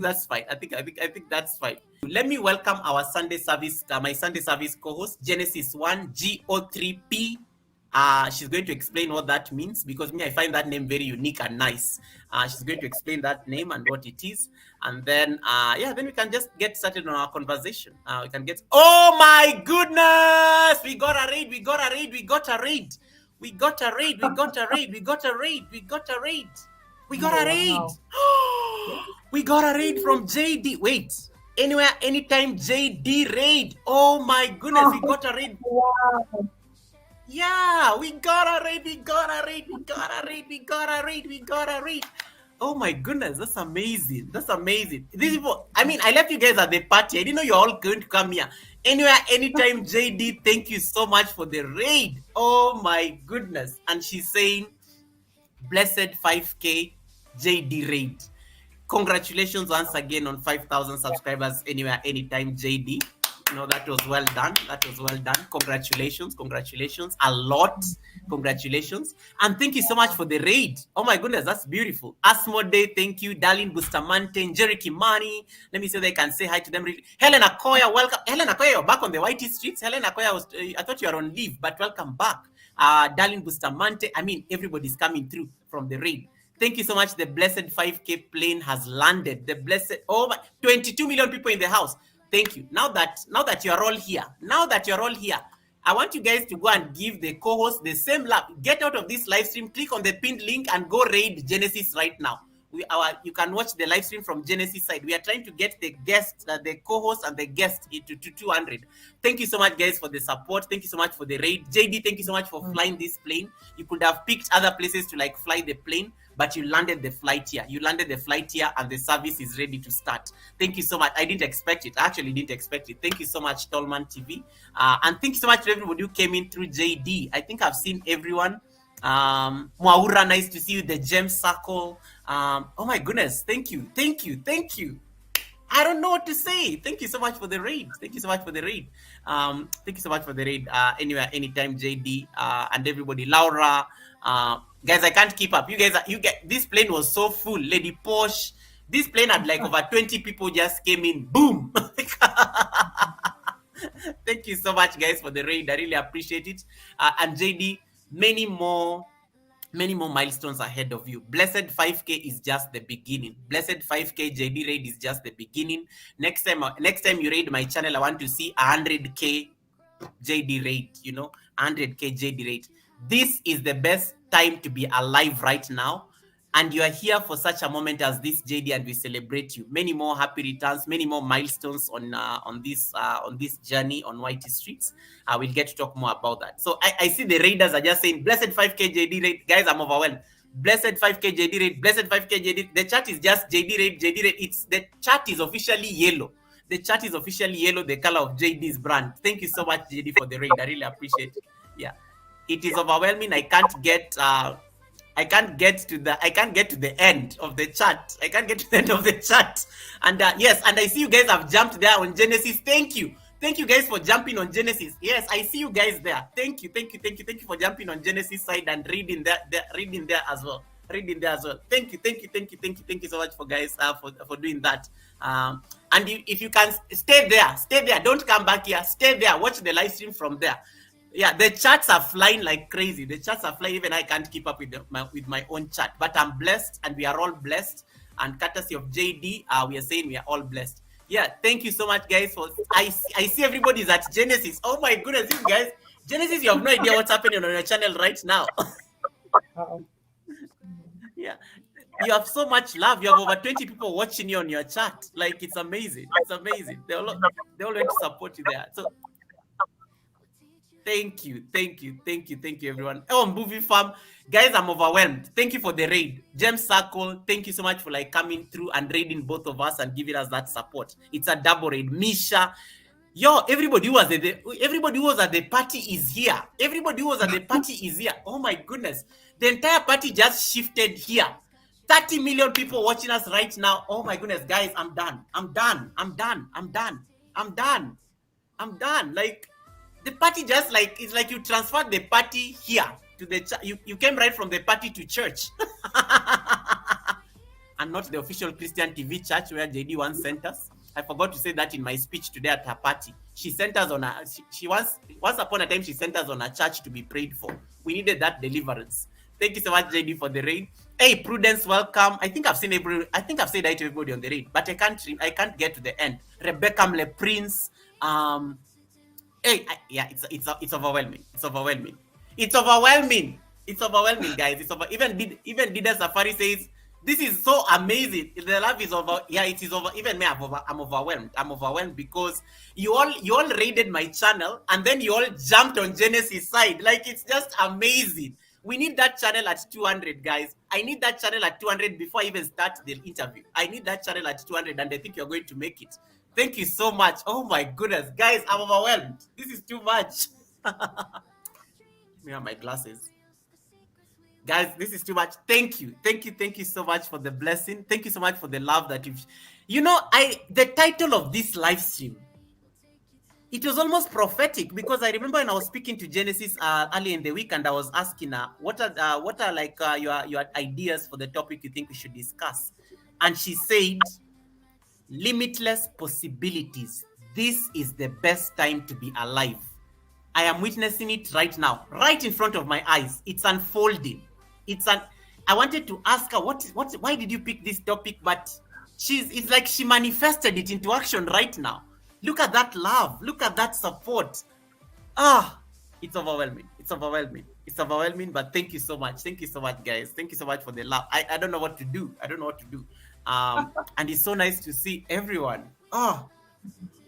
that's fine. I think that's fine. Let me welcome our Sunday service, my Sunday service co-host, Genesis 1 GO3P. She's going to explain what that means, because me, I find that name very unique and nice. She's going to explain that name and what it is, and then then we can just get started on our conversation. We can get. Oh my goodness! We got a raid! We got a raid! We got a raid! We got a raid! We got a raid! We got a raid! We got a raid! We got a raid! We got a raid from JD. Wait. Anywhere, anytime, JD raid. Oh my goodness, we got a raid. Wow. Yeah, we got a raid. We got a raid. We got a raid. We got a raid. We got a raid. Oh my goodness, that's amazing. That's amazing. These people, I mean, I left you guys at the party. I didn't know you're all going to come here. Anywhere, anytime, JD, thank you so much for the raid. Oh my goodness. And she's saying, blessed 5K JD raid. Congratulations once again on 5,000 subscribers. Anywhere, anytime, JD. No, that was well done. That was well done. Congratulations. Congratulations. A lot. Congratulations. And thank you so much for the raid. Oh my goodness, that's beautiful. Asmode, thank you. Darlene Bustamante, Jerry Kimani. Let me see if they can say hi to them. Helen Akoya, welcome. Helen Akoya, you're back on the YT streets. Helen Akoya, I thought you were on leave, but welcome back. Darlene Bustamante. I mean, everybody's coming through from the raid. Thank you so much. The blessed 5K plane has landed. The blessed, 22 million people in the house. Thank you. Now that you're all here, I want you guys to go and give the co-host the same love. Get out of this live stream, click on the pinned link and go raid Genesis right now. You can watch the live stream from Genesis side. We are trying to get the guests, the co-host and the guest to 200. Thank you so much, guys, for the support. Thank you so much for the raid. JD, thank you so much for flying this plane. You could have picked other places to fly the plane, but you landed the flight here. And the service is ready to start. Thank you so much. I didn't expect it. I actually didn't expect it. Thank you so much, Tolman TV. And thank you so much to everybody who came in through JD. I think I've seen everyone. Mwaura, nice to see you. The Gem Circle. Oh my goodness. Thank you. I don't know what to say. Thank you so much for the raid. Anywhere, anytime, JD, and everybody. Laura, guys, I can't keep up. You get this plane was so full. Lady Posh, this plane had over 20 people just came in. Boom. Thank you so much, guys, for the raid. I really appreciate it. And JD, many more milestones ahead of you. Blessed 5K is just the beginning. Blessed 5K JD raid is just the beginning. Next time you raid my channel, I want to see 100K JD raid. 100K JD raid. This is the best time to be alive right now, and you are here for such a moment as this, JD, and we celebrate you. Many more happy returns, many more milestones on this journey on YT streets. We'll get to talk more about that. So I see the raiders are just saying blessed 5K JD raid. Guys, I'm overwhelmed. Blessed 5K JD raid. Blessed 5K JD. The chat is just JD raid. The chat is officially yellow. The chat is officially yellow, the color of JD's brand. Thank you so much, JD, for the raid. I really appreciate it. Yeah, it is overwhelming. I can't get to the end of the chat. And yes, and I see you guys have jumped there on Genesis. Thank you guys for jumping on Genesis. Yes, I see you guys there. Thank you for jumping on Genesis side and reading there as well. Thank you so much for guys for doing that. And if you can stay there, don't come back here. Stay there, watch the live stream from there. Yeah, the chats are flying like crazy. Even I can't keep up with my own chat. But I'm blessed, and we are all blessed. And courtesy of JD, we are saying we are all blessed. Yeah, thank you so much, guys. I see everybody's at Genesis. Oh my goodness, you guys. Genesis, you have no idea what's happening on your channel right now. Yeah, you have so much love. You have over 20 people watching you on your chat. It's amazing. They all want to support you there. So thank you, everyone. Oh, Movie Farm, guys, I'm overwhelmed. Thank you for the raid. Gem Circle, thank you so much for coming through and raiding both of us and giving us that support. It's a double raid. Misha, everybody who was at the party is here. Oh my goodness, the entire party just shifted here. 30 million people watching us right now. Oh my goodness, guys, I'm done. The party just it's like you transferred the party here to the you came right from the party to church. and not the official Christian TV church where JD once sent us. I forgot to say that in my speech today at her party. She sent us on a, she once upon a time, she sent us on a church to be prayed for. We needed that deliverance. Thank you so much, JD, for the raid. Hey, Prudence, welcome. I think I've said hi to everybody on the raid, but I can't get to the end. Rebecca Mle Prince, hey, yeah, it's overwhelming. It's overwhelming. It's overwhelming. It's overwhelming, guys. Even Dida Safari says this is so amazing. The love is over. Yeah, it is over. Even me, I'm overwhelmed. I'm overwhelmed because you all raided my channel and then you all jumped on Genesis side. Like, it's just amazing. We need that channel at 200, guys. I need that channel at 200 before I even start the interview. I need that channel at 200, and I think you're going to make it. Thank you so much. Oh my goodness, guys, I'm overwhelmed. This is too much. Let me have my glasses. Guys, this is too much. Thank you. Thank you so much for the blessing. Thank you so much for the love that you've... the title of this live stream, it was almost prophetic, because I remember when I was speaking to Genesis early in the week, and I was asking her, what are like your ideas for the topic you think we should discuss? And she said, limitless possibilities. This is the best time to be alive. I am witnessing it right now, right in front of my eyes. It's unfolding. I wanted to ask her, why did you pick this topic? But it's like she manifested it into action right now. Look at that love. Look at that support. It's overwhelming. It's overwhelming. It's overwhelming, but thank you so much. Thank you so much, guys. Thank you so much for the love. I don't know what to do. I don't know what to do. And it's so nice to see everyone.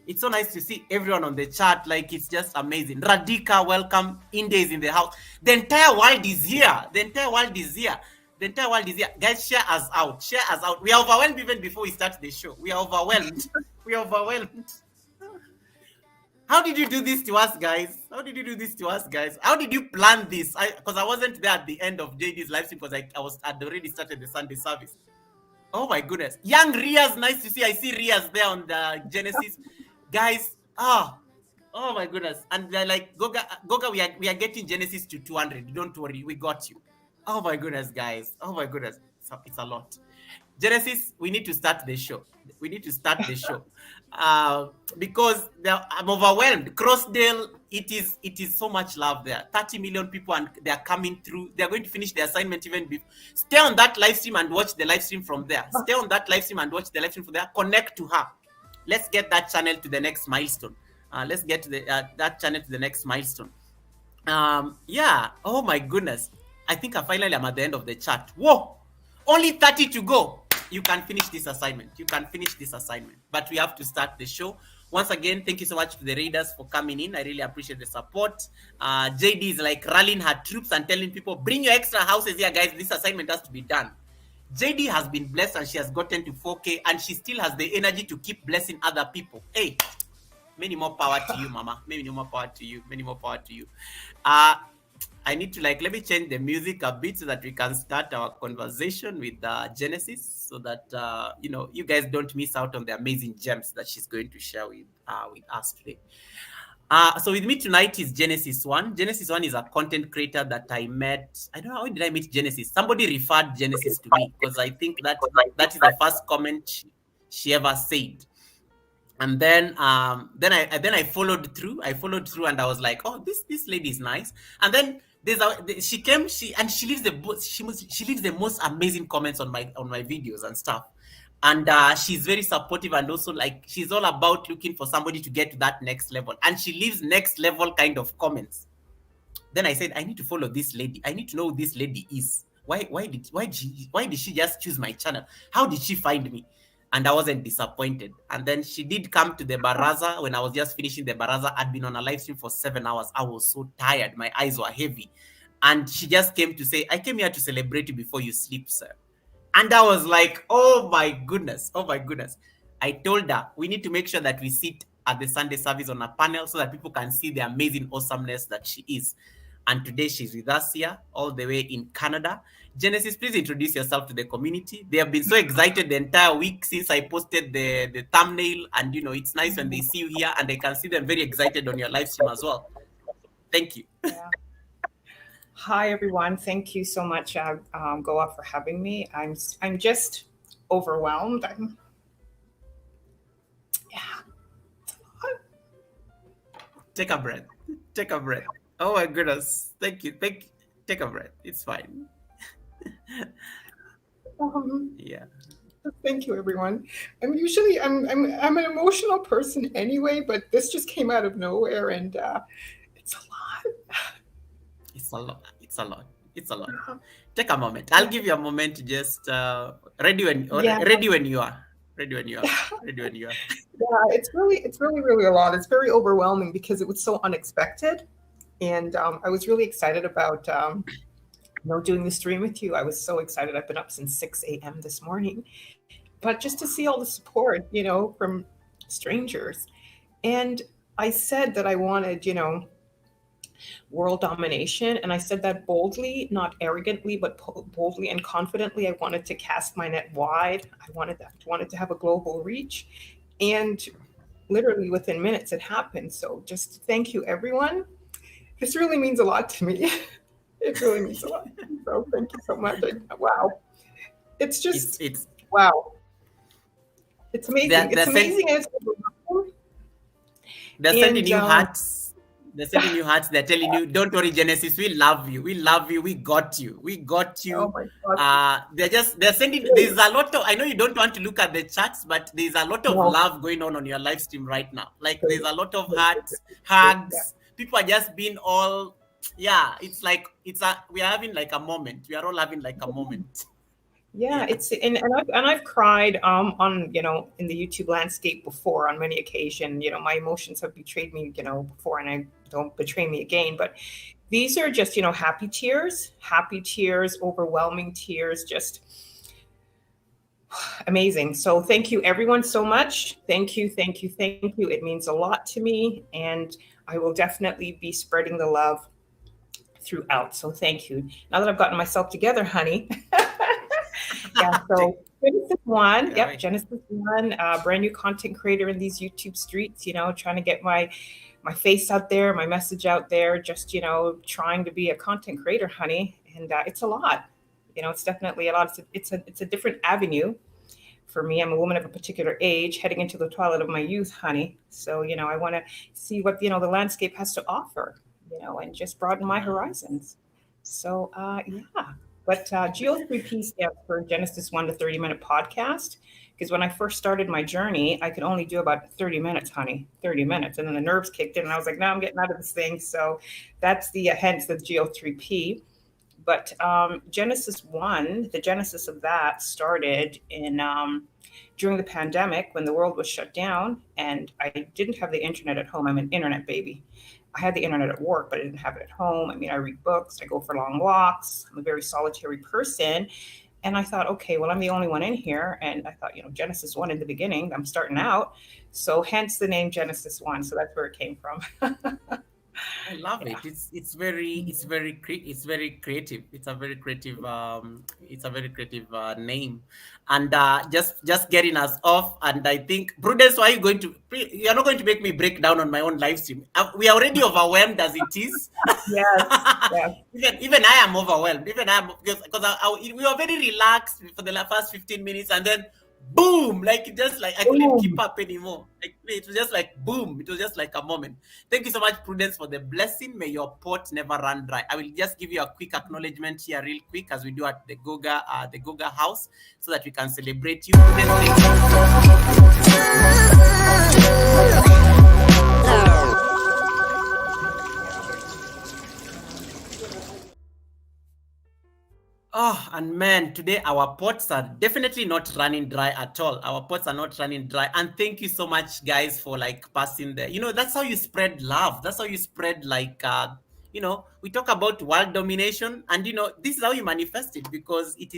It's so nice to see everyone on the chat. Like, it's just amazing. Radhika, welcome. India is in the house. The entire world is here. The entire world is here. The entire world is here. Guys, share us out. Share us out. We are overwhelmed even before we start the show. We are overwhelmed. We are overwhelmed. How did you do this to us, guys? How did you do this to us, guys? How did you plan this? Because I wasn't there at the end of JD's live stream, because I'd already started the Sunday service. Oh my goodness. Young Riaz, nice to see. I see Riaz there on the Genesis. Guys, oh my goodness. And they're like, Goga, we are getting Genesis to 200. Don't worry, we got you. Oh my goodness, guys. Oh my goodness. It's a lot. Genesis, we need to start the show. We need to start the show. Because I'm overwhelmed. Crossdale, it is so much love there. 30 million people, and they are coming through. They are going to finish the assignment even before. Stay on that live stream and watch the live stream from there. Stay on that live stream and watch the live stream from there. Connect to her. Let's get that channel to the next milestone. Let's get to that channel to the next milestone. Yeah. Oh my goodness. I think finally I'm at the end of the chat. Whoa! Only 30 to go. You can finish this assignment. You can finish this assignment. But we have to start the show. Once again, thank you so much to the raiders for coming in. I really appreciate the support. JD is like rallying her troops and telling people, bring your extra houses here, guys. This assignment has to be done. JD has been blessed and she has gotten to 4K, and she still has the energy to keep blessing other people. Hey, many more power to you, Mama. Many more power to you. Many more power to you. I need to let me change the music a bit so that we can start our conversation with Genesis, so that you guys don't miss out on the amazing gems that she's going to share with us today. So with me tonight is Genesis One. Genesis One is a content creator that I met. I don't know, how did I meet Genesis? Somebody referred Genesis to me, because I think that is the first comment she ever said. And then I followed through. And I was like, oh, this lady is nice. And then she leaves the most amazing comments on my videos and stuff. And she's very supportive, and also like she's all about looking for somebody to get to that next level. And she leaves next level kind of comments. Then I said, I need to follow this lady. I need to know who this lady is. Why did she just choose my channel? How did she find me? And I wasn't disappointed. And then she did come to the baraza when I was just finishing the baraza. I'd been on a live stream for 7 hours. I was so tired. My eyes were heavy. And she just came to say, I came here to celebrate you before you sleep, sir. And I was like, oh my goodness. Oh my goodness. I told her, we need to make sure that we sit at the Sunday service on a panel so that people can see the amazing awesomeness that she is. And today she's with us here, all the way in Canada. Genesis, please introduce yourself to the community. They have been so excited the entire week since I posted the thumbnail. And, it's nice when they see you here, and I can see them very excited on your live stream as well. Thank you. Yeah. Hi, everyone. Thank you so much, Goa, for having me. I'm just overwhelmed. Yeah. Take a breath. Take a breath. Oh my goodness. Thank you. Take a breath. It's fine. Um, Yeah. Thank you, everyone. I'm an emotional person anyway, but this just came out of nowhere, and it's a lot. It's a lot. It's a lot. It's a lot. Uh, Take a moment. I'll give you a moment to just yeah, ready when you are. Ready when you are. Ready when you are. yeah. It's really a lot. It's very overwhelming because it was so unexpected, and I was really excited about doing the stream with you. I was so excited. I've been up since 6 a.m. this morning, but just to see all the support, from strangers. And I said that I wanted, world domination. And I said that boldly, not arrogantly, but boldly and confidently. I wanted to cast my net wide. I wanted to have a global reach. And literally within minutes, it happened. So just thank you, everyone. This really means a lot to me. It really means a lot. So thank you so much. Wow. It's just, It's wow. It's amazing. they're It's send, amazing and it's overwhelming. they're sending And you hearts. They're sending you hearts. They're telling you, don't worry, Genesis. We love you. We love you. We got you. We got oh you. my God. They're sending. There's a lot of. I know you don't want to look at the chats, but there's a lot of No. love going on your live stream right now. Like Great. there's a lot of Great. hearts, Yeah. hugs. People are just being all. Yeah, it's like we are having like a moment. We are all having like a moment. Yeah, Yeah. it's and I've cried on in the YouTube landscape before on many occasions. My emotions have betrayed me before, and I don't betray me again. But these are just happy tears, overwhelming tears, just amazing. So thank you everyone so much. Thank you, thank you, thank you. It means a lot to me, and I will definitely be spreading the love throughout. So thank you. Now that I've gotten myself together, honey. Yeah, so Take Genesis One, it yep, away. Genesis One, brand new content creator in these YouTube streets. Trying to get my face out there, my message out there. Just trying to be a content creator, honey, and it's a lot. It's definitely a lot. It's a different avenue for me. I'm a woman of a particular age, heading into the twilight of my youth, honey. So I want to see what the landscape has to offer. And just broaden my Wow. horizons. So yeah. But GO3P stands for Genesis 1 to 30-minute podcast. Because when I first started my journey, I could only do about 30 minutes, honey, 30 minutes. And then the nerves kicked in, and I was like, no, I'm getting out of this thing. So that's hence the GO3P. But Genesis 1, the genesis of that started in during the pandemic when the world was shut down, and I didn't have the internet at home. I'm an internet baby. I had the internet at work, but I didn't have it at home. I mean, I read books, I go for long walks. I'm a very solitary person. And I thought, okay, well, I'm the only one in here. And I thought, Genesis 1 in the beginning, I'm starting out. So hence the name Genesis 1. So that's where it came from. I love Yeah. it. It's very creative. It's a very creative name, and just getting us off. And I think Prudence, why are you going to? You're not going to make me break down on my own live stream. We are already overwhelmed as it is. Yes. Yes. Even I am overwhelmed. Even I am because we were very relaxed for the first 15 minutes, and then boom, like it just like I couldn't keep Boom. up anymore. Like it was just like boom. It was just like a moment. Thank you so much, Prudence, for the blessing. May your pot never run dry. I will just give you a quick acknowledgement here, real quick, as we do at the Goga house, so that we can celebrate you. Prudence, thank Oh, and man, today our pots are definitely not running dry at all. Our pots are not running dry. And thank you so much, guys, for like passing there. That's how you spread love. That's how you spread we talk about world domination, and this is how you manifest it, because it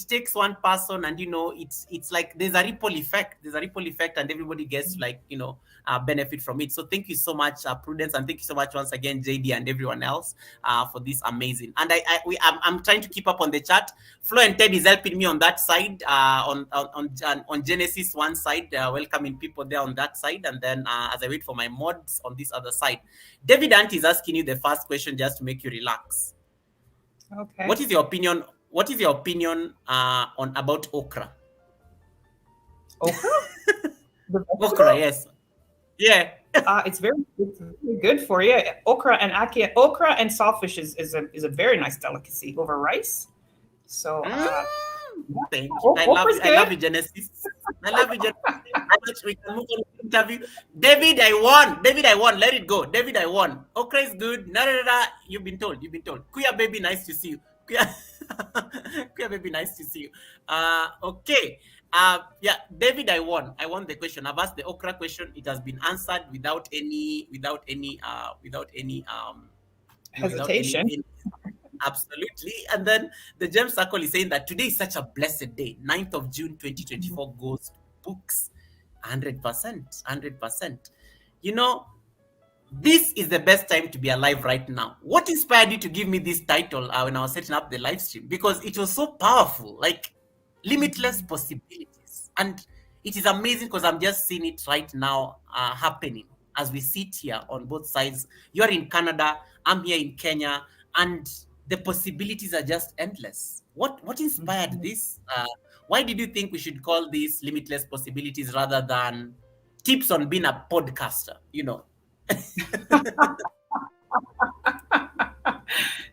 takes one person, and it's like there's a ripple effect. There's a ripple effect, and everybody gets benefit from it. So thank you so much, Prudence, and thank you so much once again, JD, and everyone else for this amazing. And I'm trying to keep up on the chat. Flo and Ted is helping me on that side, on Genesis one side, welcoming people there on that side, and then as I wait for my mods on this other side. David Ant is asking you the first question just to make you relax. Okay. What is your opinion? What is your opinion on about okra? Okra, the Okra, vegetable. yes. Yeah. It's very good for you. Okra and saltfish is a very nice delicacy over rice. So Mm, yeah, thank you. okra's I love good. you, Genesis. I love you, Genesis. I wish we can move on to the interview. David, I won. David, I won. Let it go. David, I won. Okra is good. Na, na, na, na. You've been told. You've been told. Kuya baby, nice to see you. Kuya, Kuya baby, nice to see you. Okay. Yeah, David, I won. I won the question. I've asked the okra question. It has been answered without Hesitation. any absolutely. And then the gem circle is saying that today is such a blessed day. 9th of June 2024 goes to books 100%. 100%. You know, this is the best time to be alive right now. What inspired you to give me this title when I was setting up the live stream? Because it was so powerful, like limitless possibilities. And it is amazing because I'm just seeing it right now happening as we sit here on both sides. You're in Canada, I'm here in Kenya, and the possibilities are just endless. What inspired Mhm. this? Why did you think we should call these limitless possibilities rather than tips on being a podcaster? You know.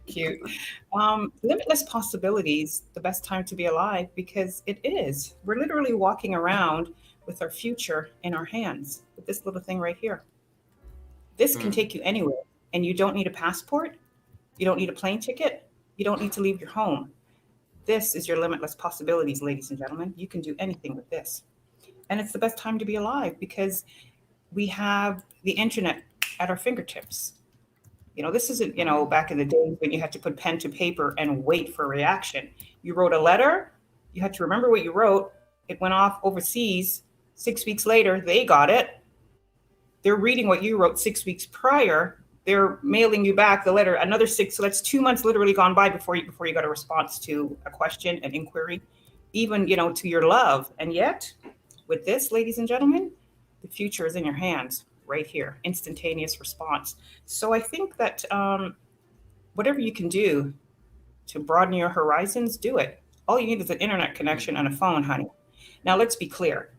Cute. Limitless possibilities, the best time to be alive because it is. We're literally walking around with our future in our hands with this little thing right here. This can Mm, take you anywhere, and you don't need a passport. You don't need a plane ticket. You don't need to leave your home. This is your limitless possibilities, ladies and gentlemen. You can do anything with this. And it's the best time to be alive because we have the internet at our fingertips. This isn't, mm, back in the days when you had to put pen to paper and wait for a reaction. You wrote a letter, you had to remember what you wrote. It went off overseas. 6 weeks later, they got it. They're reading what you wrote 6 weeks prior. They're mailing you back the letter another six. So that's 2 months literally gone by before you got a response to a question, an inquiry, even to your love. And yet, with this, ladies and gentlemen, the future is in your hands right here, instantaneous response. So I think that whatever you can do to broaden your horizons, do it. All you need is an internet connection mm. and a phone, honey. Now, let's be clear.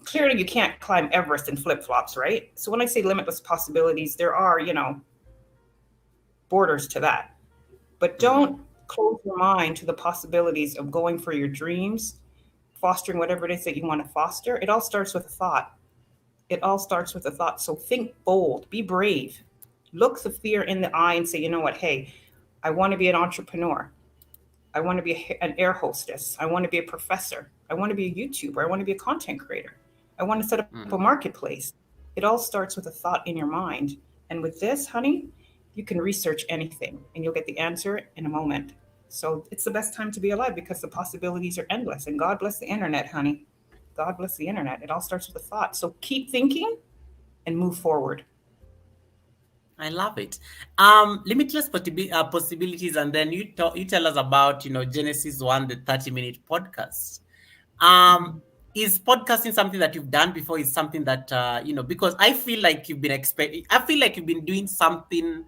Clearly, you can't climb Everest in flip flops, right? So, when I say limitless possibilities, there are, borders to that. But Mm, don't close your mind to the possibilities of going for your dreams, fostering whatever it is that you want to foster. It all starts with a thought. It all starts with a thought. So, think bold, be brave, look the fear in the eye and say, you know what, hey, I want to be an entrepreneur. I want to be an air hostess. I want to be a professor. I want to be a YouTuber. I want to be a content creator. I want to set up a mm. marketplace. It all starts with a thought in your mind. And with this, honey, you can research anything and you'll get the answer in a moment. So it's the best time to be alive because the possibilities are endless. And God bless the internet, honey. God bless the internet. It all starts with a thought. So keep thinking and move forward. I love it. Limitless possibilities, and then you tell us about Genesis One, the 30-minute podcast. Um, Mhm. is podcasting something that you've done before? Is something that because I feel like I feel like you've been doing something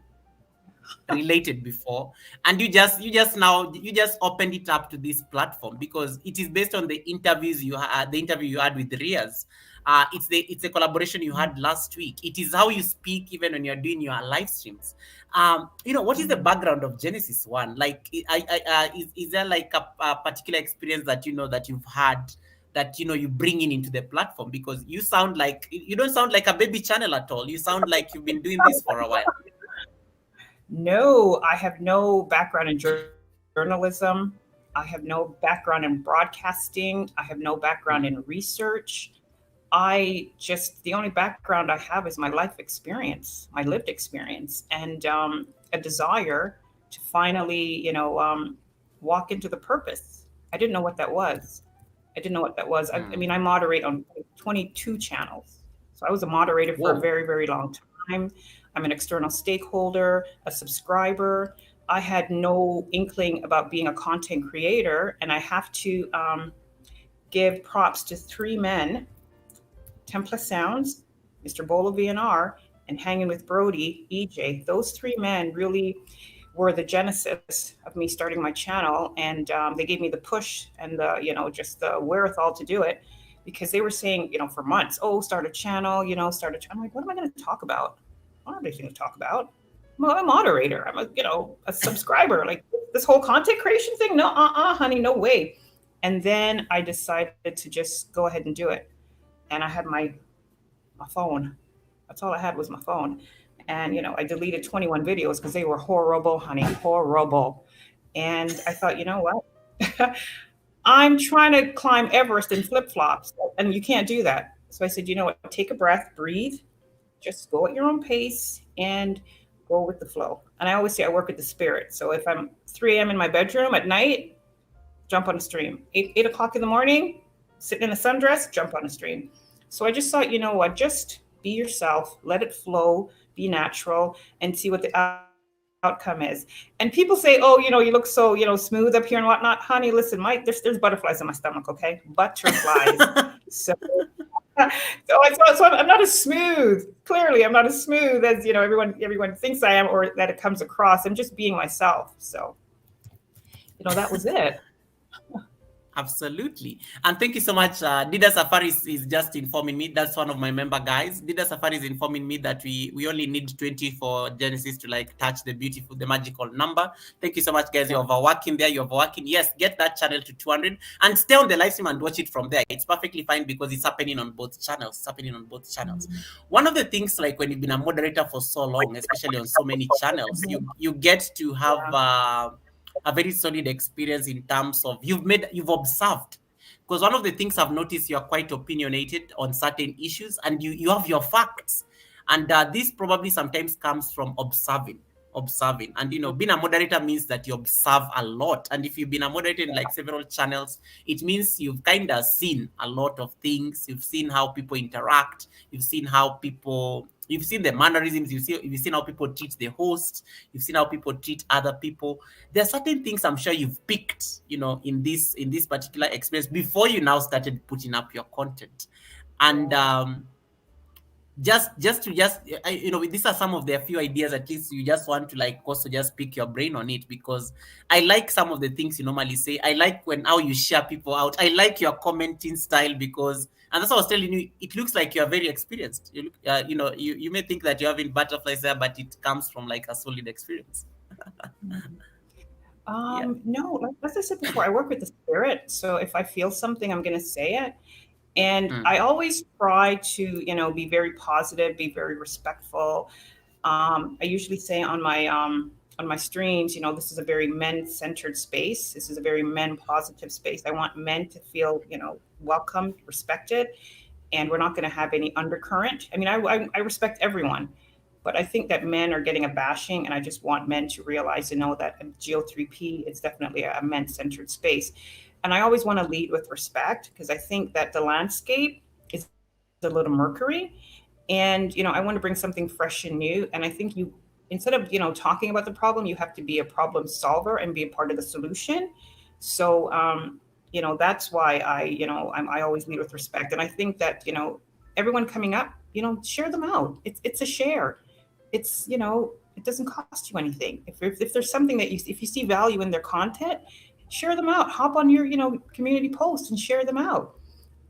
related before, and you just opened it up to this platform because it is based on the interview you had with Riaz. It's a collaboration you had last week. It is how you speak even when you're doing your live streams. What is the background of Genesis One? Like, is there like a particular experience that that you've had that you bring into the platform? Because you don't sound like a baby channel at all. You sound like you've been doing this for a while. No, I have no background in journalism. I have no background in broadcasting. I have no background in Mm, research. The only background I have is my life experience, my lived experience, and a desire to finally, walk into the purpose. I didn't know what that was. I didn't know what that was. I mm. mean, I moderate on 22 channels. So I was a moderator for a Whoa. very, very long time. I'm an external stakeholder, a subscriber. I had no inkling about being a content creator. And I have to give props to three men, Templa Sounds, Mr. Bolo VNR, and Hanging with Brody, EJ. Those three men really were the genesis of me starting my channel, and they gave me the push and the just the wherewithal to do it, because they were saying, for months, oh, start a channel, start a channel. I'm like, what am I going to talk about? I don't have anything to talk about. I'm a moderator. I'm a subscriber. Like this whole content creation thing. No, honey, no way. And then I decided to just go ahead and do it. And I had my phone. That's all I had was my phone. And, I deleted 21 videos because they were horrible, honey, horrible. And I thought, you know what? I'm trying to climb Everest in flip flops, and you can't do that. So I said, you know what? Take a breath, breathe, just go at your own pace and go with the flow. And I always say I work with the spirit. So if I'm 3 a.m. in my bedroom at night, jump on a stream. 8 o'clock in the morning, sitting in a sundress, jump on a stream. So I just thought, you know what? Just be yourself, let it flow, be natural, and see what the outcome is. And people say, oh, you look so, smooth up here and whatnot. Honey, listen, there's butterflies in my stomach, okay? Butterflies. so I'm not as smooth. Clearly, I'm not as smooth as, everyone thinks I am, or that it comes across. I'm just being myself. So, that was it. Absolutely. And thank you so much. Dida Safari is just informing me. That's one of my member guys. Dida Safari is informing me that we only need 20 for Genesis to touch the magical number. Thank you so much, guys. You're overworking there. You're overworking. Yes, get that channel to 200 and stay on the live stream and watch it from there. It's perfectly fine because it's happening on both channels. One of the things, when you've been a moderator for so long, especially on so many channels, you get to have a very solid experience in terms of you've observed, because one of the things I've noticed, you're quite opinionated on certain issues and you have your facts, and this probably sometimes comes from observing. And being a moderator means that you observe a lot, and if you've been a moderator in several channels, it means you've kind of seen a lot of things. You've seen how people interact, you've seen the mannerisms, you've seen how people treat the host, you've seen how people treat other people. There are certain things I'm sure you've picked, in this particular experience before you now started putting up your content. And these are some of the few ideas, at least you just want to also just pick your brain on it, because I like some of the things you normally say. I like how you share people out. I like your commenting style, because, and that's what I was telling you, it looks like you're very experienced. You look, you may think that you're having butterflies there, but it comes from a solid experience. No, as I said before, I work with the spirit. So if I feel something, I'm going to say it. And I always try to, be very positive, be very respectful. I usually say on my streams, this is a very men-centered space. This is a very men-positive space. I want men to feel, welcomed, respected, and we're not going to have any undercurrent. I mean, I respect everyone, but I think that men are getting a bashing, and I just want men to realize and know that GO3P is definitely a men-centered space. And I always want to lead with respect, because I think that the landscape is a little murky, and I want to bring something fresh and new. And I think instead of talking about the problem, you have to be a problem solver and be a part of the solution. So that's why I always lead with respect. And I think that everyone coming up, share them out. It's a share. It's it doesn't cost you anything. If there's something that if you see value in their content, share them out. Hop on your community post and share them out.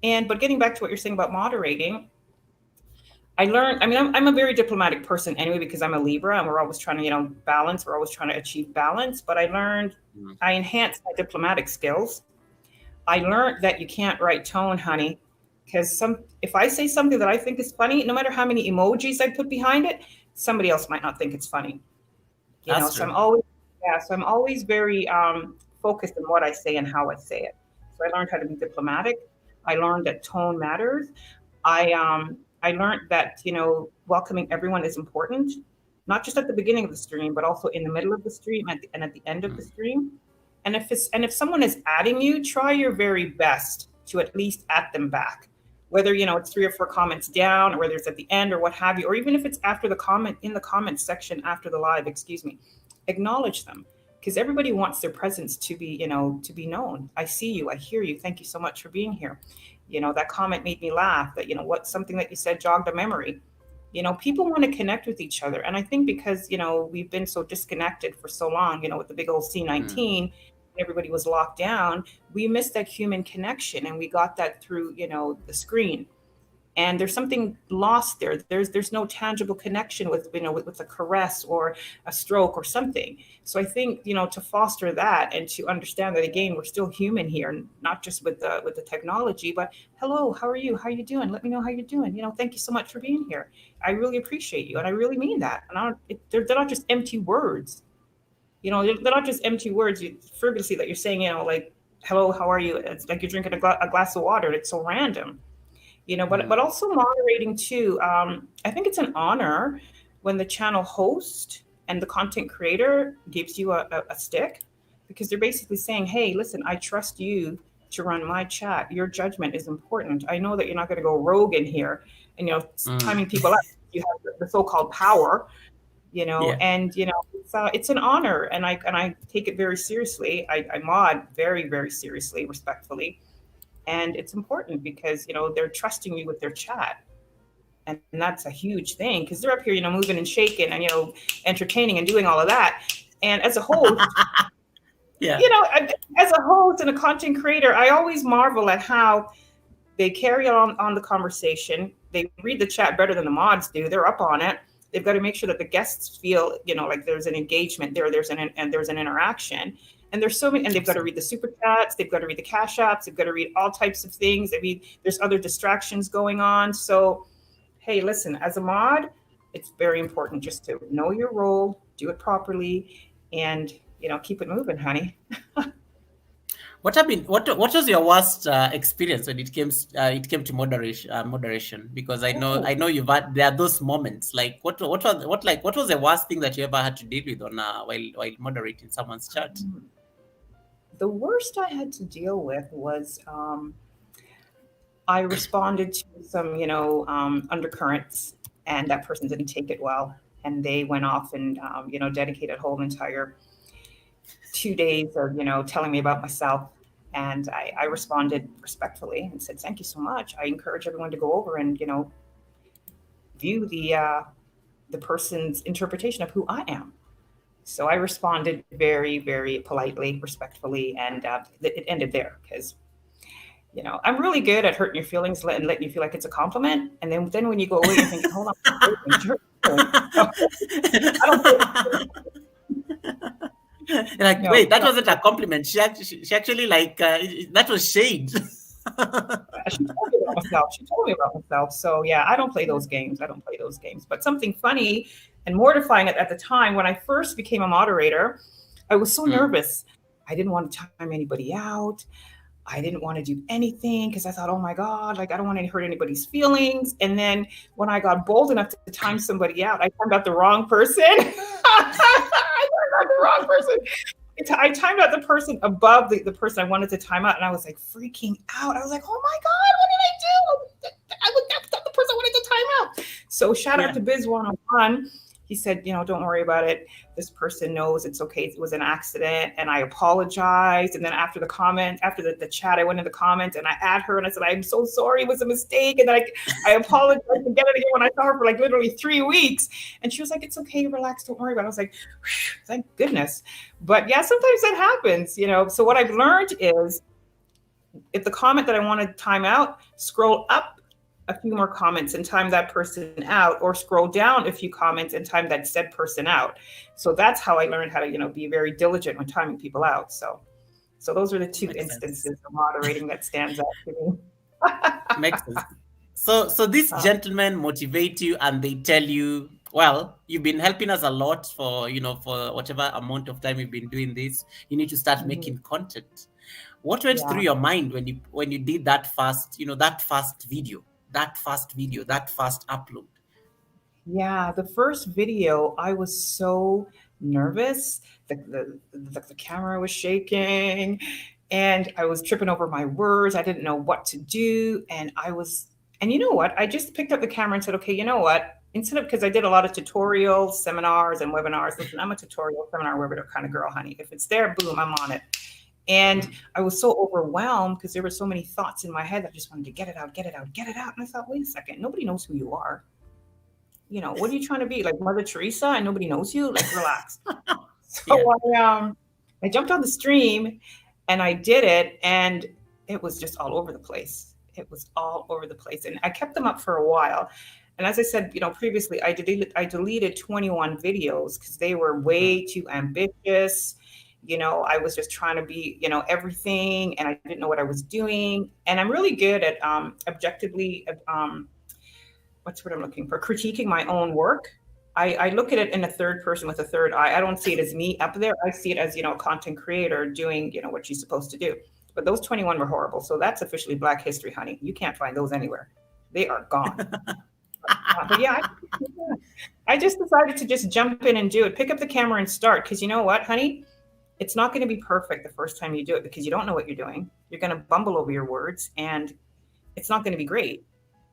But getting back to what you're saying about moderating, I learned, I'm a very diplomatic person anyway, because I'm a Libra and we're always trying to, balance. We're always trying to achieve balance. But I learned, I enhanced my diplomatic skills. I learned that you can't write tone, honey, because if I say something that I think is funny, no matter how many emojis I put behind it, somebody else might not think it's funny. So I'm always very focused on what I say and how I say it. So I learned how to be diplomatic. I learned that tone matters. I learned that, welcoming everyone is important, not just at the beginning of the stream, but also in the middle of the stream and at the end of the stream. And if someone is adding you, try your very best to at least add them back, whether, it's 3 or 4 comments down, or whether it's at the end or what have you, or even if it's after the comment, in the comment section after the live, acknowledge them, because everybody wants their presence to be known. I see you, I hear you. Thank you so much for being here. That comment made me laugh. That, something that you said jogged a memory. People want to connect with each other. And I think because, we've been so disconnected for so long, with the big old C19, when everybody was locked down, we missed that human connection, and we got that through, the screen. And there's something lost there. There's no tangible connection with, with a caress or a stroke or something. So I think, to foster that and to understand that, again, we're still human here, not just with the technology, but hello, how are you? How are you doing? Let me know how you're doing. Thank you so much for being here. I really appreciate you, and I really mean that. And they're not just empty words. They're not just empty words, frivolously, that you're saying, like, hello, how are you? It's like you're drinking a glass of water. It's so random. But also moderating too. I think it's an honor when the channel host and the content creator gives you a stick, because they're basically saying, hey, listen, I trust you to run my chat. Your judgment is important. I know that you're not going to go rogue in here and, timing people up. You have the so-called power, Yeah. and, it's an honor. And I take it very seriously. I mod very, very seriously, respectfully. And it's important because, they're trusting you with their chat. And that's a huge thing, because they're up here, moving and shaking and, entertaining and doing all of that. And as a host, Yeah. As a host and a content creator, I always marvel at how they carry on the conversation. They read the chat better than the mods do. They're up on it. They've got to make sure that the guests feel, like there's an engagement there, there's an interaction. And there's so many, and they've got to read the super chats, they've got to read the cash apps, they've got to read all types of things. I mean, there's other distractions going on. So, hey, listen, as a mod, it's very important just to know your role, do it properly, and keep it moving, honey. What was your worst experience when it came to moderation? Because I know you've had, there are those moments. Like what was the worst thing that you ever had to deal with on while moderating someone's chat? The worst I had to deal with was I responded to some undercurrents, and that person didn't take it well, and they went off and dedicated a whole entire 2 days of telling me about myself. And I responded respectfully and said, thank you so much. I encourage everyone to go over and view the person's interpretation of who I am. So I responded very, very politely, respectfully, and it ended there, because I'm really good at hurting your feelings and letting you feel like it's a compliment. And then when you go away, you're thinking, hold on, I don't like, no, wait, that wasn't a compliment. She actually that was shade. She told me about myself. So yeah, I don't play those games. But something funny and mortifying at the time, when I first became a moderator, I was so nervous. I didn't want to time anybody out. I didn't want to do anything because I thought, oh my God, I don't want to hurt anybody's feelings. And then when I got bold enough to time somebody out, I timed out the wrong person. I timed out the person above the person I wanted to time out, and I was like freaking out. I was like, oh my God, what did I do? That's the person I wanted to time out. So shout out to Biz 101. He said, don't worry about it. This person knows it's okay. It was an accident. And I apologized. And then after the chat, I went in the comments and I add her and I said, I'm so sorry. It was a mistake. And then I apologized again and again when I saw her for literally 3 weeks. And she was like, it's okay. Relax. Don't worry about it. I was like, thank goodness. But yeah, sometimes that happens, So what I've learned is, if the comment that I want to time out, scroll up a few more comments and time that person out, or scroll down a few comments and time that said person out. So that's how I learned how to, be very diligent when timing people out. So those are the two instances of moderating that stands out to me. Makes sense. So these gentlemen motivate you and they tell you, well, you've been helping us a lot for whatever amount of time you've been doing this. You need to start making content. What went through your mind when you did that first video, that first upload? Yeah, the first video, I was so nervous. The camera was shaking and I was tripping over my words. I didn't know what to do. And you know what? I just picked up the camera and said, okay, you know what? Because I did a lot of tutorials, seminars, and webinars. Listen, I'm a tutorial, seminar, webinar kind of girl, honey. If it's there, boom, I'm on it. And I was so overwhelmed because there were so many thoughts in my head that I just wanted to get it out. And I thought, wait a second, nobody knows who you are. What are you trying to be? Like Mother Teresa and nobody knows you? Like, relax. So I jumped on the stream and I did it, and it was just all over the place. It was all over the place. And I kept them up for a while. And as I said, previously, I deleted 21 videos because they were Mm. way too ambitious. I was just trying to be, everything, and I didn't know what I was doing. And I'm really good at objectively what's what I'm looking for, critiquing my own work. I look at it in a third person with a third eye. I don't see it as me up there. I see it as, a content creator doing, what she's supposed to do. But those 21 were horrible. So that's officially Black History, honey. You can't find those anywhere. They are gone. But yeah, I just decided to just jump in and do it. Pick up the camera and start. Because you know what, honey? It's not going to be perfect the first time you do it because you don't know what you're doing. You're going to bumble over your words, and it's not going to be great,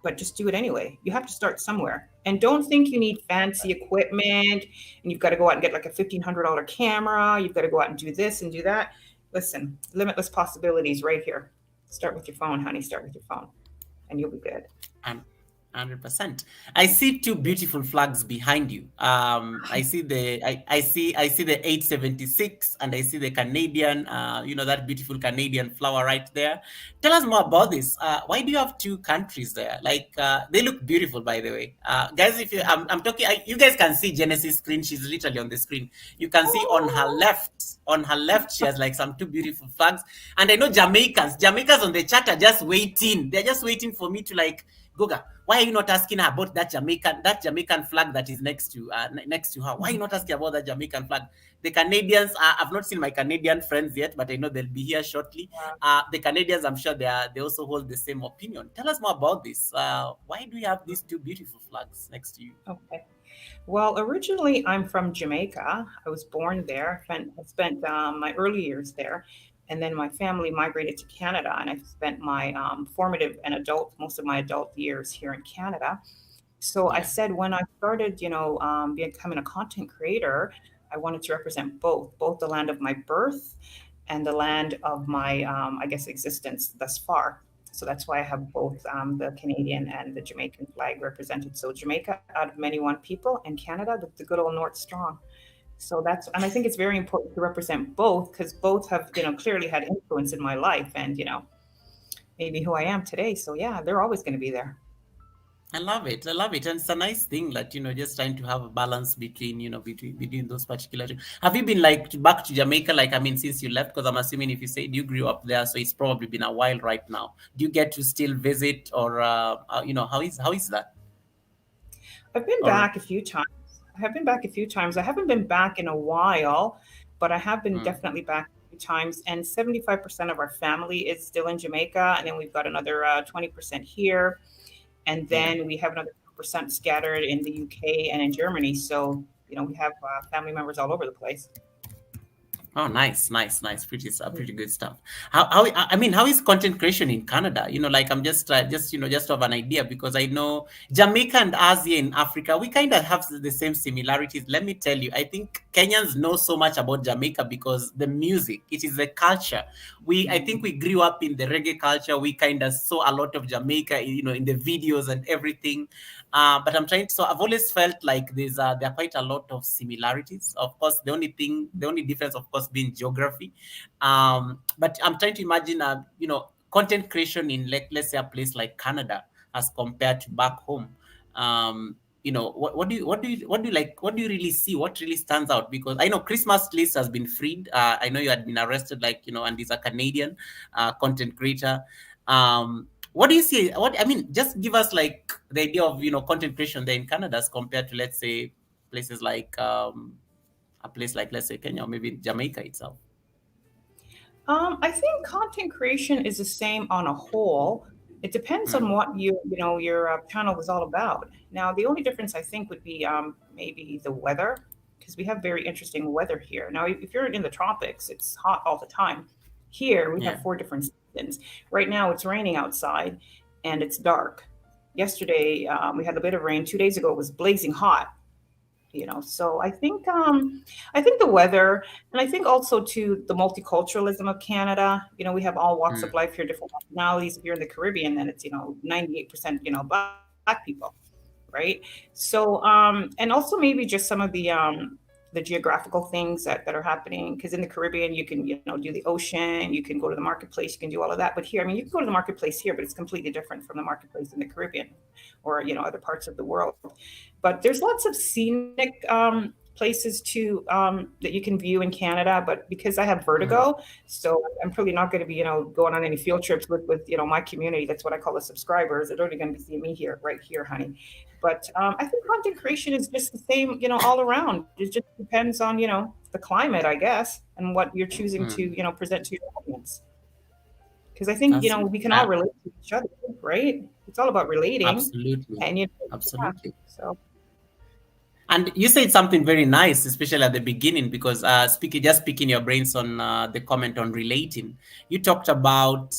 but just do it anyway. You have to start somewhere. And don't think you need fancy equipment and you've got to go out and get like a $1,500 camera. You've got to go out and do this and do that. Listen, limitless possibilities right here. Start with your phone, honey. Start with your phone, and you'll be good. And 100%. I see two beautiful flags behind you. I see the 876, and I see the Canadian, that beautiful Canadian flower right there. Tell us more about this. Why do you have two countries there? Like, they look beautiful, by the way. Guys, if I'm talking, you guys can see Genesis' screen. She's literally on the screen. You can see on her left, she has like some two beautiful flags. And I know Jamaicans on the chat are just waiting. They're just waiting for me to like, Goga, why are you not asking her about that Jamaican flag that is next to her? Why are you not asking about that Jamaican flag? The Canadians, I've not seen my Canadian friends yet, but I know they'll be here shortly. The Canadians, I'm sure they also hold the same opinion. Tell us more about this. Why do you have these two beautiful flags next to you? Okay. Well, originally I'm from Jamaica. I was born there. I spent my early years there, and then my family migrated to Canada, and I spent my formative and most of my adult years here in Canada. So I Yeah. said when I started, becoming a content creator, I wanted to represent both the land of my birth and the land of my, I guess, existence thus far. So that's why I have both the Canadian and the Jamaican flag represented. So Jamaica out of many one people, and Canada the good old North Strong. So and I think it's very important to represent both because both have, clearly had influence in my life and, maybe who I am today. So yeah, they're always going to be there. I love it. I love it. And it's a nice thing that, just trying to have a balance between those particular two. Have you been like back to Jamaica? Like, I mean, since you left, because I'm assuming if you said you grew up there, so it's probably been a while right now. Do you get to still visit, or how is that? I've been Or back a few times. I have been back a few times. I haven't been back in a while, but I have been mm, definitely back a few times. And 75% of our family is still in Jamaica. And then we've got another 20% here. And yeah. then we have another 2% scattered in the UK and in Germany. So, we have family members all over the place. Oh, nice, nice, nice. Pretty good stuff. How is content creation in Canada? Like I'm just to have an idea, because I know Jamaica and us here in Africa, we kind of have the same similarities. Let me tell you, I think Kenyans know so much about Jamaica because the music, it is the culture. I think we grew up in the reggae culture. We kind of saw a lot of Jamaica, in the videos and everything. But so I've always felt like there are quite a lot of similarities. Of course, the only difference, of course, being geography. But I'm trying to imagine, content creation in, like, let's say, a place like Canada as compared to back home. What do you really see? What really stands out? Because I know Christmas list has been freed. I know you had been arrested, like, and he's a Canadian content creator. What do you see? Just give us like the idea of content creation there in Canada as compared to, let's say, places like a place like, let's say, Kenya, or maybe Jamaica itself. I think content creation is the same on a whole. It depends on Mm, what your channel is all about. Now, the only difference I think would be maybe the weather, because we have very interesting weather here. Now, if you're in the tropics, it's hot all the time. Here, we have yeah. four different seasons. Right now, it's raining outside, and it's dark. Yesterday, we had a bit of rain. 2 days ago, it was blazing hot. So I think the weather, and I think also to the multiculturalism of Canada. We have all walks of Mm, life here, different nationalities. If you're in the Caribbean, then it's 98% Black people, right? So and also maybe just some of the the geographical things that are happening. Because in the Caribbean, you can, do the ocean, you can go to the marketplace, you can do all of that. But here, I mean, you can go to the marketplace here, but it's completely different from the marketplace in the Caribbean or, other parts of the world. But there's lots of scenic places to that you can view in Canada. But because I have Mm, vertigo, so I'm probably not going to be, going on any field trips with my community. That's what I call the subscribers. They're only going to be seeing me here, right here, honey. But I think content creation is just the same, all around. It just depends on, the climate, I guess, and what you're choosing to, mm. present to your audience. Because I think, That's we can all relate to each other, right? It's all about relating, absolutely, and yeah. absolutely. So And you said something very nice, especially at the beginning, because speaking your brains on the comment on relating. You talked about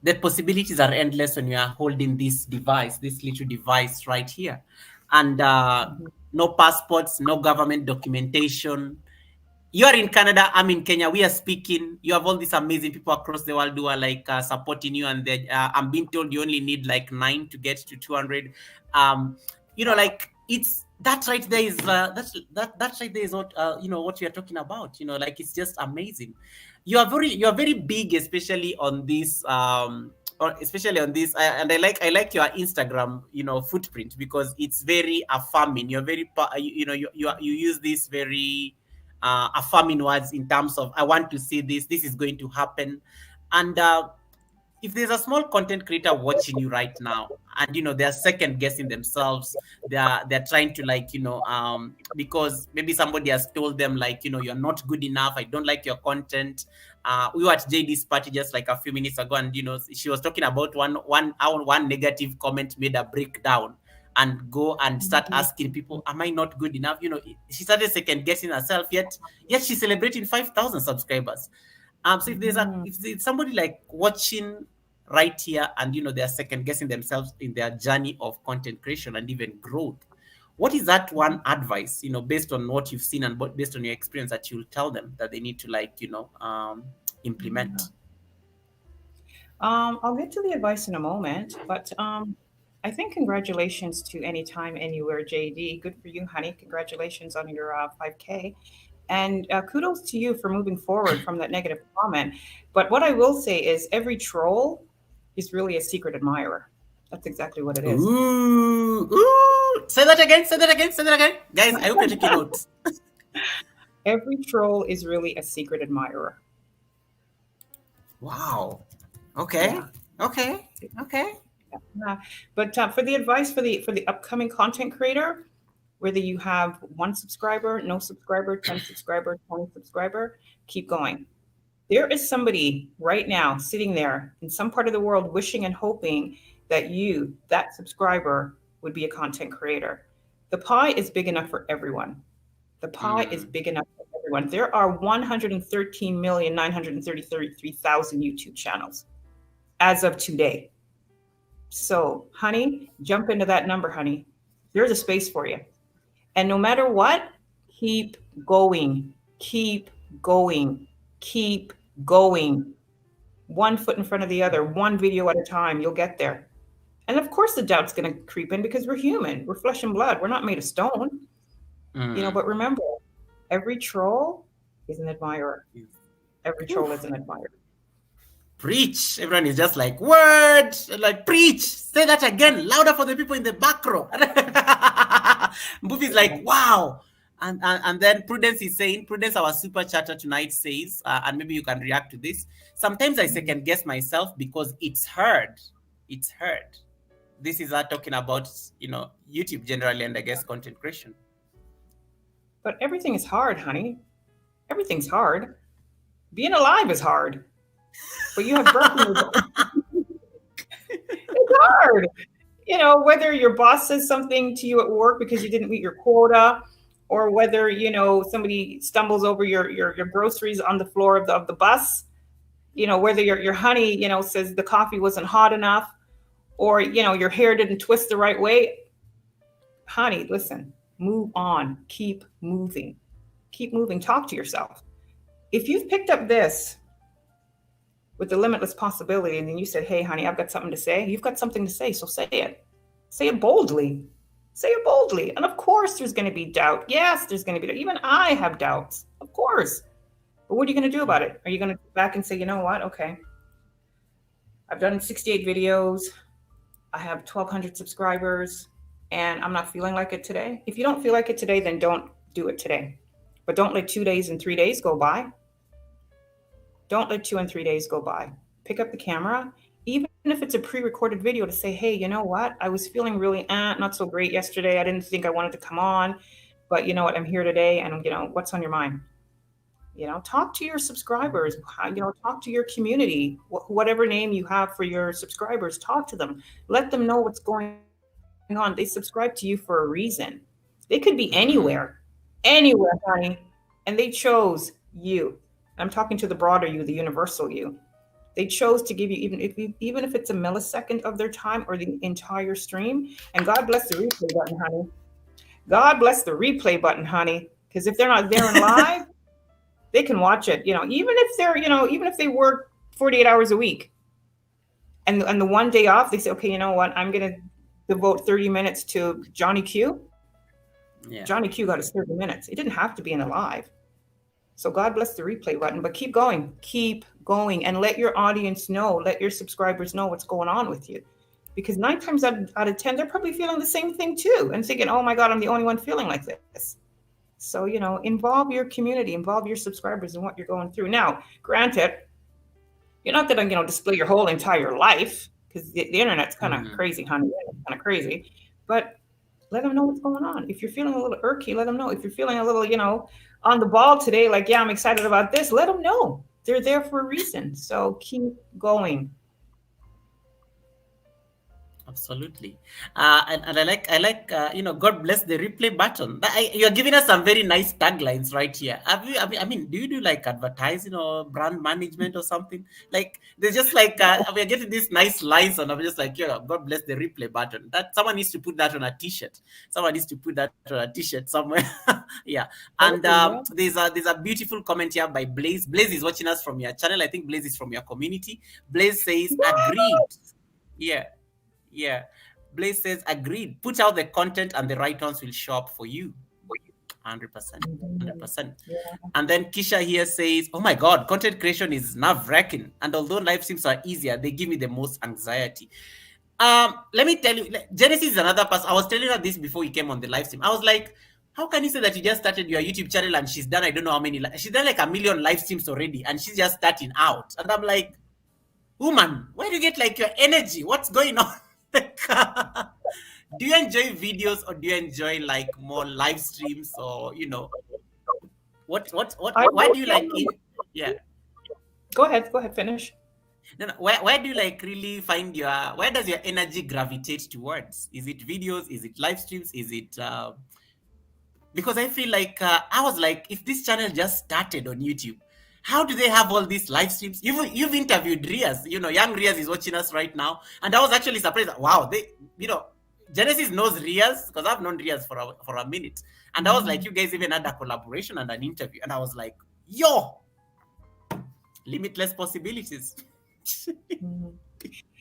the possibilities are endless when you are holding this device, this little device right here, and mhm. no passports, no government documentation. You are in Canada, I'm in Kenya. We are speaking. You have all these amazing people across the world who are like supporting you, and I'm being told you only need like 9 to get to 200. Like it's that right there is that right there is what what we are talking about. Like it's just amazing. You are very big, especially on this or especially on this, and I like your Instagram footprint, because it's very affirming. You're very you use this very affirming words in terms of I want to see this is going to happen. And if there's a small content creator watching you right now, and they're second guessing themselves, they're trying to like because maybe somebody has told them like you're not good enough, I don't like your content. We were at JD's party just like a few minutes ago, and she was talking about one negative comment made a breakdown and go and start asking people, am I not good enough? She started second guessing herself, yet she's celebrating 5,000 subscribers. So if somebody like watching right here, and they're second guessing themselves in their journey of content creation and even growth, what is that one advice, based on what you've seen and based on your experience, that you'll tell them that they need to like implement? I'll get to the advice in a moment, but I think congratulations to Anytime, Anywhere, JD. Good for you, honey. Congratulations on your 5K. And kudos to you for moving forward from that negative comment. But what I will say is every troll is really a secret admirer. That's exactly what it is. Ooh, say that again, guys. I hope you're taking notes. Every troll is really a secret admirer. Wow. Okay. Yeah. Okay. Yeah. But for the advice for the upcoming content creator, whether you have 1 subscriber, no subscriber, 10 subscriber, 20 subscriber, keep going. There is somebody right now sitting there in some part of the world wishing and hoping that you, that subscriber, would be a content creator. The pie is big enough for everyone. The pie is Mm. big enough for everyone. There are 113,933,000 YouTube channels as of today. So, honey, jump into that number, honey. There's a space for you. And no matter what, keep going, keep going, keep going. 1 foot in front of the other, 1 video at a time, you'll get there. And of course, the doubt's going to creep in because we're human, we're flesh and blood, we're not made of stone. Mm. But remember, every troll is an admirer. Every troll is an admirer. Preach. Everyone is just like, word, like, preach. Say that again, louder for the people in the back row. Movie's like, wow. And then Prudence is saying, Prudence, our super chatter tonight says, and maybe you can react to this. Sometimes I second guess myself because it's heard. It's heard. This is her talking about, YouTube generally, and I guess content creation. But everything is hard, honey. Everything's hard. Being alive is hard. But you have breath in your It's hard. Whether your boss says something to you at work because you didn't meet your quota, or whether, somebody stumbles over your groceries on the floor of the bus, whether your honey, says the coffee wasn't hot enough, or, your hair didn't twist the right way. Honey, listen, move on, keep moving, talk to yourself. If you've picked up this with the limitless possibility, and then you said, hey, honey, I've got something to say, you've got something to say, so say it boldly. Say it boldly. And of course, there's going to be doubt. Yes, there's going to be, even I have doubts, of course. But what are you going to do about it? Are you going to go back and say, you know what? Okay, I've done 68 videos. I have 1,200 subscribers, and I'm not feeling like it today. If you don't feel like it today, then don't do it today. But don't let 2 days and 3 days go by. Don't let 2 and 3 days go by. Pick up the camera, even if it's a pre-recorded video, to say, hey, you know what? I was feeling really not so great yesterday. I didn't think I wanted to come on, but you know what? I'm here today, and what's on your mind? Talk to your subscribers, talk to your community, whatever name you have for your subscribers, talk to them, let them know what's going on. They subscribe to you for a reason. They could be anywhere, honey, and they chose you. I'm talking to the broader you, the universal you. They chose to give you, even if it's a millisecond of their time or the entire stream. And God bless the replay button, honey. God bless the replay button, honey. Because if they're not there in live, they can watch it, even if they work 48 hours a week. And the one day off, they say, okay, you know what? I'm going to devote 30 minutes to Johnny Q. Yeah. Johnny Q got his 30 minutes. It didn't have to be in a live. So God bless the replay button, but keep going, and let your audience know, let your subscribers know what's going on with you. Because 9 times out of 10, they're probably feeling the same thing too. And thinking, oh my God, I'm the only one feeling like this. So, involve your community, involve your subscribers in what you're going through. Now, granted, you're not going to, display your whole entire life, because the internet's kind of crazy, honey. It's kind of crazy. But let them know what's going on. If you're feeling a little irky, let them know. If you're feeling a little, on the ball today, like, yeah, I'm excited about this, let them know. They're there for a reason. So keep going. Absolutely. And I like, God bless the replay button. You're giving us some very nice taglines right here. Do you do like advertising or brand management or something? Like, there's just like, we're getting these nice lines, and I'm just like, yeah, God bless the replay button. That someone needs to put that on a t-shirt. Someone needs to put that on a t-shirt somewhere. Yeah. And there's a beautiful comment here by Blaze. Blaze is watching us from your channel. I think Blaze is from your community. Blaze says, agreed. Yeah. Yeah. Blaze says, agreed. Put out the content and the right ones will show up for you. 100%. 100%. Yeah. And then Kisha here says, oh my God, content creation is nerve-wracking. And although live streams are easier, they give me the most anxiety. Let me tell you, Genesis is another person. I was telling her this before you came on the live stream. I was like, how can you say that you just started your YouTube channel and she's done, I don't know how many, she's done like 1 million live streams already and she's just starting out. And I'm like, woman, where do you get like your energy? What's going on? Do you enjoy videos or do you enjoy like more live streams or why do you like it? Yeah, go ahead finish. No, where do you like really find where does your energy gravitate towards? Is it videos? Is it live streams? Is it because I feel like I was like, if this channel just started on YouTube, how do they have all these live streams? You've interviewed Riaz, young Riaz is watching us right now. And I was actually surprised. Wow, Genesis knows Riaz, because I've known Riaz for a minute. And I was like, you guys even had a collaboration and an interview. And I was like, yo, limitless possibilities.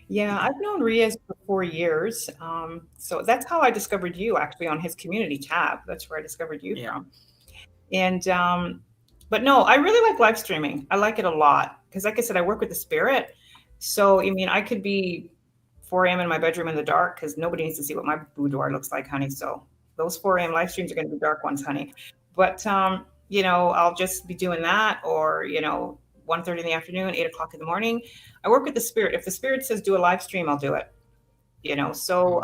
Yeah, I've known Riaz for 4 years. So that's how I discovered you, actually, on his community tab. That's where I discovered you from. And but no, I really like live streaming. I like it a lot because, like I said, I work with the spirit. So, I could be 4 a.m. in my bedroom in the dark because nobody needs to see what my boudoir looks like, honey. So those 4 a.m. live streams are going to be dark ones, honey. But, I'll just be doing that or, 1:30 in the afternoon, 8 o'clock in the morning. I work with the spirit. If the spirit says do a live stream, I'll do it. So,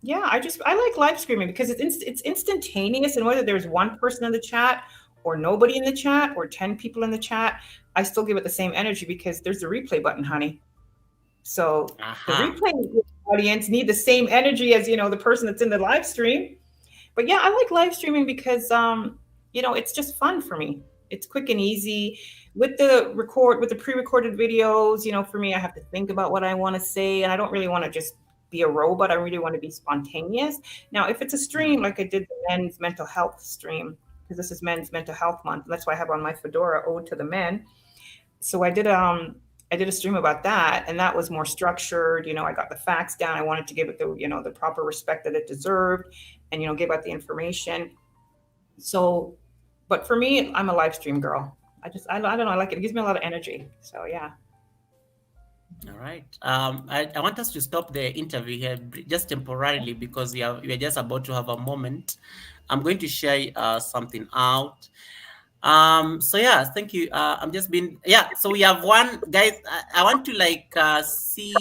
yeah, I like live streaming because it's instantaneous. And whether there's one person in the chat or nobody in the chat or 10 people in the chat, I still give it the same energy because there's the replay button, honey. So the replay audience need the same energy as, the person that's in the live stream. But yeah, I like live streaming because, it's just fun for me. It's quick and easy with the pre-recorded videos. For me, I have to think about what I want to say and I don't really want to just be a robot. I really want to be spontaneous. Now, if it's a stream, like I did the men's mental health stream, because this is Men's Mental Health Month. That's why I have on my fedora, Ode to the Men. So I did I did a stream about that, and that was more structured. I got the facts down. I wanted to give it the proper respect that it deserved, and give out the information. So, but for me, I'm a live stream girl. I don't know. I like it. It gives me a lot of energy. So yeah. All right. I want us to stop the interview here just temporarily because we are just about to have a moment. I'm going to share something out. So yeah, thank you. I'm just being, yeah. So we have one, guys. I want to see.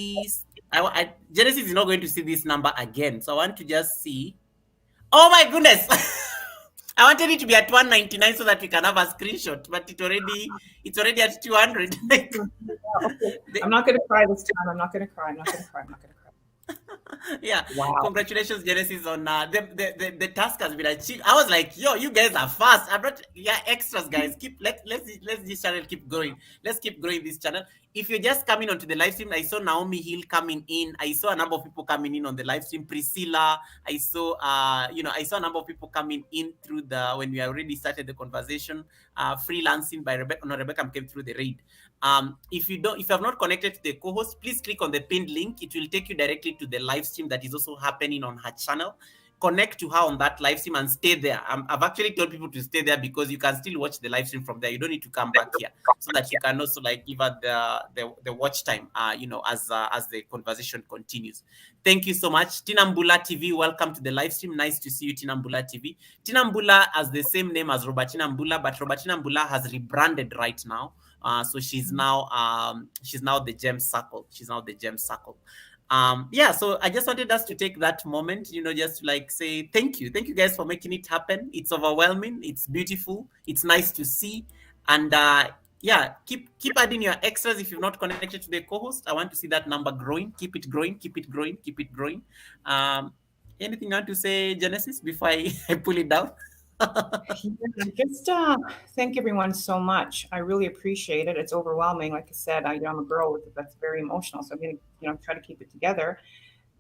Genesis is not going to see this number again. So I want to just see. Oh my goodness. I wanted it to be at 199 so that we can have a screenshot, but it's already at 200. Like, Okay. I'm not gonna cry this time. I'm not gonna cry. I'm not gonna cry. I'm not gonna cry. yeah, Wow. congratulations, Genesis, on the task has been achieved. I was like, yo, you guys are fast. I'm not, yeah, extras, guys. Let's this channel keep going. Let's keep growing this channel. If you're just coming onto the live stream, I saw Naomi Hill coming in. I saw a number of people coming in on the live stream. Priscilla, I saw I saw a number of people coming in through when we already started the conversation. Freelancing by Rebecca. No, Rebecca came through the raid. If you have not connected to the co-host, please click on the pinned link. It will take you directly to the live stream that is also happening on her channel. Connect to her on that live stream and stay there. I've actually told people to stay there because you can still watch the live stream from there. You don't need to come back here, so that you can also give her the watch time. As the conversation continues. Thank you so much, Tinambula TV. Welcome to the live stream. Nice to see you, Tinambula TV. Tinambula has the same name as Robertina Mbula, but Robertina Mbula has rebranded right now. So she's now the Gem Circle. She's now the Gem Circle. So I just wanted us to take that moment, just to say thank you guys for making it happen. It's overwhelming, it's beautiful, it's nice to see, and keep adding your extras. If you've not connected to the co-host, I want to see that number growing. Keep it growing, keep it growing, keep it growing. Anything you want to say, Genesis, before I pull it down? Just thank everyone so much. I really appreciate it. It's overwhelming. Like I said, I'm a girl that's very emotional, so I'm gonna try to keep it together.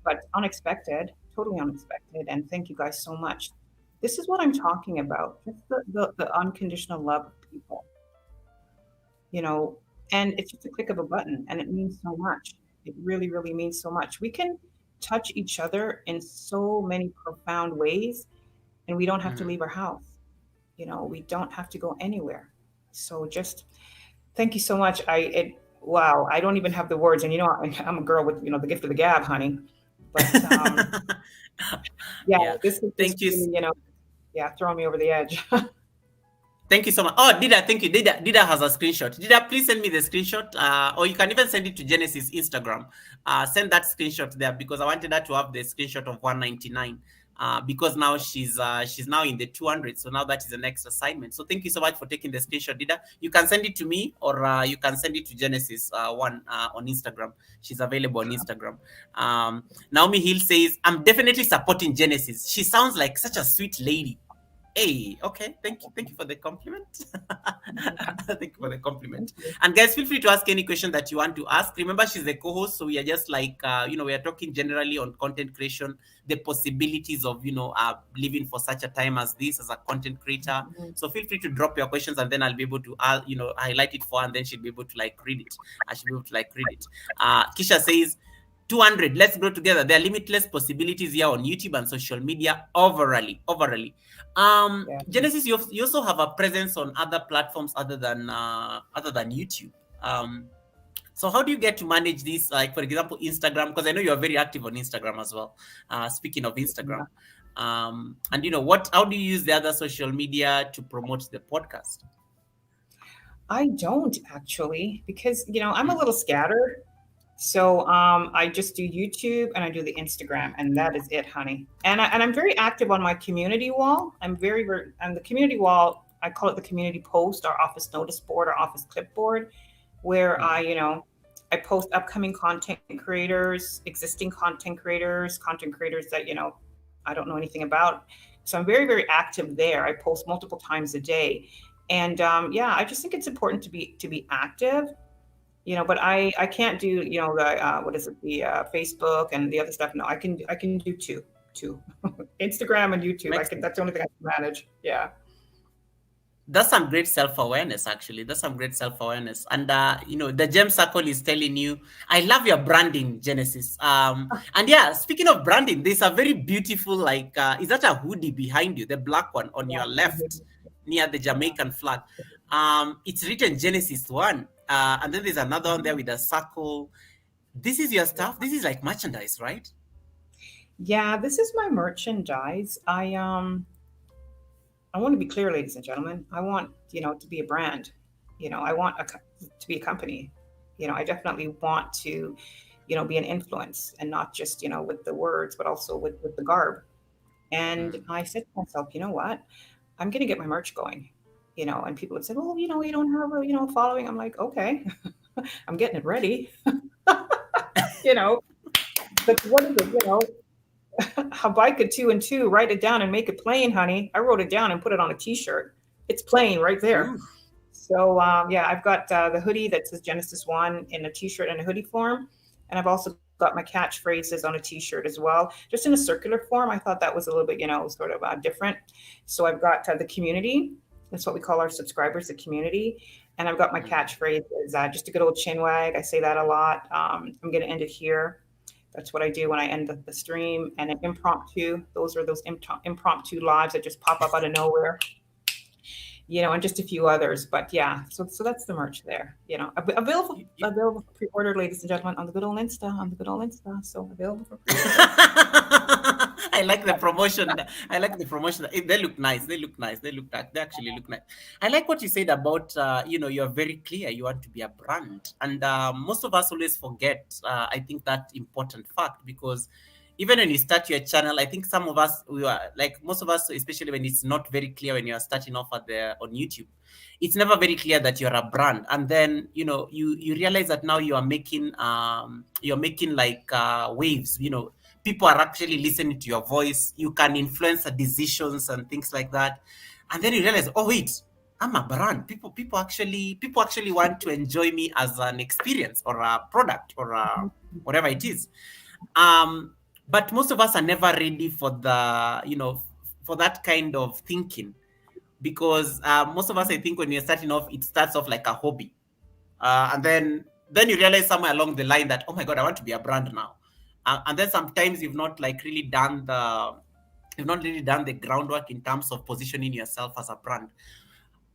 But unexpected, totally unexpected, and thank you guys so much. This is what I'm talking about. Just the unconditional love of people, and it's just a click of a button, and it means so much. It really, really means so much. We can touch each other in so many profound ways, and we don't have to leave our house. We don't have to go anywhere. So just thank you so much. Wow, I don't even have the words. And I'm a girl with the gift of the gab, honey. But this is thank you. Really, throwing me over the edge. Thank you so much. Oh, Dida, thank you. Dida has a screenshot. Dida, please send me the screenshot, or you can even send it to Genesis Instagram. Send that screenshot there because I wanted her to have the screenshot of 199. Because now she's now in the 200, so now that is the next assignment. So thank you so much for taking the screenshot, Dida. You can send it to me, or you can send it to Genesis on Instagram. She's available on Instagram. Naomi Hill says, "I'm definitely supporting Genesis. She sounds like such a sweet lady." Hey, okay. Thank you for the compliment. Thank you for the compliment. And guys, feel free to ask any question that you want to ask. Remember, she's the co-host, so we are just we are talking generally on content creation, the possibilities of living for such a time as this as a content creator. So feel free to drop your questions, and then I'll be able to highlight it for her, and then she'll be able to read it. I should be able to read it. Kisha says, 200, let's grow together. There are limitless possibilities here on YouTube and social media overally. Genesis, you also have a presence on other platforms other than YouTube. So how do you get to manage this? Like, for example, Instagram, because I know you are very active on Instagram as well. Speaking of Instagram, and how do you use the other social media to promote the podcast? I don't actually, because I'm a little scattered. So I just do YouTube and I do the Instagram, and that is it, honey. And I'm very active on my community wall. I'm very, very on the community wall. I call it the community post, our office notice board, our office clipboard, where I post upcoming content creators, existing content creators that I don't know anything about. So I'm very, very active there. I post multiple times a day, and I just think it's important to be active. But I can't do the Facebook and the other stuff. No, I can do two Instagram and YouTube. That's the only thing I can manage. Yeah. That's some great self-awareness, actually. That's some great self-awareness. And the gem circle is telling you, I love your branding, Genesis. And yeah, speaking of branding, there's a very beautiful, like, is that a hoodie behind you, the black one on Yeah, your left near the yeah, Jamaican flag? It's written Genesis 1. And then there's another one there with a circle. This is your stuff. This is like merchandise, right? yeah. This is my merchandise. I want to be clear, ladies and gentlemen. I want, to be a brand. I want to be a company. I definitely want to, be an influence, and not just, with the words, but also with the garb. And Mm. I said to myself, you know what? I'm going to get my merch going. And people would say, well, you don't have a, following. I'm like, okay, I'm getting it ready. you know, but what is it? I'll bike it 2 and 2, write it down and make it plain, honey. I wrote it down and put it on a t-shirt. It's plain right there. Ooh. So yeah, I've got the hoodie that says Genesis 1 in a t-shirt and a hoodie form. And I've also got my catchphrases on a t-shirt as well, just in a circular form. I thought that was a little bit, sort of different. So I've got the community. That's what we call our subscribers, the community. And I've got my catchphrase is just a good old chin wag. I say that a lot. I'm going to end it here. That's what I do when I end the stream. And an impromptu, those are those impromptu lives that just pop up out of nowhere, and just a few others. But yeah, so that's the merch there. Available available for pre-order, ladies and gentlemen, on the good old Insta. So available for pre-order. I like the promotion. I like the promotion. They look nice. They look nice. They actually look nice. I like what you said about, you're very clear. You want to be a brand. And most of us always forget, I think, that important fact, because even when you start your channel, I think some of us, we are like most of us, especially when it's not very clear when you're starting off on YouTube, it's never very clear that you're a brand. And then, you realize that now you're making like waves, people are actually listening to your voice. You can influence the decisions and things like that. And then you realize, oh wait, I'm a brand. People actually want to enjoy me as an experience or a product or whatever it is. But most of us are never ready for for that kind of thinking, because most of us, I think, when you're starting off, it starts off like a hobby. And then you realize somewhere along the line that, oh my God, I want to be a brand now. And then sometimes you've not really done the groundwork in terms of positioning yourself as a brand.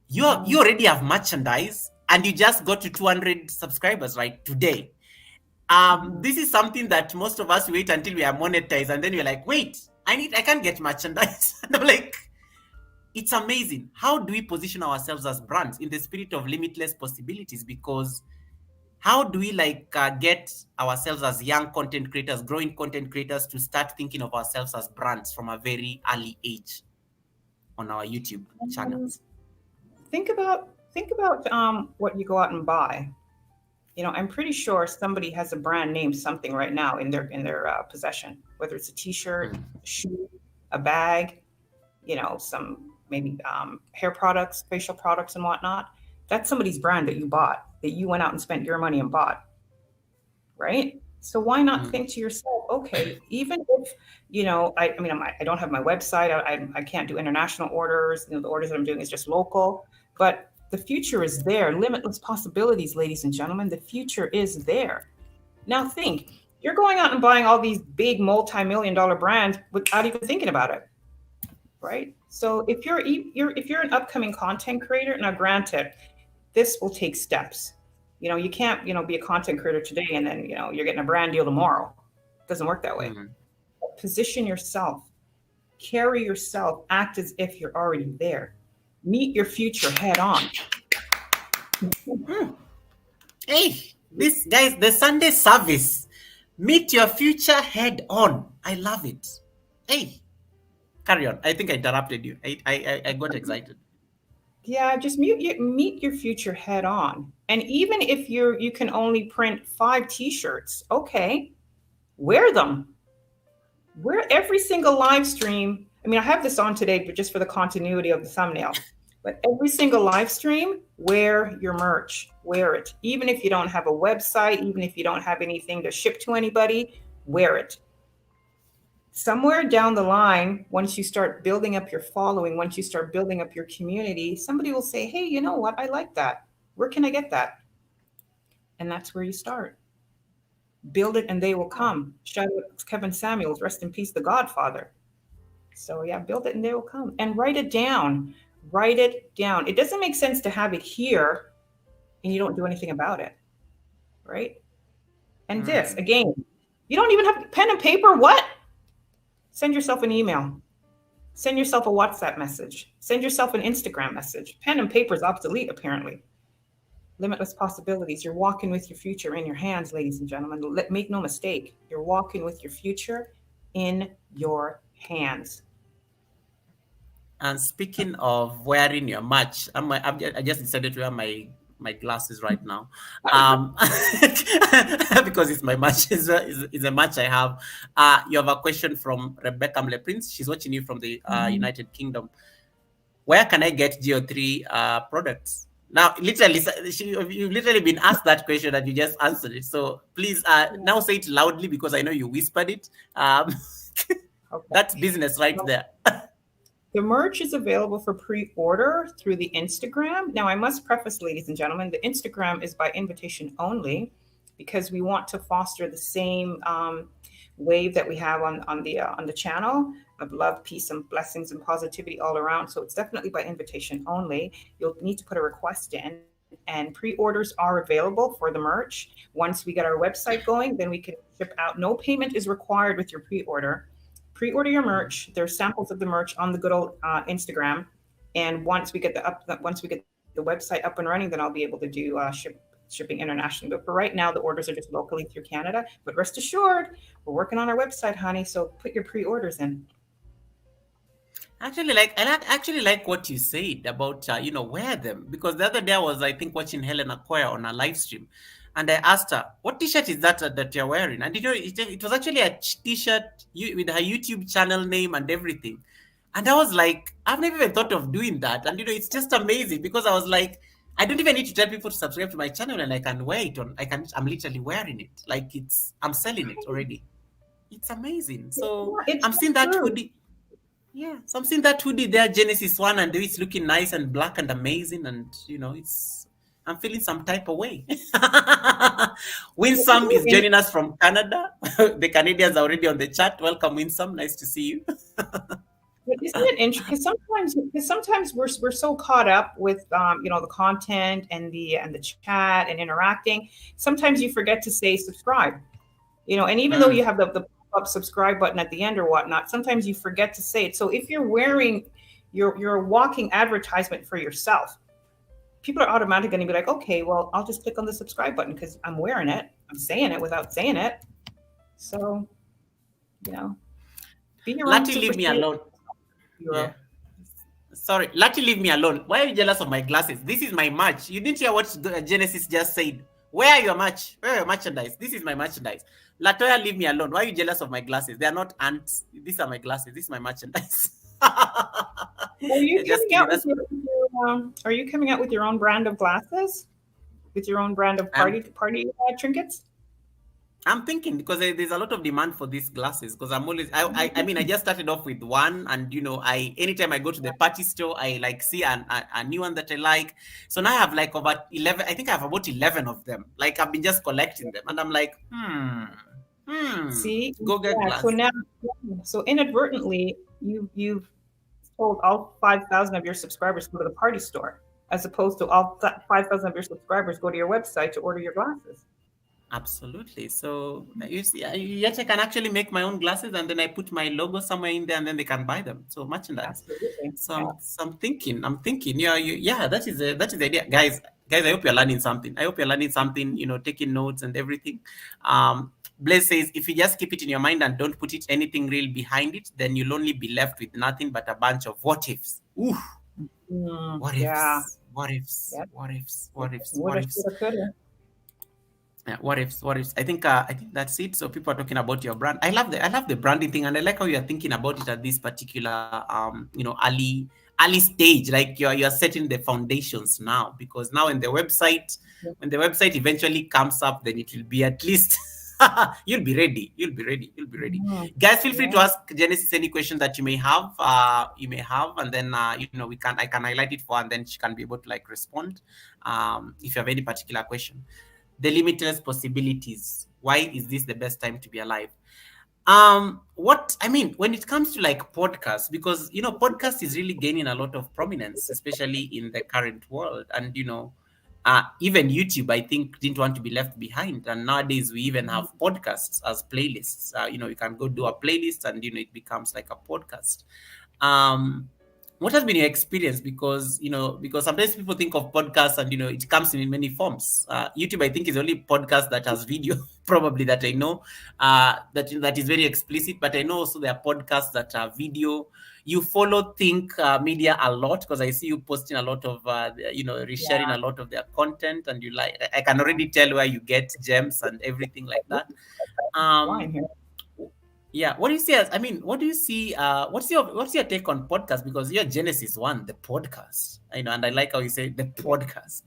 You already have merchandise, and you just got to 200 subscribers right today. This is something that most of us wait until we are monetized, and then you're like, wait, I can't get merchandise. And I'm like, it's amazing. How do we position ourselves as brands in the spirit of limitless possibilities? Because how do we get ourselves as young content creators, growing content creators, to start thinking of ourselves as brands from a very early age on our YouTube channels? Think about what you go out and buy. I'm pretty sure somebody has a brand name something right now in their possession, whether it's a T-shirt, a shoe, a bag, some maybe hair products, facial products, and whatnot. That's somebody's brand that you bought, that you went out and spent your money and bought, right? So why not think to yourself, okay, even if, I don't have my website, I can't do international orders. The orders that I'm doing is just local, but the future is there. Limitless possibilities, ladies and gentlemen. The future is there. Now think, you're going out and buying all these big multi-million-dollar brands without even thinking about it, right? So if you're an upcoming content creator, now granted, this will take steps. You can't, be a content creator today and then, you're getting a brand deal tomorrow. It doesn't work that way. Position yourself, carry yourself, act as if you're already there. Meet your future head on. Hey, this guys, the Sunday service. Meet your future head on. I love it. Hey, carry on. I think I interrupted you. I got excited. Yeah, just meet your future head on. And even if you can only print 5 t-shirts, okay, wear them. Wear every single live stream. I have this on today, but just for the continuity of the thumbnail. But every single live stream, wear your merch. Wear it. Even if you don't have a website, even if you don't have anything to ship to anybody, wear it. Somewhere down the line, once you start building up your following, once you start building up your community, somebody will say, hey, you know what? I like that. Where can I get that? And that's where you start. Build it and they will Oh. come. Shout out Kevin Samuels, rest in peace, the Godfather. So yeah, build it and they will come. And write it down. Write it down. It doesn't make sense to have it here and you don't do anything about it. Right? And this, Mm. again, you don't even have pen and paper. What? Send yourself an email. Send yourself a WhatsApp message. Send yourself an Instagram message. Pen and paper is obsolete, apparently. Limitless possibilities. You're walking with your future in your hands, ladies and gentlemen. Make no mistake. You're walking with your future in your hands. And speaking of wearing your match, I just decided to wear my glasses right now, because it's my match. Is a match I have. You have a question from Rebecca Mle Prince. She's watching you from the United Kingdom. Where can I get GO3 products? Now, literally, you've literally been asked that question and you just answered it. So please now say it loudly because I know you whispered it. Okay. That's business right there. The merch is available for pre-order through the Instagram. Now, I must preface, ladies and gentlemen, the Instagram is by invitation only because we want to foster the same wave that we have on the channel of love, peace, and blessings and positivity all around. So it's definitely by invitation only. You'll need to put a request in, and pre-orders are available for the merch. Once we get our website going, then we can ship out. No payment is required with your pre-order. Pre-order your merch. There's samples of the merch on the good old Instagram, and once we get the website up and running, then I'll be able to do shipping internationally. But for right now, the orders are just locally through Canada. But rest assured, we're working on our website, honey. So put your pre-orders in. Actually like what you said about wear them, because the other day I think watching Helena Koya on a live stream, and I asked her, what t-shirt is that you're wearing? And it was actually a t-shirt with her YouTube channel name and everything. And I was like, I've never even thought of doing that. And it's just amazing because I was like, I don't even need to tell people to subscribe to my channel, and I can wear it I'm literally wearing it. Like I'm selling it already. It's amazing. So It's I'm seeing that true. hoodie. Yeah, so I'm seeing that hoodie there, Genesis one, and it's looking nice and black and amazing, and I'm feeling some type of way. Winsome is joining us from Canada. The Canadians are already on the chat. Welcome, Winsome. Nice to see you. But isn't it interesting? Because sometimes we're so caught up with the content and the chat and interacting. Sometimes you forget to say subscribe. And even though you have the pop-up subscribe button at the end or whatnot, sometimes you forget to say it. So if you're wearing your walking advertisement for yourself, people are automatically going to be like, okay, well, I'll just click on the subscribe button because I'm wearing it. I'm saying it without saying it. So, be your own Lati, leave me alone. superhero. Yeah. Sorry, Lati, leave me alone. Why are you jealous of my glasses? This is my match. You didn't hear what Genesis just said. Where are your match? Where are your merchandise? This is my merchandise. Latoya, leave me alone. Why are you jealous of my glasses? They are not ants. These are my glasses. This is my merchandise. Are you coming out with your own brand of glasses? With your own brand of party trinkets? I'm thinking because there's a lot of demand for these glasses, because I'm always I mean, I just started off with one, and anytime I go to the party store, I see a new one that I like. So now I have like about 11. I think I have about 11 of them. Like I've been just collecting them, and I'm like, See, go get glasses. So inadvertently, you've told all 5,000 of your subscribers to go to the party store, as opposed to all 5,000 of your subscribers go to your website to order your glasses. Absolutely. So you see, yet I can actually make my own glasses, and then I put my logo somewhere in there, and then they can buy them. So merchandise. Absolutely. So I'm thinking. That is the idea, guys. I hope you're learning something. Taking notes and everything. Blaise says, if you just keep it in your mind and don't put anything real behind it, then you'll only be left with nothing but a bunch of what ifs. Ooh. What ifs? Yeah. What ifs? Yep. What ifs? What ifs? What ifs? Yeah, what ifs? I think that's it. So people are talking about your brand. I love the branding thing, and I like how you are thinking about it at this particular early stage. Like you're setting the foundations now, because now when the website eventually comes up, then it will be at least You'll be ready. You'll be ready. You'll be ready. Mm, Guys, feel free to yeah. ask Genesis any question that you may have. And then I can highlight it for, and then she can be able to like respond. If you have any particular question, the limitless possibilities. Why is this the best time to be alive? What I mean when it comes to like podcasts, because podcast is really gaining a lot of prominence, especially in the current world. And even YouTube, I think, didn't want to be left behind, and nowadays we even have podcasts as playlists. You can go do a playlist, and it becomes like a podcast. um what has been your experience? Because sometimes people think of podcasts, and it comes in many forms. YouTube, I think, is the only podcast that has video probably that I know, that is very explicit. But I know also there are podcasts that are video. You follow Think Media a lot, because I see you posting a lot of resharing Yeah. a lot of their content, and you like, I can already tell where you get gems and everything like that. Line um here. yeah, what do you see as, I mean, what do you see, what's your take on podcast? Because your Genesis one, the podcast, and I like how you say the podcast.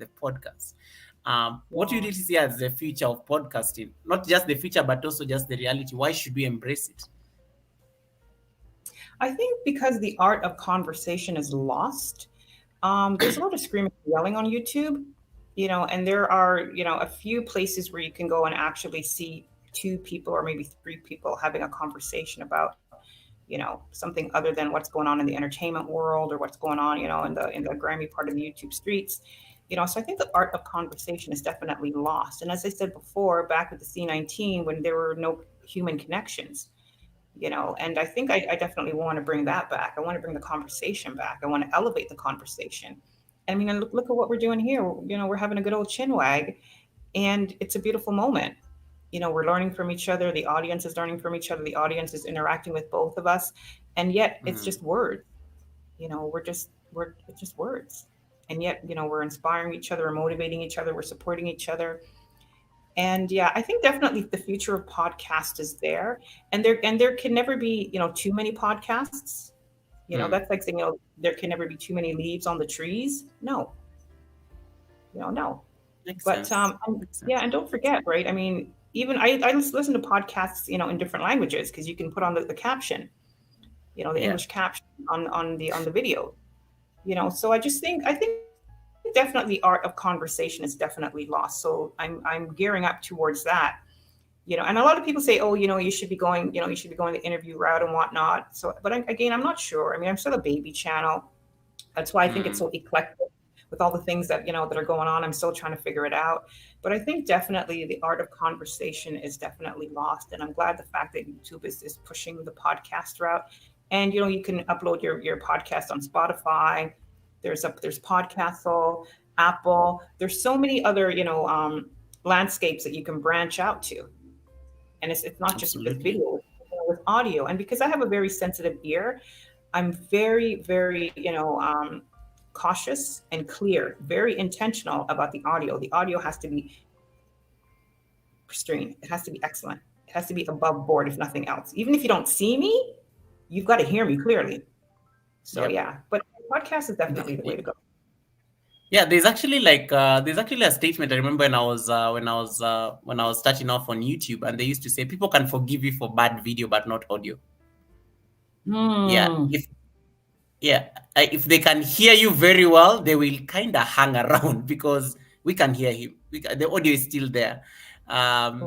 What do you Yeah. really see as the future of podcasting? Not just the future, but also just the reality. Why should we embrace it? I think because the art of conversation is lost. There's a lot of screaming and yelling on YouTube, and there are, a few places where you can go and actually see two people or maybe three people having a conversation about, something other than what's going on in the entertainment world or what's going on, in the Grammy part of the YouTube streets. So I think the art of conversation is definitely lost. And as I said before, back with the C19, when there were no human connections, and I think I definitely want to bring that back. I want to bring the conversation back. I want to elevate the conversation. I mean, and look at what we're doing here. We're having a good old chin wag, and it's a beautiful moment. We're learning from each other. The audience is learning from each other. The audience is interacting with both of us, and yet it's Mm, just words. We're it's just words, and yet we're inspiring each other, we're motivating each other, we're supporting each other. And yeah, I think definitely the future of podcast is there, and there can never be too many podcasts. mm. That's like saying there can never be too many leaves on the trees. No, no. Makes But sense. Makes yeah, sense. and don't forget, right? I mean, even I listen to podcasts, in different languages because you can put on the caption, the Yeah. English caption on the video. So I think definitely the art of conversation is definitely lost. So I'm gearing up towards that. And a lot of people say, oh, you should be going the interview route and whatnot. So, but again, I'm not sure. I mean, I'm still a baby channel. That's why I think it's Mm, so eclectic with all the things that are going on. I'm still trying to figure it out. But I think definitely the art of conversation is definitely lost. And I'm glad the fact that YouTube is pushing the podcast route. And you can upload your podcast on Spotify. There's Podcastle, Apple. There's so many other landscapes that you can branch out to. And it's not just with absolutely. video, with audio. And because I have a very sensitive ear, I'm very, very, cautious and clear, very intentional about the audio. The audio has to be pristine. It has to be excellent. It has to be above board, if nothing else. Even if you don't see me, you've got to hear me clearly. So Yep. yeah, but podcast is definitely the way Y- to go. Yeah, there's actually a statement I remember when I was starting off on YouTube, and they used to say people can forgive you for bad video but not audio. Yeah, Hmm. yeah, if they can hear you very well, they will kind of hang around because we can hear him. The audio is still there.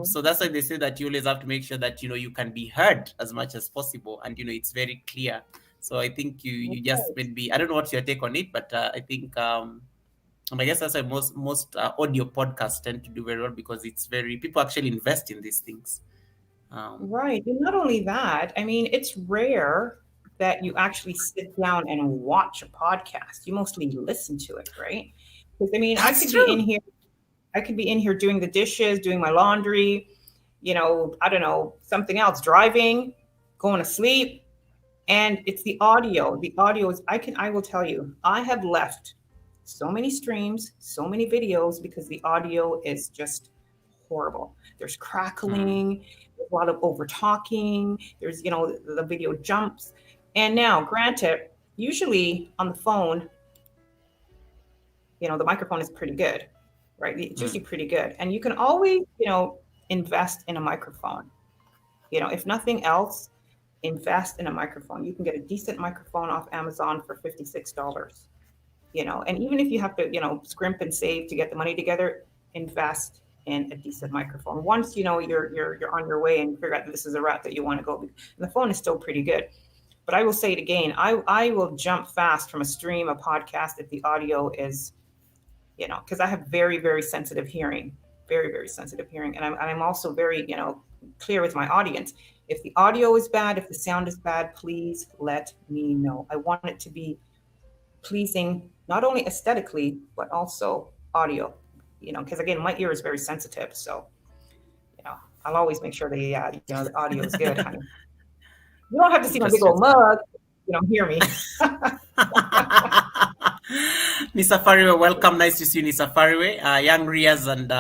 So that's why they say that you always have to make sure that you can be heard as much as possible, and it's very clear. So I think you just maybe, I don't know what's your take on it, but I think and I guess that's why most audio podcasts tend to do very well, because it's very, people actually invest in these things. Um, Right. And not only that, I mean, it's rare that you actually sit down and watch a podcast. You mostly listen to it, right? Because I mean, I that's could be in true. here, I could be in here doing the dishes, doing my laundry, I don't know, something else, driving, going to sleep, and it's the audio. The audio is I will tell you, I have left so many streams, so many videos because the audio is just horrible. There's Hmm. crackling, there's a lot of over talking, there's the video jumps. And now, granted, usually on the phone, the microphone is pretty good, right? It's Hmm. usually pretty good. And you can always, invest in a microphone. If nothing else, invest in a microphone. You can get a decent microphone off Amazon for $56. And even if you have to, scrimp and save to get the money together, invest in a decent microphone. Once you're on your way and figure out that this is a route that you want to go, and the phone is still pretty good. But I will say it again, I will jump fast from a stream, a podcast, if the audio is, because I have very, very sensitive hearing, very, very sensitive hearing. And I'm also very, clear with my audience. If the audio is bad, if the sound is bad, please let me know. I want it to be pleasing, not only aesthetically, but also audio, because again, my ear is very sensitive. So, I'll always make sure the audio is good, honey. You don't have to see my big old mug, hear me. Nisa Fariwe, welcome. Nice to see you, Nisa Fariwe. Young Riaz and,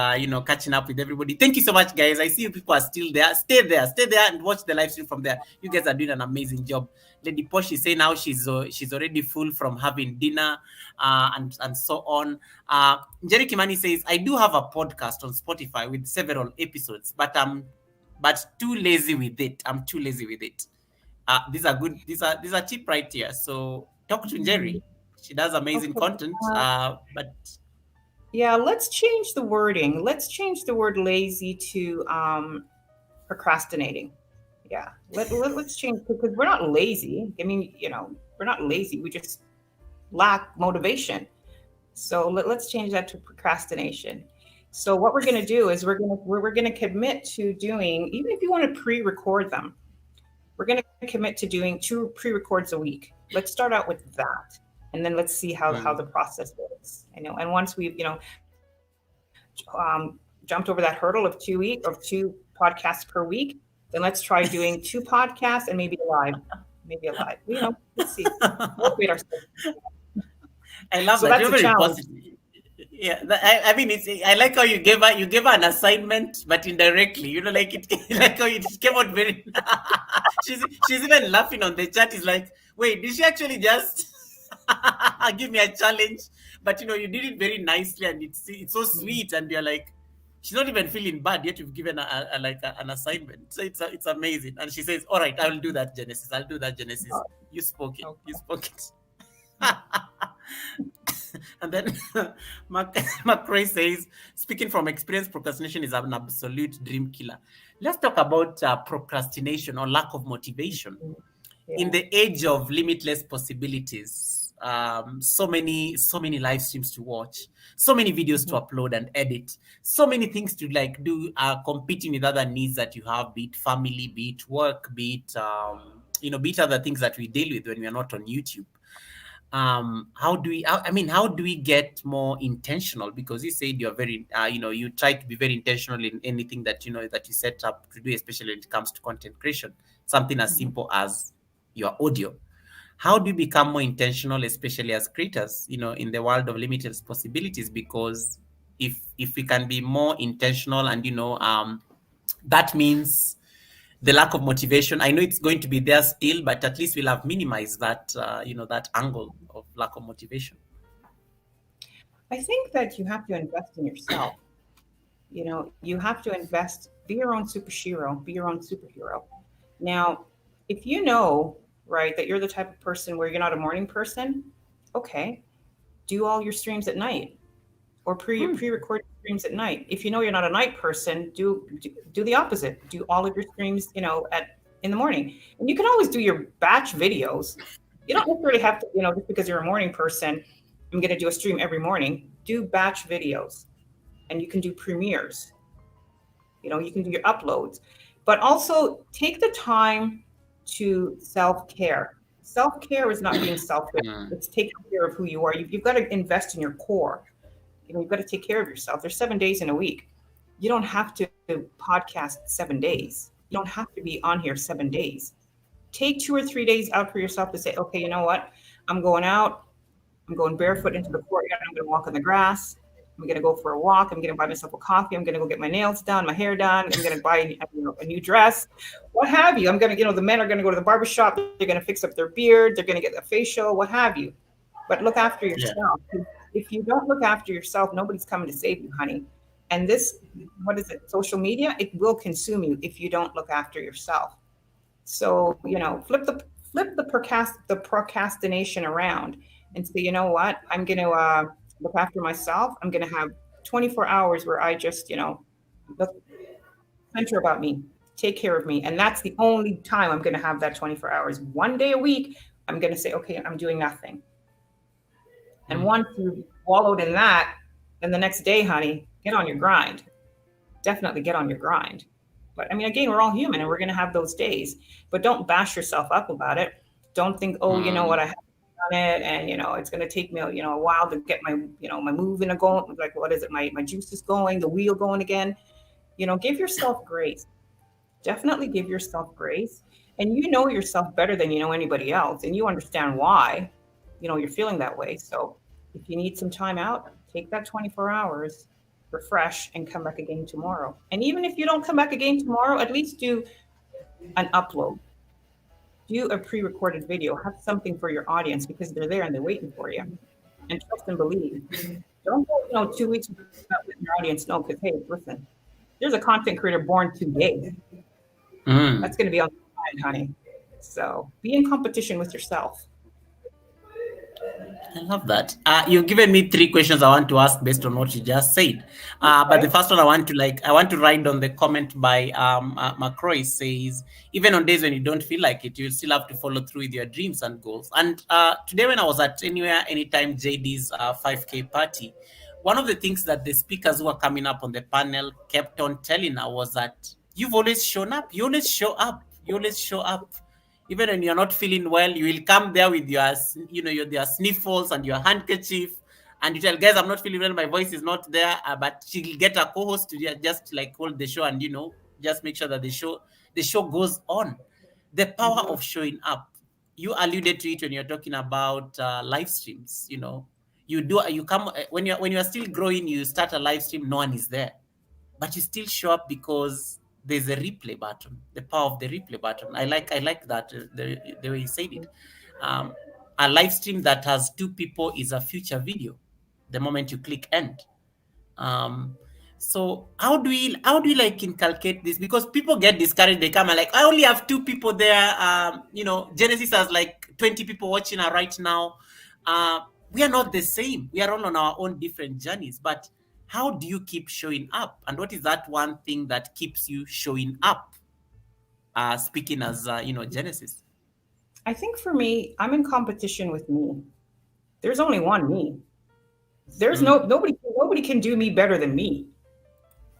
catching up with everybody. Thank you so much, guys. I see you people are still there. Stay there and watch the live stream from there. You guys are doing an amazing job. Lady Posh is saying now she's already full from having dinner and so on. Jerry Kimani says, I do have a podcast on Spotify with several episodes, but too lazy with it. I'm too lazy with it. These are good. These are cheap right here. So talk to Jerry. She does amazing content. But yeah, let's change the wording. Let's change the word lazy to procrastinating. Yeah, let's change, because we're not lazy. I mean, we're not lazy. We just lack motivation. So let's change that to procrastination. So what we're going to do is we're going to commit to doing, even if you want to pre-record them, we're going to commit to doing 2 pre-records a week. Let's start out with that, and then let's see how the process goes. And once we've jumped over that hurdle of 2 podcasts per week, then let's try doing 2 podcasts and maybe a live. Let's see. Motivate ourselves. I love that. You're very positive. Yeah, I mean, I like how you gave her an assignment, but indirectly, like it, like how it came out very. she's even laughing on the chat. Is like, wait, did she actually just give me a challenge? But you did it very nicely, and it's so sweet, and you're like, she's not even feeling bad yet. You've given an assignment, so it's amazing. And she says, "All right, I will do that, Genesis. I'll do that, Genesis. You spoke it. You spoke it." And then McRae says, speaking from experience, procrastination is an absolute dream killer. Let's talk about procrastination or lack of motivation. Yeah. In the age of limitless possibilities, so many live streams to watch, so many videos to upload and edit, so many things to do, competing with other needs that you have, be it family, be it work, be it be it other things that we deal with when we are not on YouTube. How do we get more intentional? Because you said you're very, you try to be very intentional in anything that, that you set up to do, especially when it comes to content creation, something as simple as your audio. How do you become more intentional, especially as creators, in the world of limited possibilities? Because if we can be more intentional and, that means the lack of motivation, I know it's going to be there still, but at least we'll have minimized that, that angle of lack of motivation. I think that you have to invest in yourself. You have to invest, be your own superhero, be your own superhero. Now, if right, that you're the type of person where you're not a morning person, okay, do all your streams at night or pre-record streams at night. If you're not a night person, do the opposite. Do all of your streams, in the morning. And you can always do your batch videos. You don't necessarily have to, just because you're a morning person, I'm going to do a stream every morning. Do batch videos, and you can do premieres. You can do your uploads, but also take the time to self-care. Self-care is not being selfish. It's taking care of who you are. You've got to invest in your core. You've got to take care of yourself. There's 7 days in a week. You don't have to podcast 7 days. You don't have to be on here 7 days. Take 2 or 3 days out for yourself to say, okay, you know what? I'm going out. I'm going barefoot into the courtyard. I'm going to walk on the grass. I'm going to go for a walk. I'm going to buy myself a coffee. I'm going to go get my nails done, my hair done. I'm going to buy a new dress, what have you. I'm going to, the men are going to go to the barbershop. They're going to fix up their beard. They're going to get a facial, what have you. But look after yourself. Yeah. If you don't look after yourself, nobody's coming to save you, honey. And this, what is it? Social media, it will consume you if you don't look after yourself. So, flip the procrastination around and say, you know what, I'm going to look after myself. I'm going to have 24 hours where I just, look, center about me, take care of me. And that's the only time I'm going to have that 24 hours. One day a week, I'm going to say, okay, I'm doing nothing. And once you've wallowed in that, then the next day, honey, get on your grind. Definitely get on your grind. But I mean, again, we're all human and we're going to have those days, but don't bash yourself up about it. Don't think, oh, you know what, I haven't done it. And, it's going to take me, a while to get my moving and going. Like, what is it? My juices going, the wheel going again. Give yourself grace. Definitely give yourself grace. And you know yourself better than you know anybody else. And you understand why, you're feeling that way. So if you need some time out, take that 24 hours, refresh, and come back again tomorrow. And even if you don't come back again tomorrow, at least do an upload. Do a pre-recorded video. Have something for your audience because they're there and they're waiting for you. And trust and believe. Don't go, 2 weeks without letting your audience know because, hey, listen, there's a content creator born today. That's going to be on the line, honey. So be in competition with yourself. I love that. You've given me 3 questions I want to ask based on what you just said. But the first one I want to ride on the comment by McCroy says, even on days when you don't feel like it, you still have to follow through with your dreams and goals. And today when I was at Anytime JD's 5K party, one of the things that the speakers who were coming up on the panel kept on telling her was that you've always shown up. You always show up. You always show up. Even when you're not feeling well, you will come there with your sniffles and your handkerchief, and you tell guys, I'm not feeling well, my voice is not there. But she'll get a co-host to just like hold the show and just make sure that the show goes on. The power of showing up. You alluded to it when you're talking about live streams. You come when you're still growing, you start a live stream, no one is there, but you still show up because there's a replay button, the power of the replay button. I like that the way you said it. A live stream that has 2 people is a future video the moment you click end. So how do we like inculcate this? Because people get discouraged. They come and like, I only have 2 people there. Genesis has like 20 people watching her right now. We are not the same. We are all on our own different journeys, but how do you keep showing up? And what is that one thing that keeps you showing up? Speaking as, Genesis. I think for me, I'm in competition with me. There's only one me. There's nobody can do me better than me.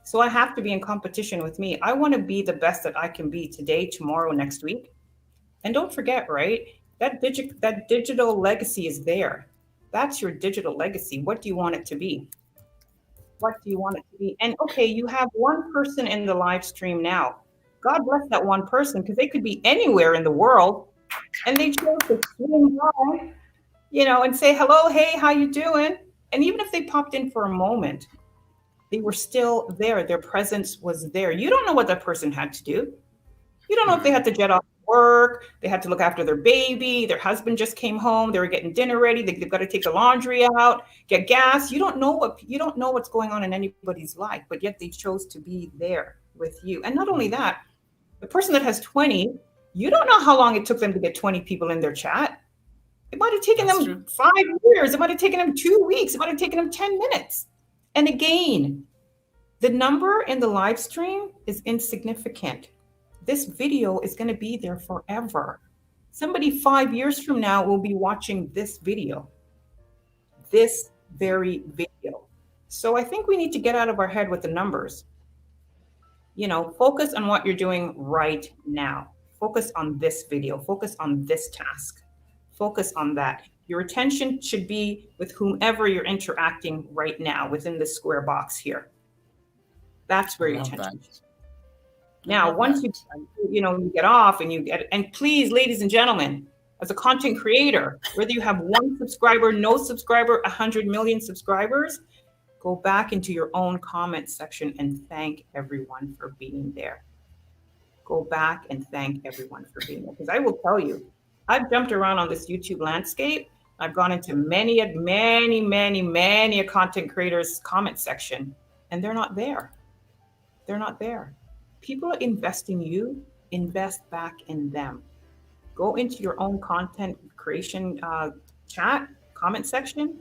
So I have to be in competition with me. I want to be the best that I can be today, tomorrow, next week. And don't forget, right? That digital legacy is there. That's your digital legacy. What do you want it to be? What do you want it to be? And okay, you have one person in the live stream now. God bless that one person, because they could be anywhere in the world and they chose to swing by, and say, hello, hey, how you doing? And even if they popped in for a moment, they were still there. Their presence was there. You don't know what that person had to do. You don't know if they had to jet off work, they had to look after their baby, their husband just came home, they were getting dinner ready, they've got to take the laundry out, get gas. You don't know what's going on in anybody's life, but yet they chose to be there with you. And not only that, the person that has 20, you don't know how long it took them to get 20 people in their chat. It might have taken them 5 years, it might have taken them 2 weeks, it might have taken them 10 minutes. And again, the number in the live stream is insignificant. This video is going to be there forever. Somebody 5 years from now will be watching this video, this very video. So I think we need to get out of our head with the numbers. Focus on what you're doing right now. Focus on this video. Focus on this task. Focus on that. Your attention should be with whomever you're interacting right now within the square box here. That's where your attention is. Now, once you get off and please, ladies and gentlemen, as a content creator, whether you have 1 subscriber, no subscriber, 100 million subscribers, go back into your own comment section and thank everyone for being there. Go back and thank everyone for being there. Because I will tell you, I've jumped around on this YouTube landscape. I've gone into many a content creator's comment section. and they're not there. They're not there. People invest in you, invest back in them. Go into your own content creation chat, comment section,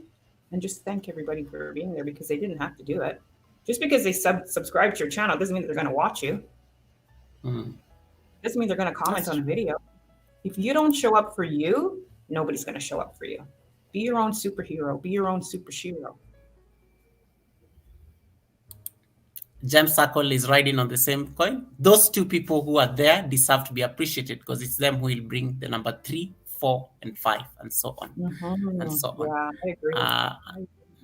and just thank everybody for being there because they didn't have to do it. Just because they subscribe to your channel doesn't mean that they're going to watch you. Mm. Doesn't mean they're going to comment That's on a true. video. If you don't show up for you, nobody's going to show up for you. Be your own superhero. Be your own superhero. Gem Circle is riding on the same coin. Those two people who are there deserve to be appreciated because it's them who will bring the number 3, 4, and 5, and so on and so on. Yeah, I agree. Uh,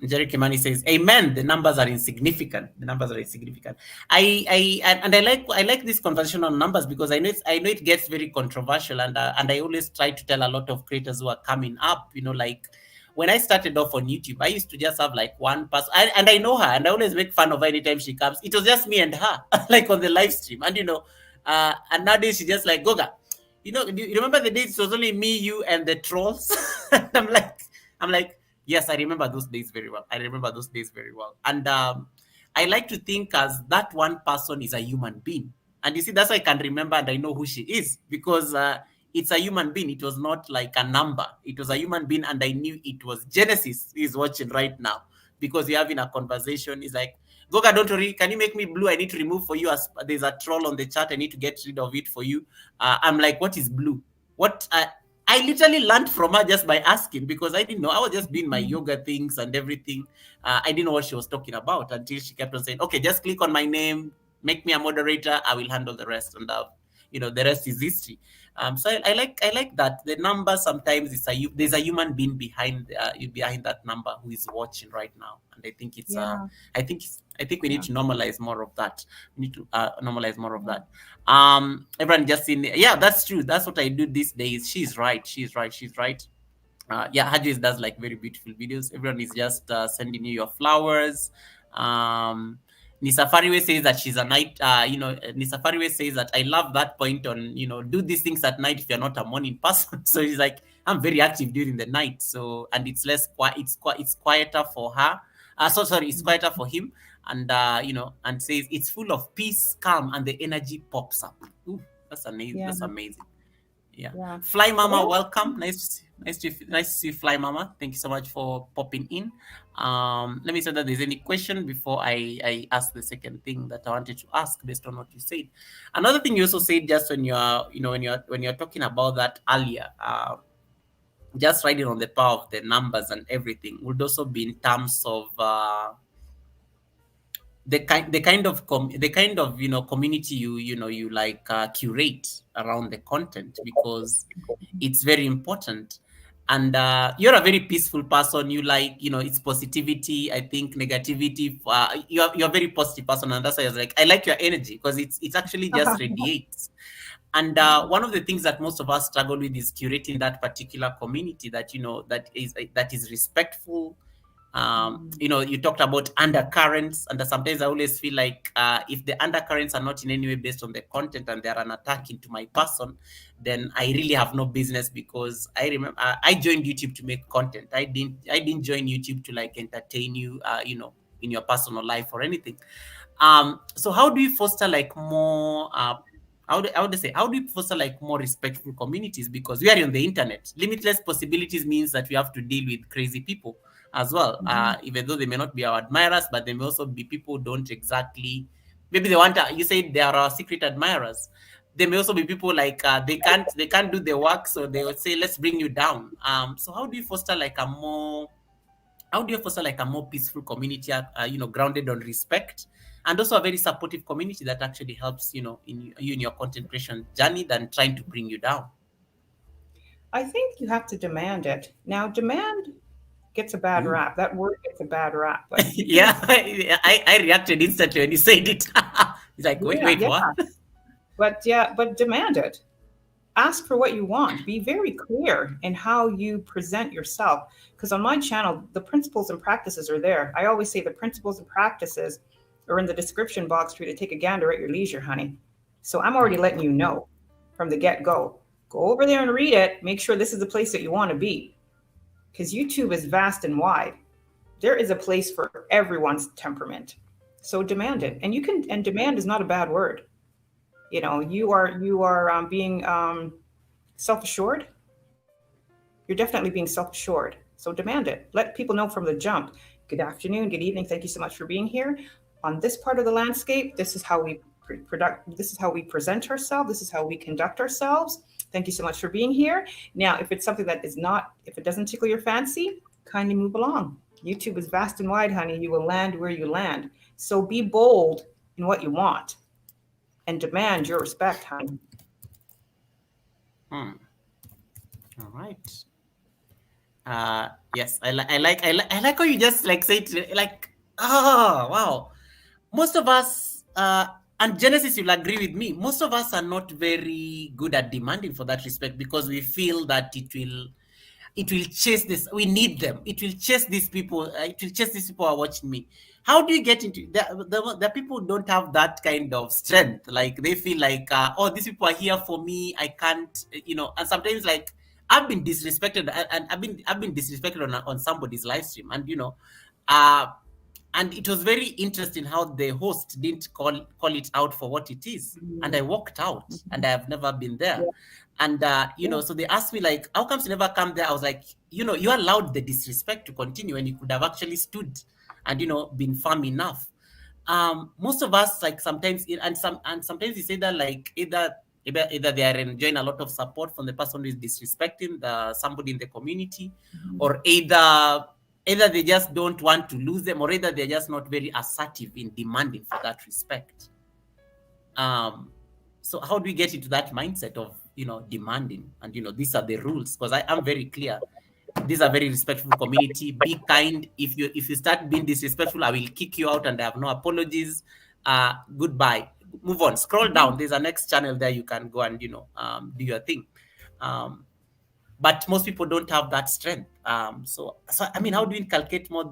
Jerry Kimani says, "Amen. The numbers are insignificant. The numbers are insignificant." I like this conversation on numbers because I know it gets very controversial, and I always try to tell a lot of creators who are coming up, like when I started off on YouTube, I used to just have like one person, and I know her, and I always make fun of her anytime she comes. It was just me and her, like on the live stream, and and nowadays she's just like, Goga, do you remember the days it was only me, you, and the trolls? I'm like, yes, I remember those days very well. I remember those days very well. And I like to think as that one person is a human being. And you see, that's why I can remember and I know who she is because it's a human being. It was not like a number. It was a human being, and I knew it was Genesis who is watching right now because we're having a conversation. He's like, Goga, don't worry. Can you make me blue? I need to remove for you. As there's a troll on the chat. I need to get rid of it for you. I'm like, what is blue? What? I literally learned from her just by asking because I didn't know. I was just doing my yoga things and everything. I didn't know what she was talking about until she kept on saying, okay, just click on my name, make me a moderator. I will handle the rest. And the rest is history. So I like that the number sometimes there's a human being behind that number who is watching right now, and I think Yeah. I think we need Yeah. to normalize more of that. We need to normalize more of that. Everyone just in yeah, that's true. That's what I do these days. She's right. Yeah, Hajis does like very beautiful videos. Everyone is just sending you your flowers. Nisafariwe says that she's a night, Nisafariwe says that I love that point on, do these things at night if you're not a morning person. So she's like, I'm very active during the night. So, and it's less quiet, it's quieter for her. It's quieter for him. And, and says it's full of peace, calm, and the energy pops up. Ooh, that's amazing. Yeah. That's amazing. Yeah. Yeah. Fly Mama, welcome. Nice to see you, Fly Mama. Thank you so much for popping in. Let me see that there's any question before I ask the second thing that I wanted to ask based on what you said. Another thing you also said just when you're talking about that earlier, just riding on the power of the numbers and everything would also be in terms of the kind of community you like curate around the content because it's very important. And you're a very peaceful person. You like, it's positivity. I think negativity. You're a very positive person, and that's why I was like, I like your energy because it's actually just radiates. And one of the things that most of us struggle with is curating that particular community that that is respectful. You talked about undercurrents, and sometimes I always feel like if the undercurrents are not in any way based on the content and they are an attack into my person, then I really have no business. Because I remember I joined YouTube to make content. I didn't join YouTube to like entertain you, in your personal life or anything. So how do you foster like more how do you foster like more respectful communities? Because we are on the internet. Limitless possibilities means that we have to deal with crazy people as well. Even though they may not be our admirers, but they may also be people who don't exactly, maybe they want you say they are our secret admirers. They may also be people like they can't do the work, so they would say, let's bring you down. So how do you foster like a more peaceful community, grounded on respect, and also a very supportive community that actually helps, in your content creation journey than trying to bring you down? I think you have to demand it. Now, demand gets a bad rap. That word gets a bad rap, but you can. Yeah, I reacted instantly when you said it. It's like, wait, Yeah. what? But demand it. Ask for what you want. Be very clear in how you present yourself. Because on my channel, the principles and practices are there. I always say the principles and practices are in the description box for you to take a gander at your leisure, honey. So I'm already letting you know from the get-go. Go over there and read it. Make sure this is the place that you want to be. Because YouTube is vast and wide. There is a place for everyone's temperament. So demand it, and you can. And demand is not a bad word. You are being self assured. You're definitely being self assured. So demand it. Let people know from the jump. Good afternoon, good evening. Thank you so much for being here. On this part of the landscape, this is how we this is how we present ourselves. This is how we conduct ourselves. Thank you so much for being here. Now, if it's something that is not, if it doesn't tickle your fancy, kindly move along. YouTube is vast and wide, honey. You will land where you land. So be bold in what you want and demand your respect, honey. Hmm. All right. Yes, I like how you just like say it like, oh wow. Most of us, and Genesis, you'll agree with me. Most of us are not very good at demanding for that respect because we feel that it will chase this. We need them. It will chase these people. It will chase these people who are watching me. How do you get into the people who don't have that kind of strength? Like they feel like, oh, these people are here for me. I can't, And sometimes like I've been disrespected, and I've been disrespected on somebody's live stream, uh, and it was very interesting how the host didn't call it out for what it is, and I walked out, and I have never been there. Yeah, And yeah. so they asked me like, how comes you never come there? I was like, you allowed the disrespect to continue, and you could have actually stood and been firm enough. Most of us, like, sometimes sometimes you say that like either they are enjoying a lot of support from the person who is disrespecting somebody in the community, or either they just don't want to lose them, or either they're just not very assertive in demanding for that respect. So how do we get into that mindset of demanding, and these are the rules? Because I am very clear, these are very respectful community. Be kind. If you start being disrespectful, I will kick you out, and I have no apologies. Goodbye. Move on. Scroll down. There's a next channel there. You can go and do your thing. But most people don't have that strength. So I mean, how do you inculcate more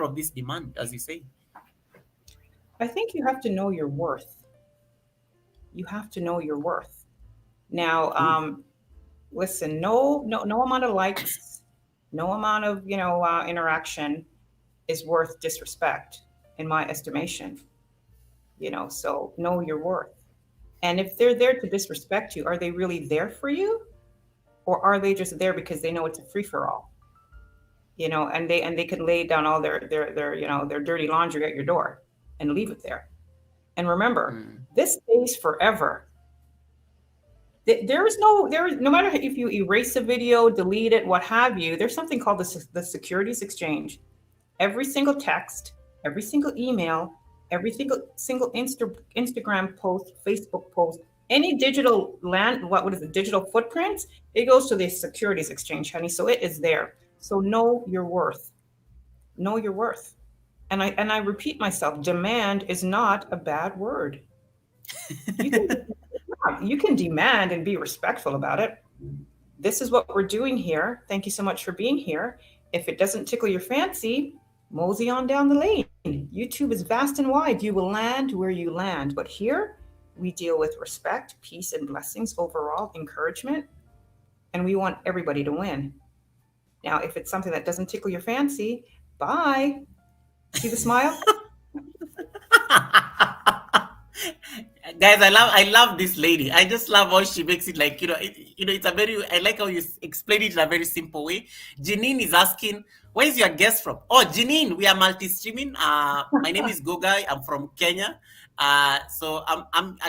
of this demand, as you say? I think you have to know your worth. You have to know your worth. Now, Ooh. listen, no amount of likes, no amount of interaction is worth disrespect, in my estimation. So know your worth. And if they're there to disrespect you, are they really there for you, or are they just there because they know it's a free for all? And they can lay down all their dirty laundry at your door and leave it there. And remember, Mm. this stays forever. No matter if you erase a video, delete it, what have you, there's something called the securities exchange. Every single text, every single email, every single Instagram post, Facebook post, any digital what is it, digital footprint, it goes to the securities exchange, honey. So it is there. So know your worth. Know your worth. And I repeat myself, demand is not a bad word. You can you can demand and be respectful about it. This is what we're doing here. Thank you so much for being here. If it doesn't tickle your fancy, mosey on down the lane. YouTube is vast and wide. You will land where you land. But here, we deal with respect, peace, and blessings overall, encouragement, and we want everybody to win. Now, if it's something that doesn't tickle your fancy, bye. See the smile? Guys, I love this lady. I just love how she makes it like, it's a very, I like how you explain it in a very simple way. Janine is asking, where is your guest from? Oh, Janine, we are multi-streaming. My name is Gogai. I'm from Kenya. So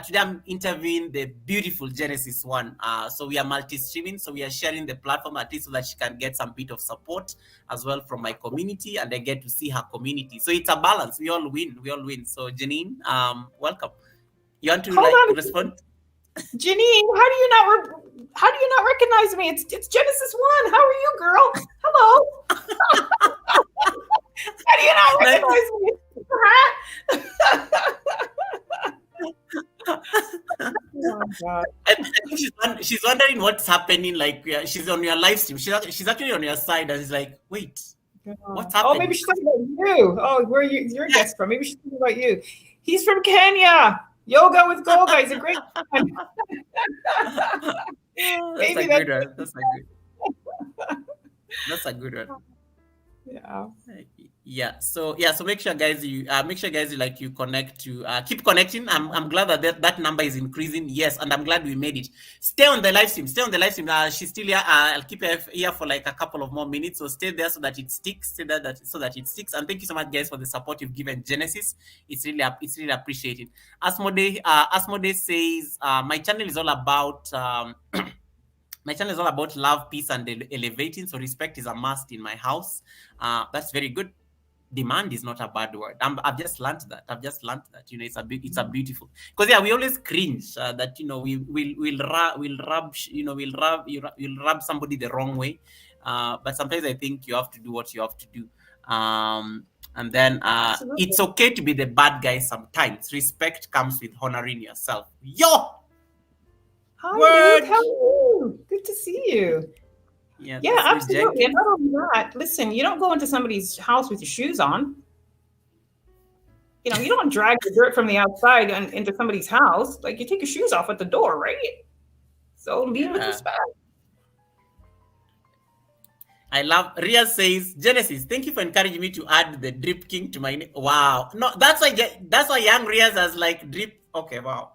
today I'm interviewing the beautiful Genesis one. So we are multi-streaming. So we are sharing the platform at least so that she can get some bit of support as well from my community, and I get to see her community. So it's a balance. We all win. We all win. So Janine, welcome. You want to Hold like on, respond? Janine. How do you not recognize me? It's Genesis One. How are you, girl? Hello. How do you not Like, recognize me? Oh God. I think she's wondering what's happening. Like, yeah, she's on your live stream. She's actually on your side, and she's like, wait, what's Oh, maybe happening? she's talking about you. Oh, where are you? Your Yeah. guest from? Maybe she's talking about you. He's from Kenya. Yoga with Goga. He's a great one. That's Maybe a that's good one. That's a good one. Yeah. So make sure guys you like you connect to keep connecting. I'm glad that number is increasing. Yes, and I'm glad we made it. Stay on the live stream. She's still here. I'll keep her here for like a couple of more minutes, so stay there so that it sticks. Stay there so that it sticks. And thank you so much guys for the support you've given Genesis. It's really appreciated. Asmode says my channel is all about my channel is all about love, peace, and elevating. So respect is a must in my house. That's very good. Demand is not a bad word. I've just learned that. You know, it's a beautiful. Because yeah, we always cringe that you know we'll rub somebody the wrong way. But sometimes I think you have to do what you have to do. And then it's Absolutely. okay to be the bad guy sometimes. Respect comes with honoring yourself. Yo, Hi, Luke. word. How are you? Good to see you. Yeah, Yeah, that's Luke absolutely. And Jenkins. not only that, listen, you don't go into somebody's house with your shoes on. You don't drag the dirt from the outside and into somebody's house. Like you take your shoes off at the door, right? So lead with Yeah. respect. I love Ria says Genesis. Thank you for encouraging me to add the drip king to my name. Wow. No, that's why young Ria's has like drip. Okay, wow.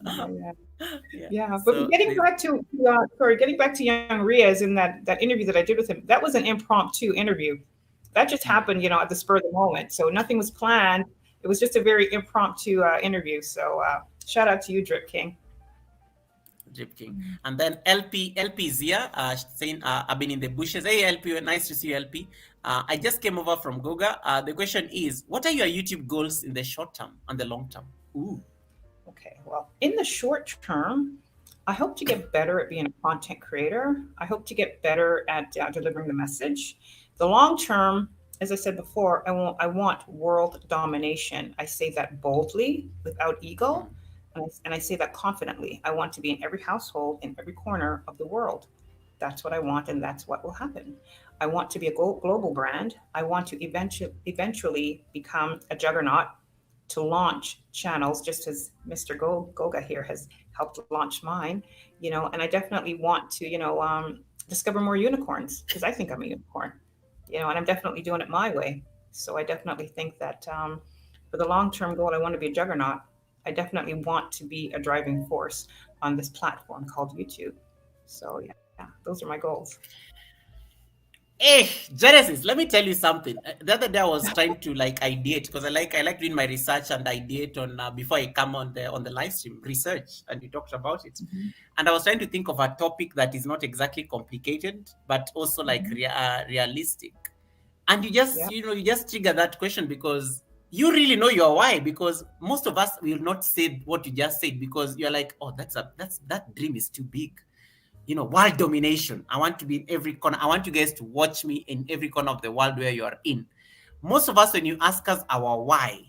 Yeah. Yeah. Yeah, but So getting back to young Riaz in that interview that I did with him, that was an impromptu interview. That just happened, at the spur of the moment. So nothing was planned. It was just a very impromptu interview. So shout out to you, Drip King. drip king. And then LP Zia saying I've been in the bushes. Hey LP, nice to see you LP. I just came over from Goga. The question is, what are your YouTube goals in the short term and the long term? Ooh. Okay, well, in the short term, I hope to get better at being a content creator. I hope to get better at delivering the message. The long term, as I said before, I want world domination. I say that boldly, without ego, and I say that confidently. I want to be in every household, in every corner of the world. That's what I want, and that's what will happen. I want to be a global brand. I want to eventually become a juggernaut to launch channels, just as Mr. Goga here has helped launch mine, and I definitely want to, discover more unicorns because I think I'm a unicorn, and I'm definitely doing it my way. So I definitely think that for the long term goal, I want to be a juggernaut. I definitely want to be a driving force on this platform called YouTube. So yeah, those are my goals. Hey, Genesis, let me tell you something. The other day I was trying to like ideate because I like doing my research and ideate on before I come on the live stream research and you talked about it. Mm-hmm. And I was trying to think of a topic that is not exactly complicated but also like Mm-hmm. realistic. And you just Yeah. you just trigger that question because you really know your why, because most of us will not say what you just said because you're like, oh, that dream is too big. World domination. I want to be in every corner. I want you guys to watch me in every corner of the world where you are in. Most of us, when you ask us our why,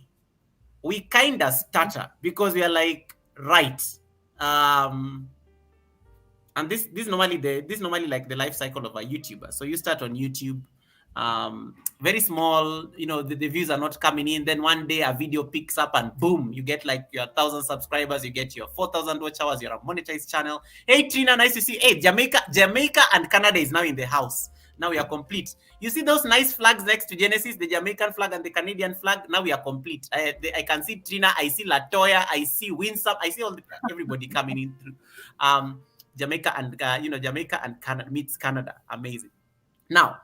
we kind of stutter because we are like, right. Um, and this normally like the life cycle of a YouTuber. So you start on YouTube, very small, the views are not coming in. Then one day a video picks up and boom, you get like your 1,000 subscribers, you get your 4,000 watch hours, you're a monetized channel. Hey Trina, nice to see you. Hey, Jamaica and Canada is now in the house. Now we are complete. You see those nice flags next to Genesis, the Jamaican flag and the Canadian flag. Now we are complete. I can see Trina, I see Latoya, I see Winsome, I see everybody coming in through. Jamaica and Canada meets Canada. Amazing. Now,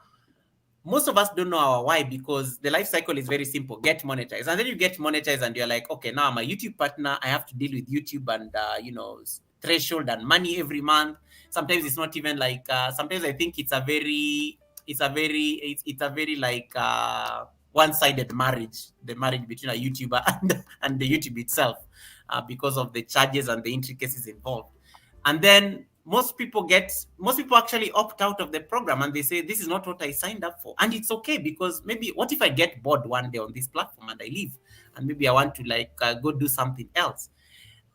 most of us don't know our why because the life cycle is very simple. Get monetized. And then you get monetized and you're like, okay, now I'm a YouTube partner. I have to deal with YouTube and, threshold and money every month. Sometimes it's not even like, sometimes I think it's a very like one-sided marriage, the marriage between a YouTuber and the YouTube itself, because of the charges and the intricacies involved. And then most people actually opt out of the program and they say this is not what I signed up for. And it's okay because maybe what if I get bored one day on this platform and I leave and maybe I want to like go do something else.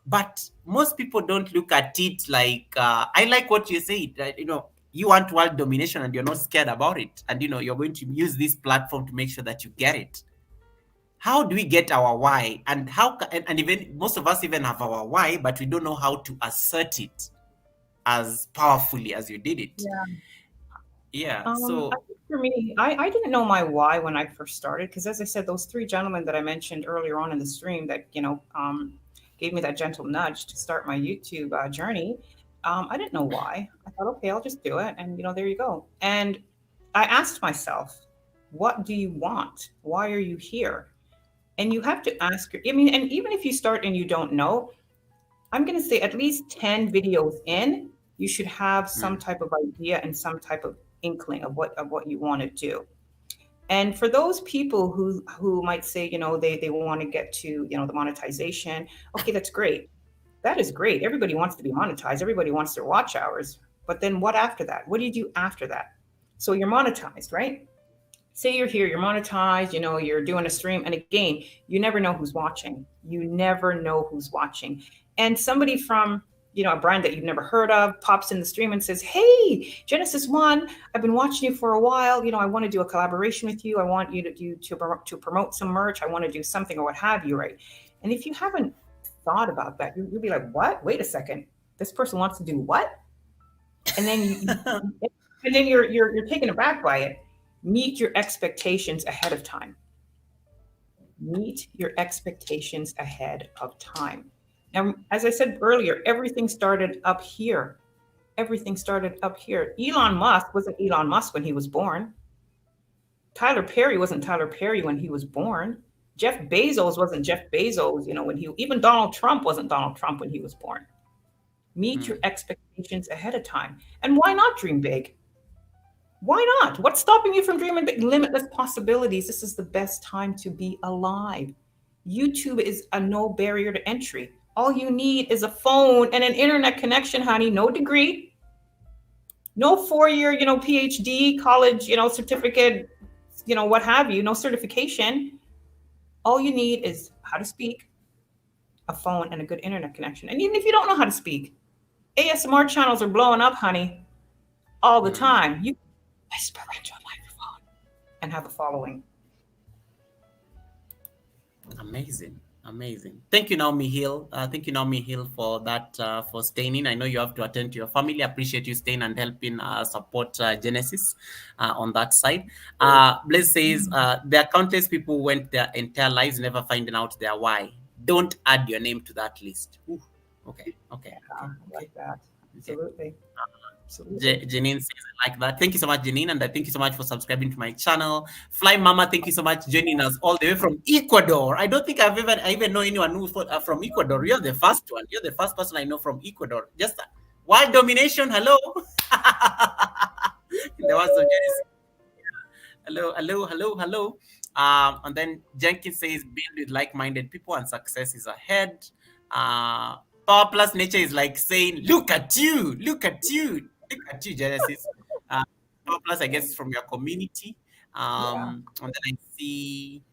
But most people don't look at it like I like what you said, right? You want world domination and you're not scared about it, and you're going to use this platform to make sure that you get it. How do we get our why? And and even most of us even have our why, but we don't know how to assert it as powerfully as you did it. Yeah. Yeah. I So, think for me, I didn't know my why when I first started because, as I said, those three gentlemen that I mentioned earlier on in the stream that gave me that gentle nudge to start my YouTube journey. I didn't know why. I thought, okay, I'll just do it, and there you go. And I asked myself, what do you want? Why are you here? And you have to ask. I mean, and even if you start and you don't know, I'm going to say at least 10 videos in, you should have some mm, type of idea and some type of inkling of what you want to do. And for those people who might say, they want to get to, the monetization, okay, that's great. That is great. Everybody wants to be monetized. Everybody wants their watch hours. But then what after that? What do you do after that? So you're monetized, right? Say you're here, you're monetized, you're doing a stream. And again, you never know who's watching. You never know who's watching. And somebody from, a brand that you've never heard of pops in the stream and says, hey, Genesis One, I've been watching you for a while. I want to do a collaboration with you. I want you to promote some merch. I want to do something or what have you, right? And if you haven't thought about that, you'll be like, what? Wait a second. This person wants to do what? And then you're taken aback by it. Meet your expectations ahead of time. Meet your expectations ahead of time. Now, as I said earlier, everything started up here. Everything started up here. Elon Musk wasn't Elon Musk when he was born. Tyler Perry wasn't Tyler Perry when he was born. Jeff Bezos wasn't Jeff Bezos, even Donald Trump wasn't Donald Trump when he was born. Meet your mm, expectations ahead of time. And why not dream big? Why not? What's stopping you from dreaming big? Limitless possibilities. This is the best time to be alive. YouTube is a no barrier to entry. All you need is a phone and an internet connection, honey. No degree, no 4-year, PhD, college, certificate, what have you, no certification. All you need is how to speak, a phone, and a good internet connection. And even if you don't know how to speak, ASMR channels are blowing up, honey, all the mm. time. You whisper into a microphone and have a following. Amazing. Amazing. Thank you, Naomi Hill. Thank you, Naomi Hill, for that, for staying in. I know you have to attend to your family. I appreciate you staying and helping support Genesis on that side. Blaise says, there are countless people who went their entire lives never finding out their why. Don't add your name to that list. Ooh. Okay. Okay. Yeah, Okay. I Okay. like that. Okay. Absolutely. Absolutely. Janine says, I like that. Thank you so much, Janine. And thank you so much for subscribing to my channel. Fly Mama, thank you so much, joining us all the way from Ecuador. I don't think I even know anyone who's from Ecuador. You're the first one. You're the first person I know from Ecuador. Just world domination. Hello. There was some Genesis. Hello, hello, hello, hello. And then Jenkins says, build with like-minded people and success is ahead. Power plus nature is like saying, look at you, look at you, look at you, Genesis. Power plus, I guess, from your community. Yeah. And then I see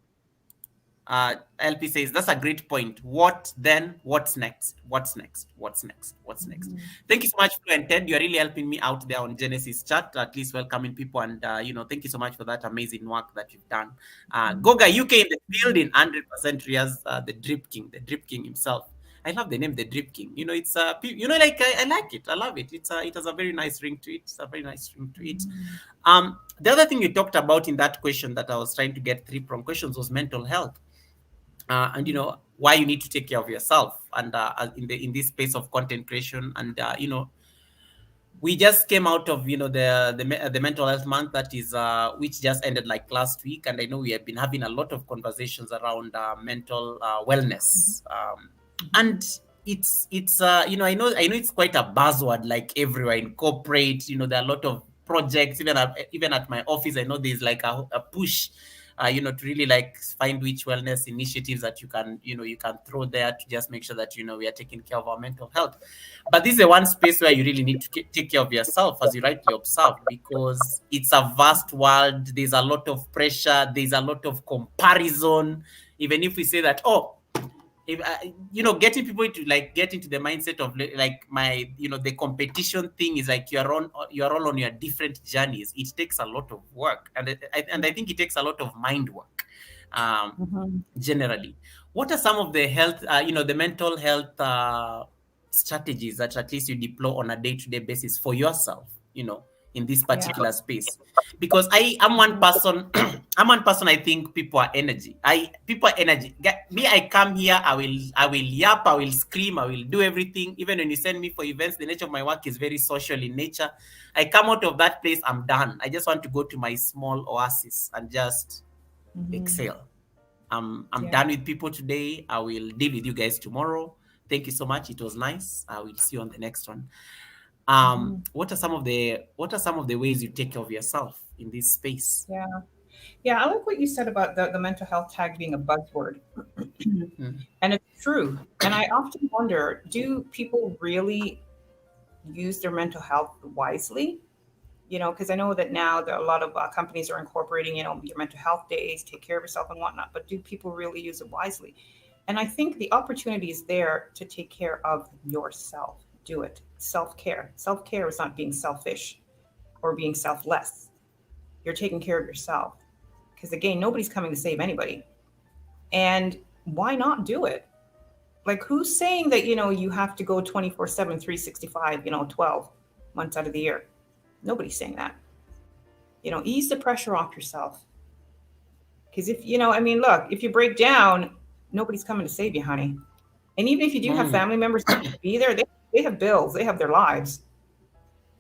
LP says, that's a great point. What then? What's next? What's next? What's next? What's next? Mhm. Thank you so much, Flo and Ted. You're really helping me out there on Genesis chat, at least welcoming people. And, thank you so much for that amazing work that you've done. Goga UK in the building, 100% Riaz, the Drip King himself. I love the name, the Drip King. It's like I like it. I love it. It has a very nice ring to it. It's a very nice ring to it. The other thing you talked about in that question that I was trying to get, three-pronged questions, was mental health. And why you need to take care of yourself, and in this space of content creation, and we just came out of the mental health month that is which just ended like last week, and I know we have been having a lot of conversations around mental wellness, and I know it's quite a buzzword, like everywhere in corporate. There are a lot of projects, even at my office. I know there's like a push to really like find which wellness initiatives that you can throw there to just make sure that we are taking care of our mental health. But this is the one space where you really need to take care of yourself, as you rightly observed, because it's a vast world. There's a lot of pressure. There's a lot of comparison. Even if we say that, if getting people to like get into the mindset of like the competition thing is like you're all on your different journeys. It takes a lot of work, and I think it takes a lot of mind work. Mhm. Generally, what are some of the health, the mental health strategies that at least you deploy on a day-to-day basis for yourself? in this Yeah. particular space, because I'm one person. I'm one person. I think people are energy. People are energy. Me, I come here. I will yap. I will scream. I will do everything. Even when you send me for events, the nature of my work is very social in nature. I come out of that place. I'm done. I just want to go to my small oasis and just Mm-hmm. exhale. I'm Yeah. done with people today. I will deal with you guys tomorrow. Thank you so much. It was nice. I will see you on the next one. Mm-hmm. What are some of the ways you take care of yourself in this space? Yeah. Yeah. I like what you said about the mental health tag being a buzzword. Mm. And it's true. And I often wonder, do people really use their mental health wisely? Because I know that now a lot of companies are incorporating, your mental health days, take care of yourself and whatnot. But do people really use it wisely? And I think the opportunity is there to take care of yourself. Do it. Self care. Self care is not being selfish or being selfless. You're taking care of yourself. Because again, nobody's coming to save anybody. And why not do it? Like, who's saying that, you have to go 24/7, 365, 12 months out of the year? Nobody's saying that. Ease the pressure off yourself. Because look, if you break down, nobody's coming to save you, honey. And even if you do have Mm. family members that be there, they have bills, they have their lives,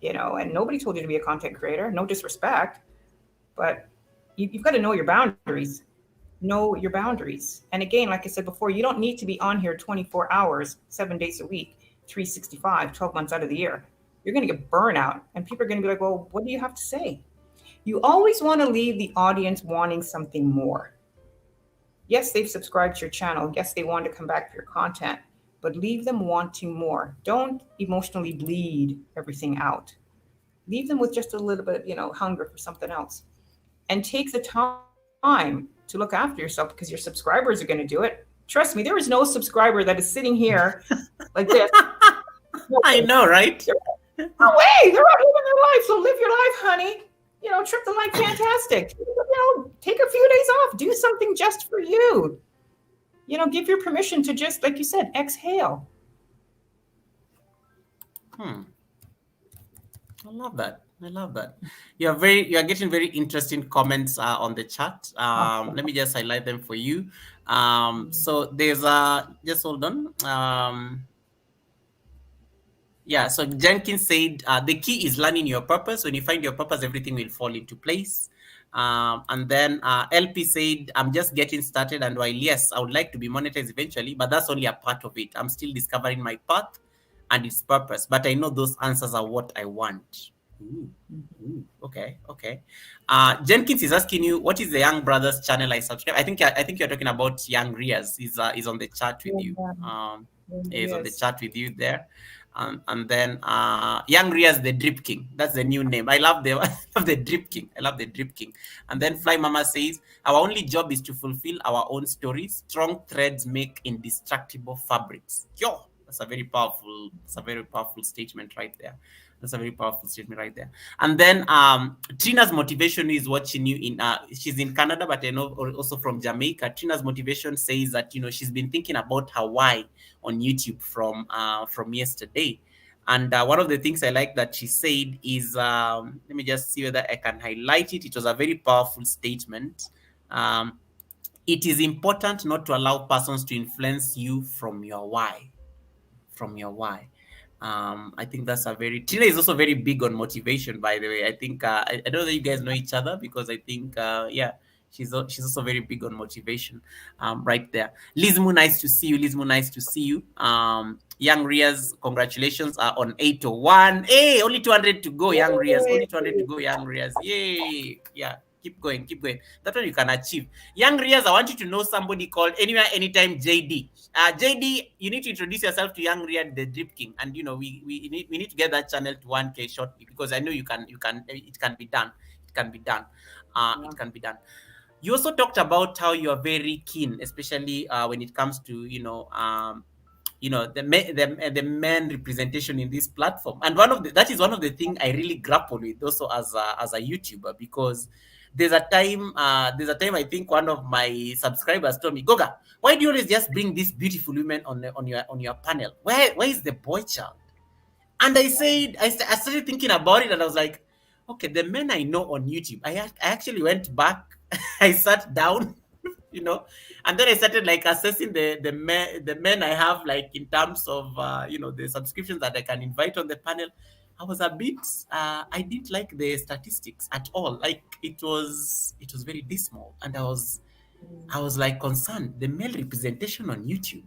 and nobody told you to be a content creator. No disrespect, but you've got to know your boundaries. Know your boundaries. And again, like I said before, you don't need to be on here 24 hours, 7 days a week, 365, 12 months out of the year. You're going to get burnout. And people are going to be like, well, what do you have to say? You always want to leave the audience wanting something more. Yes, they've subscribed to your channel. Yes, they want to come back for your content, but leave them wanting more. Don't emotionally bleed everything out. Leave them with just a little bit, hunger for something else. And take the time to look after yourself, because your subscribers are going to do it. Trust me, there is no subscriber that is sitting here like this. No I way. know, right? No way. They're out living their life. So live your life, honey. Trip the life fantastic. Take a few days off. Do something just for you. Give your permission to just, like you said, exhale. Hmm. I love that. I love that. You are getting very interesting comments on the chat. Awesome. Let me just highlight them for you. So there's just hold on. Yeah, so Jenkins said the key is learning your purpose. When you find your purpose, everything will fall into place. And then LP said, I'm just getting started. And while, yes, I would like to be monetized eventually, but that's only a part of it. I'm still discovering my path and its purpose. But I know those answers are what I want. Ooh, okay. Jenkins is asking you, what is the Young Brothers channel I subscribe? I think you're talking about Young Riaz. He's on the chat with you. He's on the Yes. chat with you there. And then Young Riaz, the Drip King. That's the new name. I love the Drip King. I love the Drip King. And then Fly Mama says, our only job is to fulfill our own stories. Strong threads make indestructible fabrics. Yo, that's a very powerful statement right there. That's a very powerful statement right there. And then Trina's motivation is watching you in she's in Canada, but I know also from Jamaica. Trina's motivation says that she's been thinking about her why on YouTube from yesterday. And one of the things I like that she said is, let me just see whether I can highlight it. It was a very powerful statement. It is important not to allow persons to influence you from your why. I think that's a very Tina is also very big on motivation, by the way. I think I don't know that you guys know each other, because I think she's also very big on motivation right there. Lizmu, nice to see you. Young Riaz, congratulations on 801. Hey, only 200 to go. Young Riaz, yay. Yeah, keep going. That one you can achieve. Young Riaz, I want you to know somebody called Anywhere Anytime JD. JD, you need to introduce yourself to Young Riyad, the Drip King, and we need to get that channel to 1K shortly, because I know it can be done. It can be done. You also talked about how you are very keen, especially when it comes to the men representation in this platform, and that is one of the things I really grapple with also as a YouTuber, because there's a time I think one of my subscribers told me, Goga, why do you always just bring these beautiful women on your panel? Where is the boy child? And I started thinking about it, and I was like, okay, the men I know on YouTube, I actually went back, I sat down, you know, and then I started like assessing the men I have, like in terms of the subscriptions that I can invite on the panel. I was a bit I didn't like the statistics at all. Like it was very dismal, and I was like concerned. The male representation on YouTube,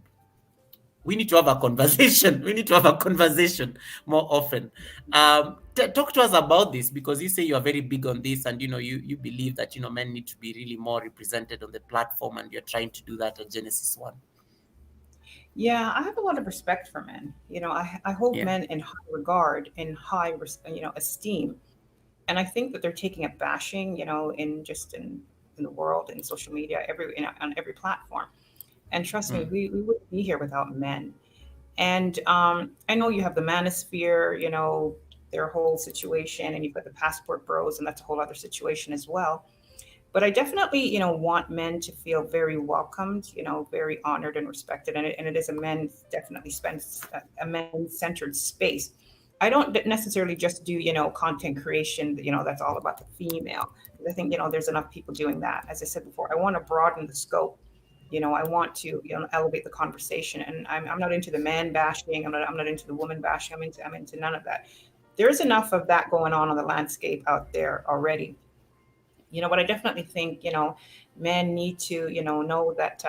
we need to have a conversation. We need to have a conversation more often. Talk to us about this, because you say you are very big on this, and you believe that men need to be really more represented on the platform, and you're trying to do that at Genesis One. Yeah, I have a lot of respect for men. I hold Yeah. men in high regard, in high, esteem. And I think that they're taking a bashing, in the world, in social media, on every platform. And trust me, Mm, we wouldn't be here without men. And I know you have the manosphere, their whole situation, and you've got the passport bros, and that's a whole other situation as well. But I definitely, want men to feel very welcomed, very honored and respected. And it is a men definitely spends a men-centered space. I don't necessarily just do, content creation, that's all about the female. I think, there's enough people doing that. As I said before, I want to broaden the scope. I want to, elevate the conversation. And I'm not into the man bashing. I'm not into the woman bashing. I'm into none of that. There's enough of that going on the landscape out there already. But I definitely think, men need to, know that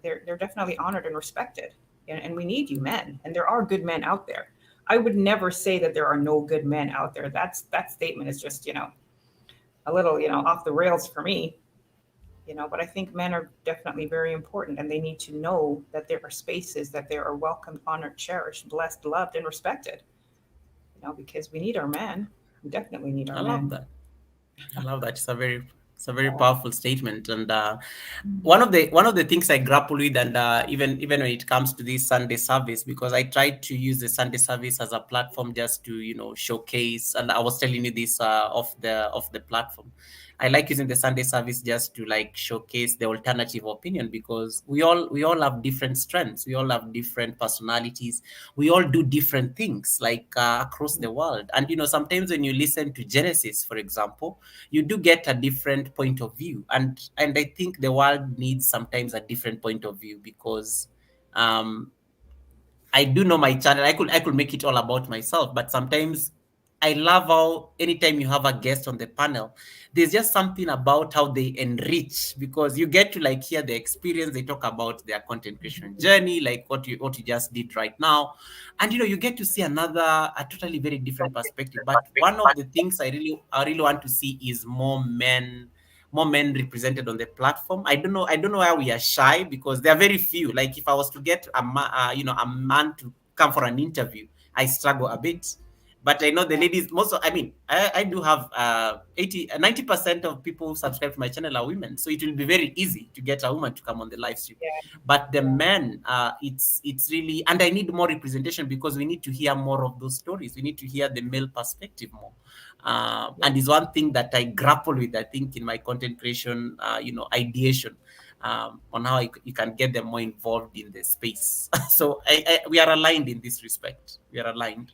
they're definitely honored and respected. And we need you men. And there are good men out there. I would never say that there are no good men out there. That statement is just, a little, off the rails for me. But I think men are definitely very important, and they need to know that there are spaces that they are welcomed, honored, cherished, blessed, loved, and respected. Because we need our men. We definitely need our I love men. that. I love that. It's a very Yeah. powerful statement, and one of the things I grapple with, and even when it comes to this Sunday service, because I tried to use the Sunday service as a platform just to showcase, and I was telling you this off the platform. I like using the Sunday service just to like showcase the alternative opinion, because we all have different strengths, we all have different personalities, we all do different things, like across the world. And sometimes when you listen to Genesis, for example, you do get a different point of view, and I think the world needs sometimes a different point of view, because um I do know my channel. I could make it all about myself, but sometimes I love how anytime you have a guest on the panel, there's just something about how they enrich, because you get to like hear the experience. They talk about their content creation journey, like what you just did right now, and you get to see a totally very different perspective. But one of the things I really want to see is more men represented on the platform. I don't know why we are shy, because there are very few. Like if I was to get a man to come for an interview, I struggle a bit. But I know the ladies, I do have 90% of people who subscribe to my channel are women, so it will be very easy to get a woman to come on the live stream. Yeah. But the Yeah. men, it's really, and I need more representation, because we need to hear more of those stories. We need to hear the male perspective more. Yeah. And is one thing that I grapple with, I think, in my content creation, ideation, on how you can get them more involved in the space. So we are aligned in this respect. We are aligned.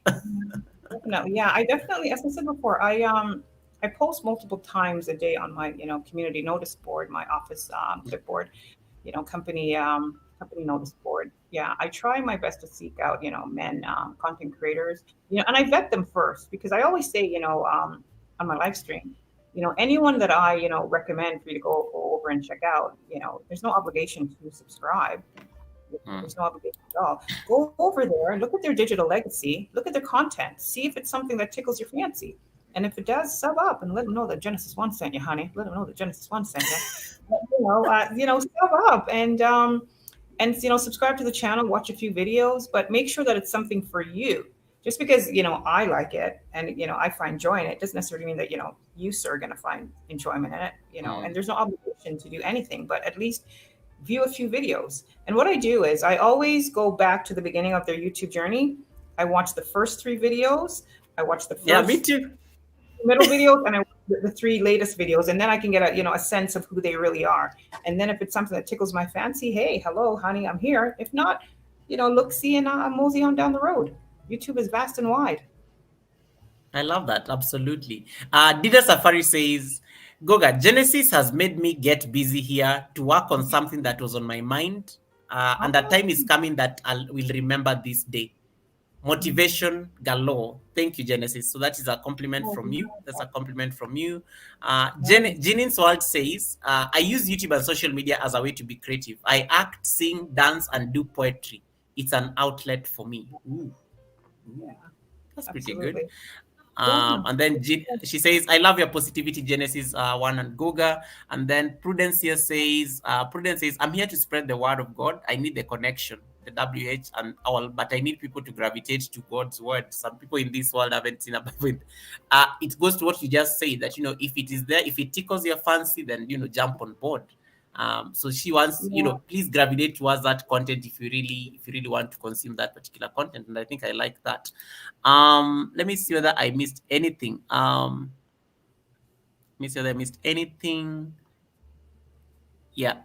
Definitely. Yeah, I definitely, as I said before, I post multiple times a day on my, community notice board, my office clipboard, company notice board. Yeah, I try my best to seek out, men, content creators, and I vet them first, because I always say, on my live stream, anyone that I, recommend for you to go over and check out, there's no obligation to subscribe. Mm. There's no obligation at all. Go over there and look at their digital legacy, look at their content, see if it's something that tickles your fancy. And if it does, sub up and let them know that Genesis One sent you, honey. Let them know that Genesis One sent you. Sub up and subscribe to the channel, watch a few videos, but make sure that it's something for you. Just because I like it and I find joy in it doesn't necessarily mean that you sir are going to find enjoyment in it. Mm. And there's no obligation to do anything, but at least view a few videos. And what I do is I always go back to the beginning of their YouTube journey. I watch the first three videos. I watch the Yeah, me first too. middle videos, and I watch the three latest videos, and then I can get a sense of who they really are. And then if it's something that tickles my fancy, hey, hello, honey, I'm here. If not, look, see, and mosey on down the road. YouTube is vast and wide. I love that. Absolutely. Dida Safari says, Goga, Genesis has made me get busy here to work on something that was on my mind. And the Oh, time is coming that I will remember this day. Motivation galore. Thank you, Genesis. So that is a compliment oh, from you. That's a compliment from you. nice. Jenin's World says, I use YouTube and social media as a way to be creative. I act, sing, dance, and do poetry. It's an outlet for me. Ooh, Yeah, ooh, that's pretty good. absolutely. Yeah. And then she says, I love your positivity, Genesis 1 and Goga. And then Prudence here says, I'm here to spread the word of God. I need the connection, the WH and all, but I need people to gravitate to God's word. Some people in this world haven't seen a with. It goes to what you just said that, if it is there, if it tickles your fancy, then, jump on board. So she wants, Yeah. please gravitate towards that content if you really want to consume that particular content. And I think I like that. Let me see whether I missed anything. Let me see whether I missed anything. Yeah.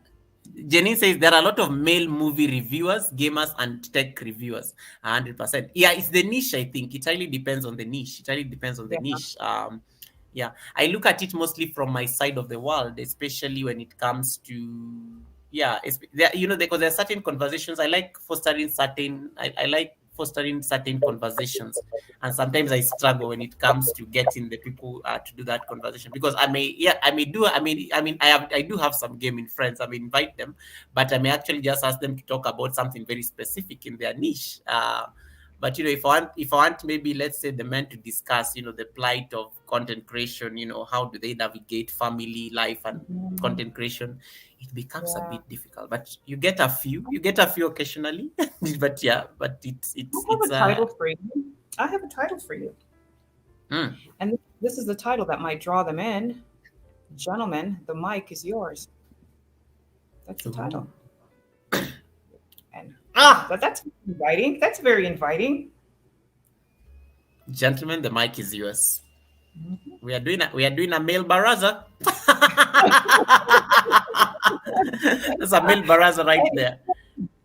Jenny says there are a lot of male movie reviewers, gamers, and tech reviewers. 100%. Yeah, it's the niche, I think. It really depends on the niche. It really depends on the Yeah. niche. Yeah, I look at it mostly from my side of the world, especially when it comes to, yeah, because there are certain conversations I like fostering certain conversations, and sometimes I struggle when it comes to getting the people to do that conversation, because I do have some gaming friends. I may invite them, but I may actually just ask them to talk about something very specific in their niche. But if I want maybe, let's say, the men to discuss, the plight of content creation, how do they navigate family life and Mhm. content creation, it becomes a Yeah. bit difficult. But you get a few occasionally. But yeah, but it's I it's have it's a title for you. I have a title for you. mm, And this is the title that might draw them in. Gentlemen, the mic is yours. That's the ooh. title. And yeah, Ah, that's inviting. That's very inviting. gentlemen, the mic is yours. Mhm. We are doing a male baraza. That's a male baraza right there.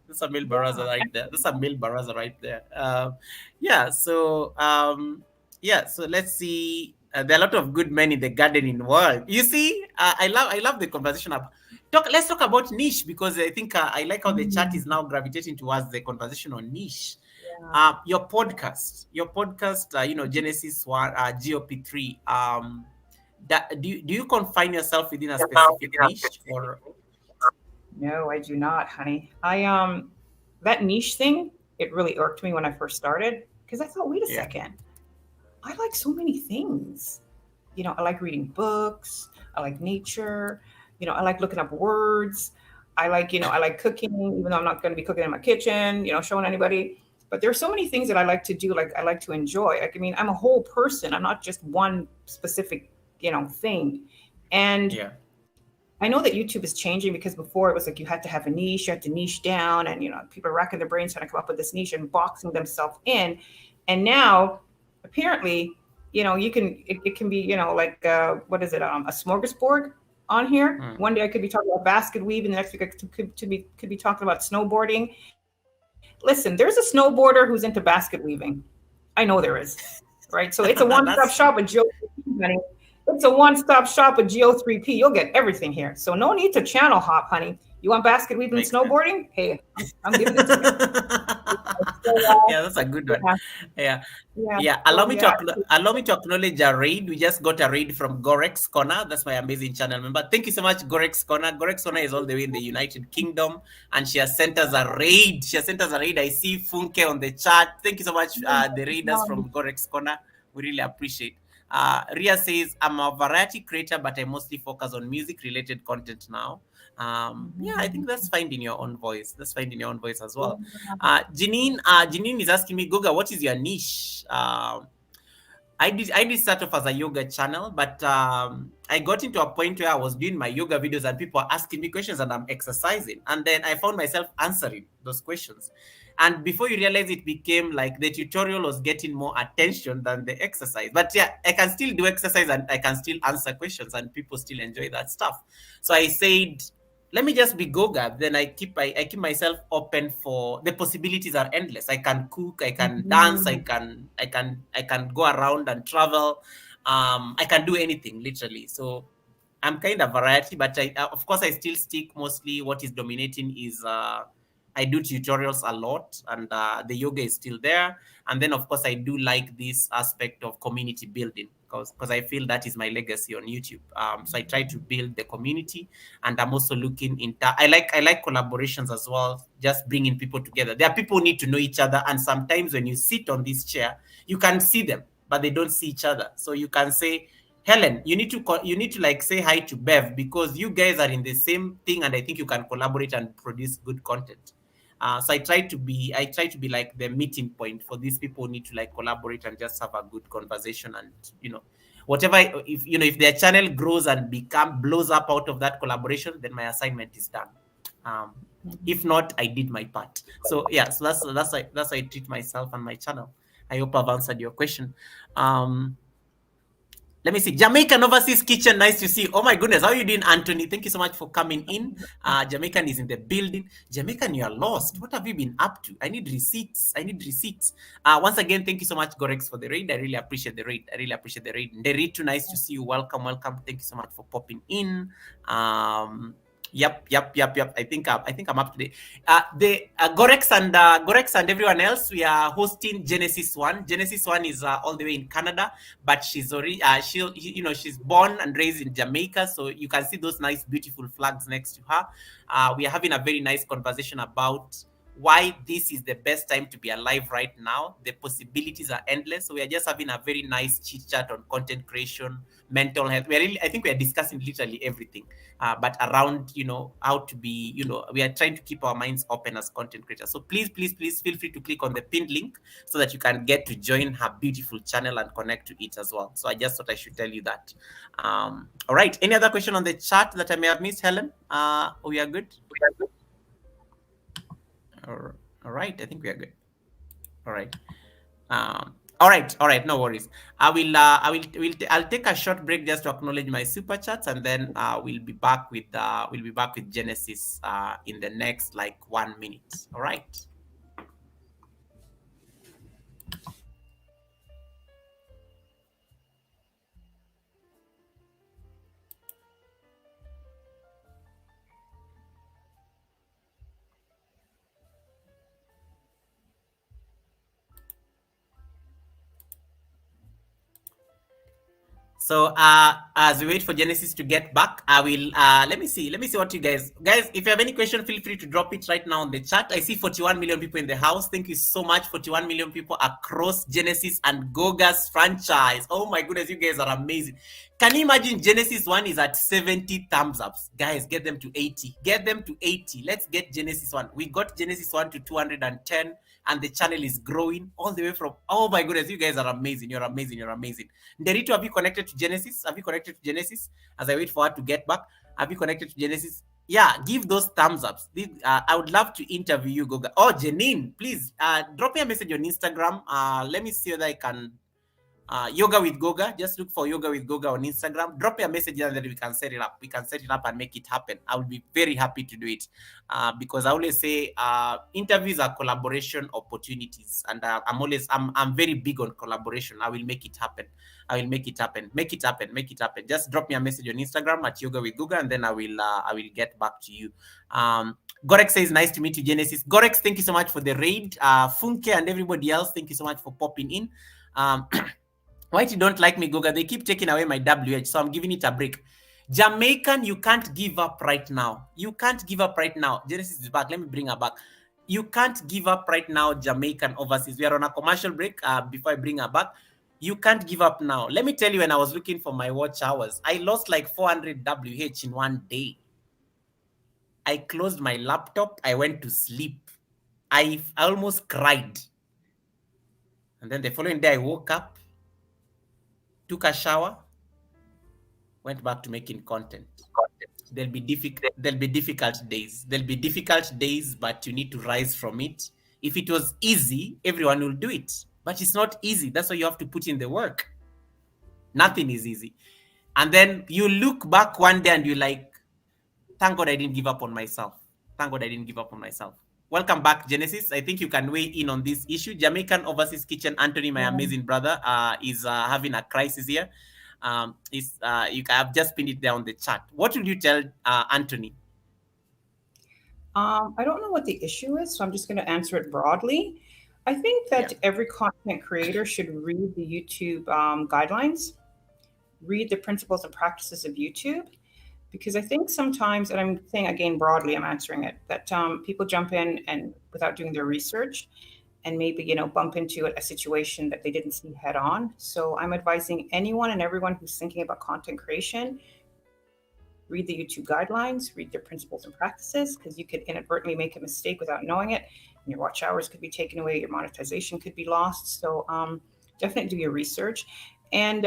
That's a male baraza Yeah. right there. That's a male baraza right there. Yeah. So let's see. There are a lot of good men in the gardening world. You see, I love the conversation about. Let's talk about niche, because I think I like how the chat is Mm, now gravitating towards the conversation on niche. yeah. Your podcast, Genesis One, GOP3. Do you confine yourself within a specific niche, or No, I do not, honey. I that niche thing, it really irked me when I first started because I thought, wait a yeah, second, I like so many things. I like reading books. I like nature. I like looking up words. I like cooking, even though I'm not going to be cooking in my kitchen, showing anybody. But there's so many things that I like to do. Like I like to enjoy. Like, I mean, I'm a whole person. I'm not just one specific, thing. And yeah, I know that YouTube is changing because before it was like you had to have a niche, you had to niche down, and people are racking their brains trying to come up with this niche and boxing themselves in. And now, apparently, you can it can be like what is it a smorgasbord on here. mm. One day I could be talking about basket weaving, the next week I could be talking about snowboarding. Listen, there's a snowboarder who's into basket weaving. I know there is, right? So it's a one-stop That's shop with Joe. It's a one-stop shop with GO3P. You'll get everything here. So no need to channel hop, honey. You want basket weaving and makes sense. snowboarding? Hey, I'm giving it to you. So, Yeah, that's a good one. yeah, Yeah, yeah. yeah. So yeah, Allow me to acknowledge a raid. We just got a raid from Gorex Corner. That's my amazing channel member. Thank you so much, Gorex Corner. Gorex Corner is all the way in the United Kingdom, and she has sent us a raid. I see Funke on the chat. Thank you so much, the raiders from Gorex Corner. We really appreciate. Ria says, I'm a variety creator, but I mostly focus on music related content now. Yeah, I think that's fine in your own voice. That's fine in your own voice as well. Janine is asking me, Goga, what is your niche? I did start off as a yoga channel, but I got into a point where I was doing my yoga videos and people are asking me questions and I'm exercising. And then I found myself answering those questions. And before you realize, it became like the tutorial was getting more attention than the exercise. But yeah, I can still do exercise and I can still answer questions and people still enjoy that stuff. So I said, let me just be Goga. Then I keep myself open for the possibilities are endless. I can cook, I can dance, Mhm. I can go around and travel. I can do anything literally. So I'm kind of variety, but of course I still stick mostly. What is dominating is I do tutorials a lot, and the yoga is still there. And then of course I do like this aspect of community building because I feel that is my legacy on YouTube. So I try to build the community, and I'm also looking into. I like collaborations as well, just bringing people together. There are people who need to know each other, and sometimes when you sit on this chair, you can see them, but they don't see each other. So you can say, Helen, you need to like say hi to Bev because you guys are in the same thing, and I think you can collaborate and produce good content. So I try to be like the meeting point for these people who need to like collaborate and just have a good conversation, and whatever, if their channel grows and blows up out of that collaboration, then my assignment is done. Um, if not, I did my part. So yeah, so that's how I treat myself and my channel. I hope I've answered your question. Let me see. Jamaican Overseas Kitchen, nice to see. Oh my goodness, how are you doing, Anthony? Thank you so much for coming in. Jamaican is in the building. Jamaican, you are lost. What have you been up to? I need receipts. I need receipts. Once again, thank you so much, Gorex, for the raid. I really appreciate the raid. I really appreciate the raid. Nderitu, nice to see you. Welcome, welcome. Thank you so much for popping in. Yep. I think I'm up to date. The Gorex and everyone else, we are hosting Genesis One. Genesis One is all the way in Canada, but she's already she's born and raised in Jamaica, so you can see those nice, beautiful flags next to her. We are having a very nice conversation about why this is the best time to be alive right now. The possibilities are endless. So we are just having a very nice chit chat on content creation, mental health. I think we are discussing literally everything, but around, how to be, we are trying to keep our minds open as content creators. So please feel free to click on the pinned link so that you can get to join her beautiful channel and connect to it as well. So I just thought I should tell you that. All right. Any other question on the chat that I may have missed, Helen? We are good. All right, I think we are good. All right. All right, no worries. I'll take a short break just to acknowledge my super chats, and then we'll be back with Genesis in the next like 1 minute. All right. So as we wait for Genesis to get back, I will let me see what you guys, if you have any question, feel free to drop it right now in the chat. I see 41 million people in the house. Thank you so much. 41 million people across Genesis and Goga's franchise. Oh my goodness, you guys are amazing. Can you imagine Genesis 1 is at 70 thumbs ups? Guys, get them to 80. Get them to 80. Let's get Genesis 1. We got Genesis 1 to 210, and the channel is growing all the way from, oh my goodness, you guys are amazing. You're amazing. You're amazing. Nderito, have you connected to Genesis? Have you connected to Genesis? As I wait for her to get back, have you connected to Genesis? Yeah, give those thumbs ups. I would love to interview you, Goga. Oh, Janine, please drop me a message on Instagram. Let me see whether I can. Yoga with Goga. Just look for Yoga with Goga on Instagram. Drop me a message and then we can set it up. We can set it up and make it happen. I will be very happy to do it because I always say interviews are collaboration opportunities, and I'm very big on collaboration. I will make it happen. I will make it happen. Make it happen. Make it happen. Just drop me a message on Instagram at Yoga with Goga, and then I will get back to you. Gorex says, nice to meet you, Genesis. Gorex, thank you so much for the raid. Funke and everybody else, thank you so much for popping in. Whitey don't like me, Goga. They keep taking away my WH, so I'm giving it a break. Jamaican, you can't give up right now. You can't give up right now. Genesis is back. Let me bring her back. You can't give up right now, Jamaican overseas. We are on a commercial break before I bring her back. You can't give up now. Let me tell you, when I was looking for my watch hours, I lost like 400 WH in one day. I closed my laptop. I went to sleep. I almost cried. And then the following day, I woke up, took a shower, went back to making content. There'll be difficult days. There'll be difficult days, but you need to rise from it. If it was easy, everyone will do it. But it's not easy. That's why you have to put in the work. Nothing is easy. And then you look back one day and you're like, Thank God I didn't give up on myself. Thank God I didn't give up on myself. Welcome back, Genesis. I think you can weigh in on this issue. Jamaican Overseas Kitchen, Anthony, my Yeah. amazing brother, is having a crisis here. I've just pinned it there on the chat. What would you tell Anthony? I don't know what the issue is, so I'm just going to answer it broadly. I think Yeah. that every content creator should read the YouTube guidelines, read the principles and practices of YouTube, because I think sometimes, and I'm saying again broadly, I'm answering it, that people jump in and without doing their research and maybe, bump into a situation that they didn't see head on. So I'm advising anyone and everyone who's thinking about content creation, read the YouTube guidelines, read their principles and practices, because you could inadvertently make a mistake without knowing it. And your watch hours could be taken away, your monetization could be lost. So definitely do your research. And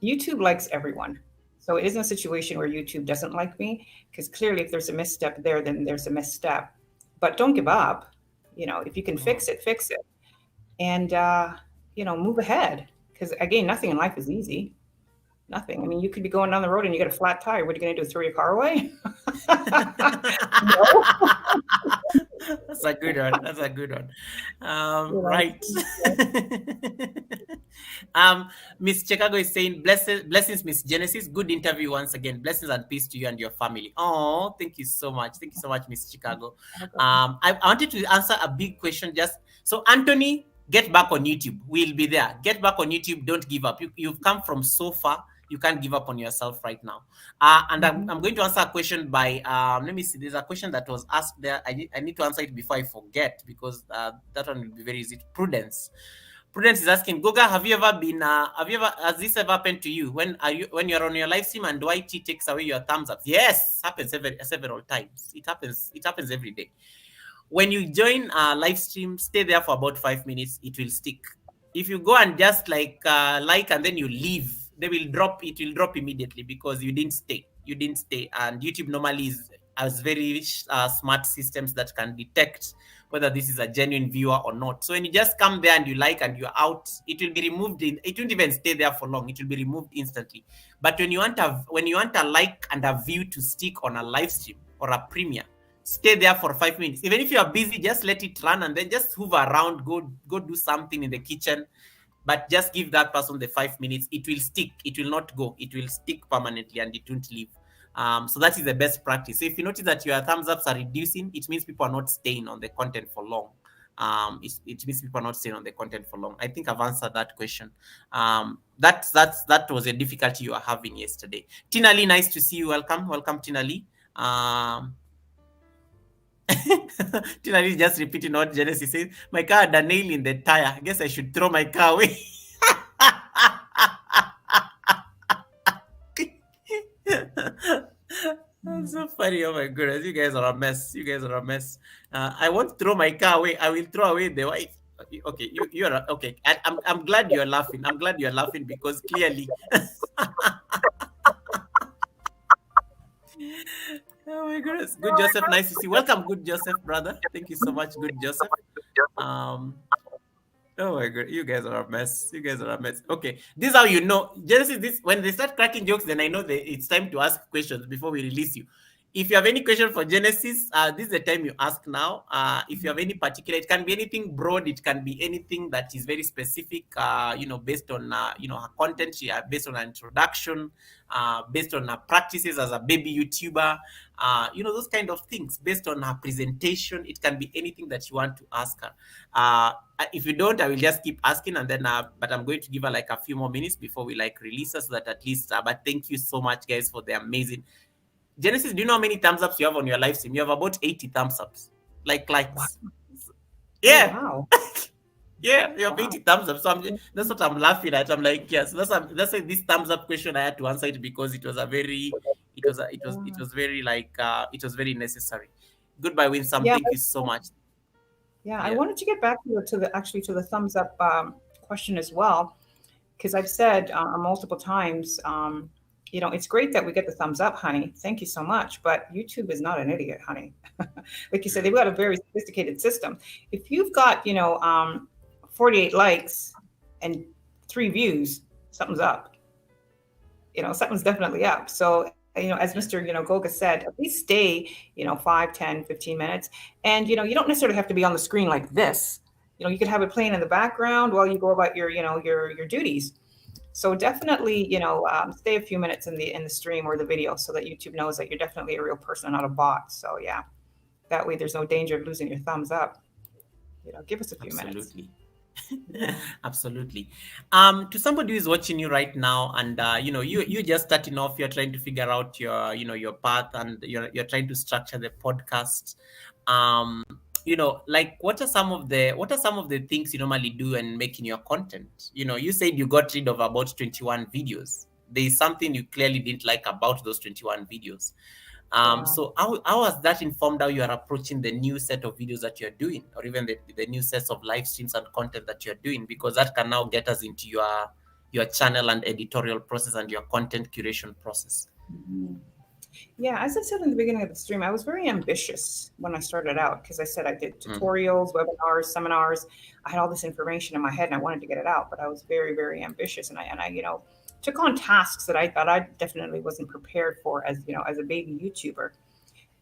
YouTube likes everyone. So it isn't a situation where YouTube doesn't like me, because clearly if there's a misstep there, then there's a misstep. But don't give up. If you can Mhm. fix it, fix it. And, move ahead. Because again, nothing in life is easy. Nothing. I mean, you could be going down the road and you get a flat tire. What are you going to do? Throw your car away? No. That's a good one. That's a good one. You know. Right. um, Miss Chicago is saying, blessings, Miss Genesis. Good interview once again. Blessings and peace to you and your family. Oh, thank you so much. Thank you so much, Miss Chicago. I wanted to answer a big question. Just so, Anthony, get back on YouTube. We'll be there. Get back on YouTube. Don't give up. You've come from so far. You can't give up on yourself right now. And Mhm. I'm going to answer a question by, let me see, there's a question that was asked there. I need to answer it before I forget, because that one will be very easy. Prudence. Prudence is asking, Goga, has this ever happened to you? When you're on your live stream and YT takes away your thumbs up? Yes, happens several times. It happens every day. When you join a live stream, stay there for about 5 minutes. It will stick. If you go and just like and then you leave, they will drop. It will drop immediately because you didn't stay. You didn't stay. And YouTube normally has very smart systems that can detect whether this is a genuine viewer or not. So when you just come there and you like and you're out, it will be removed. It won't even stay there for long. It will be removed instantly. But when you want a like and a view to stick on a live stream or a premiere, stay there for 5 minutes. Even if you are busy, just let it run and then just hover around, go do something in the kitchen. But just give that person the 5 minutes. It will stick. It will not go. It will stick permanently and it won't leave. So that is the best practice. So if you notice that your thumbs ups are reducing, it means people are not staying on the content for long. It means people are not staying on the content for long. I think I've answered that question. That was a difficulty you were having yesterday. Tina Lee, nice to see you. Welcome, Tina Lee. Tina is just repeating what Genesis says. My car had a nail in the tire. I guess I should throw my car away. That's so funny. Oh my goodness. You guys are a mess. You guys are a mess. I won't throw my car away. I will throw away the wife. Okay, you're okay. I'm glad you're laughing. I'm glad you're laughing because clearly. Oh my goodness. Good Joseph, nice to see. Welcome, good Joseph, brother. Thank you so much, good Joseph. Um, oh my god, you guys are a mess. You guys are a mess. Okay, this is how you know. Genesis, this when they start cracking jokes, then I know that it's time to ask questions before we release you. If you have any question for Genesis, this is the time you ask now. If you have any particular, it can be anything broad, it can be anything that is very specific, based on, her content, based on her introduction, based on her practices as a baby YouTuber, those kind of things, based on her presentation. It can be anything that you want to ask her. If you don't, I will just keep asking, and then, but I'm going to give her like a few more minutes before we release her so that at least, but thank you so much, guys, for the amazing. Genesis, do you know how many thumbs ups you have on your live stream? You have about 80 thumbs ups, Wow. likes. Oh, Yeah, wow. yeah, you have Wow. 80 thumbs up. So that's what I'm laughing at. I'm like, yes, that's why this thumbs up question I had to answer it because it was a very, it was very it was very necessary. Goodbye, Winsome. Yeah. Thank you so much. Yeah. I Yeah. wanted to get back to the thumbs up question as well, because I've said multiple times, it's great that we get the thumbs up, honey. Thank you so much. But YouTube is not an idiot, honey. Like you said, they've got a very sophisticated system. If you've got, 48 likes and 3 views, something's up. Something's definitely up. So, and as Mr. Goga said, at least stay, 5, 10, 15 minutes. And, you don't necessarily have to be on the screen like this. You could have it playing in the background while you go about your duties. So definitely, stay a few minutes in the stream or the video so that YouTube knows that you're definitely a real person, not a bot. So yeah, that way there's no danger of losing your thumbs up. Give us a few minutes. Absolutely. Absolutely. To somebody who is watching you right now, and you're just starting off, you're trying to figure out your path, and you're trying to structure the podcast. Like what are some of the things you normally do and making your content? You said you got rid of about 21 videos. There is something you clearly didn't like about those 21 videos. Yeah. So how has that informed how you are approaching the new set of videos that you're doing, or even the new sets of live streams and content that you're doing? Because that can now get us into your channel and editorial process and your content curation process. Mhm. Yeah, as I said in the beginning of the stream, I was very ambitious when I started out because I said I did tutorials, webinars, seminars. I had all this information in my head and I wanted to get it out, but I was very, very ambitious, and I took on tasks that I thought I definitely wasn't prepared for as a baby YouTuber.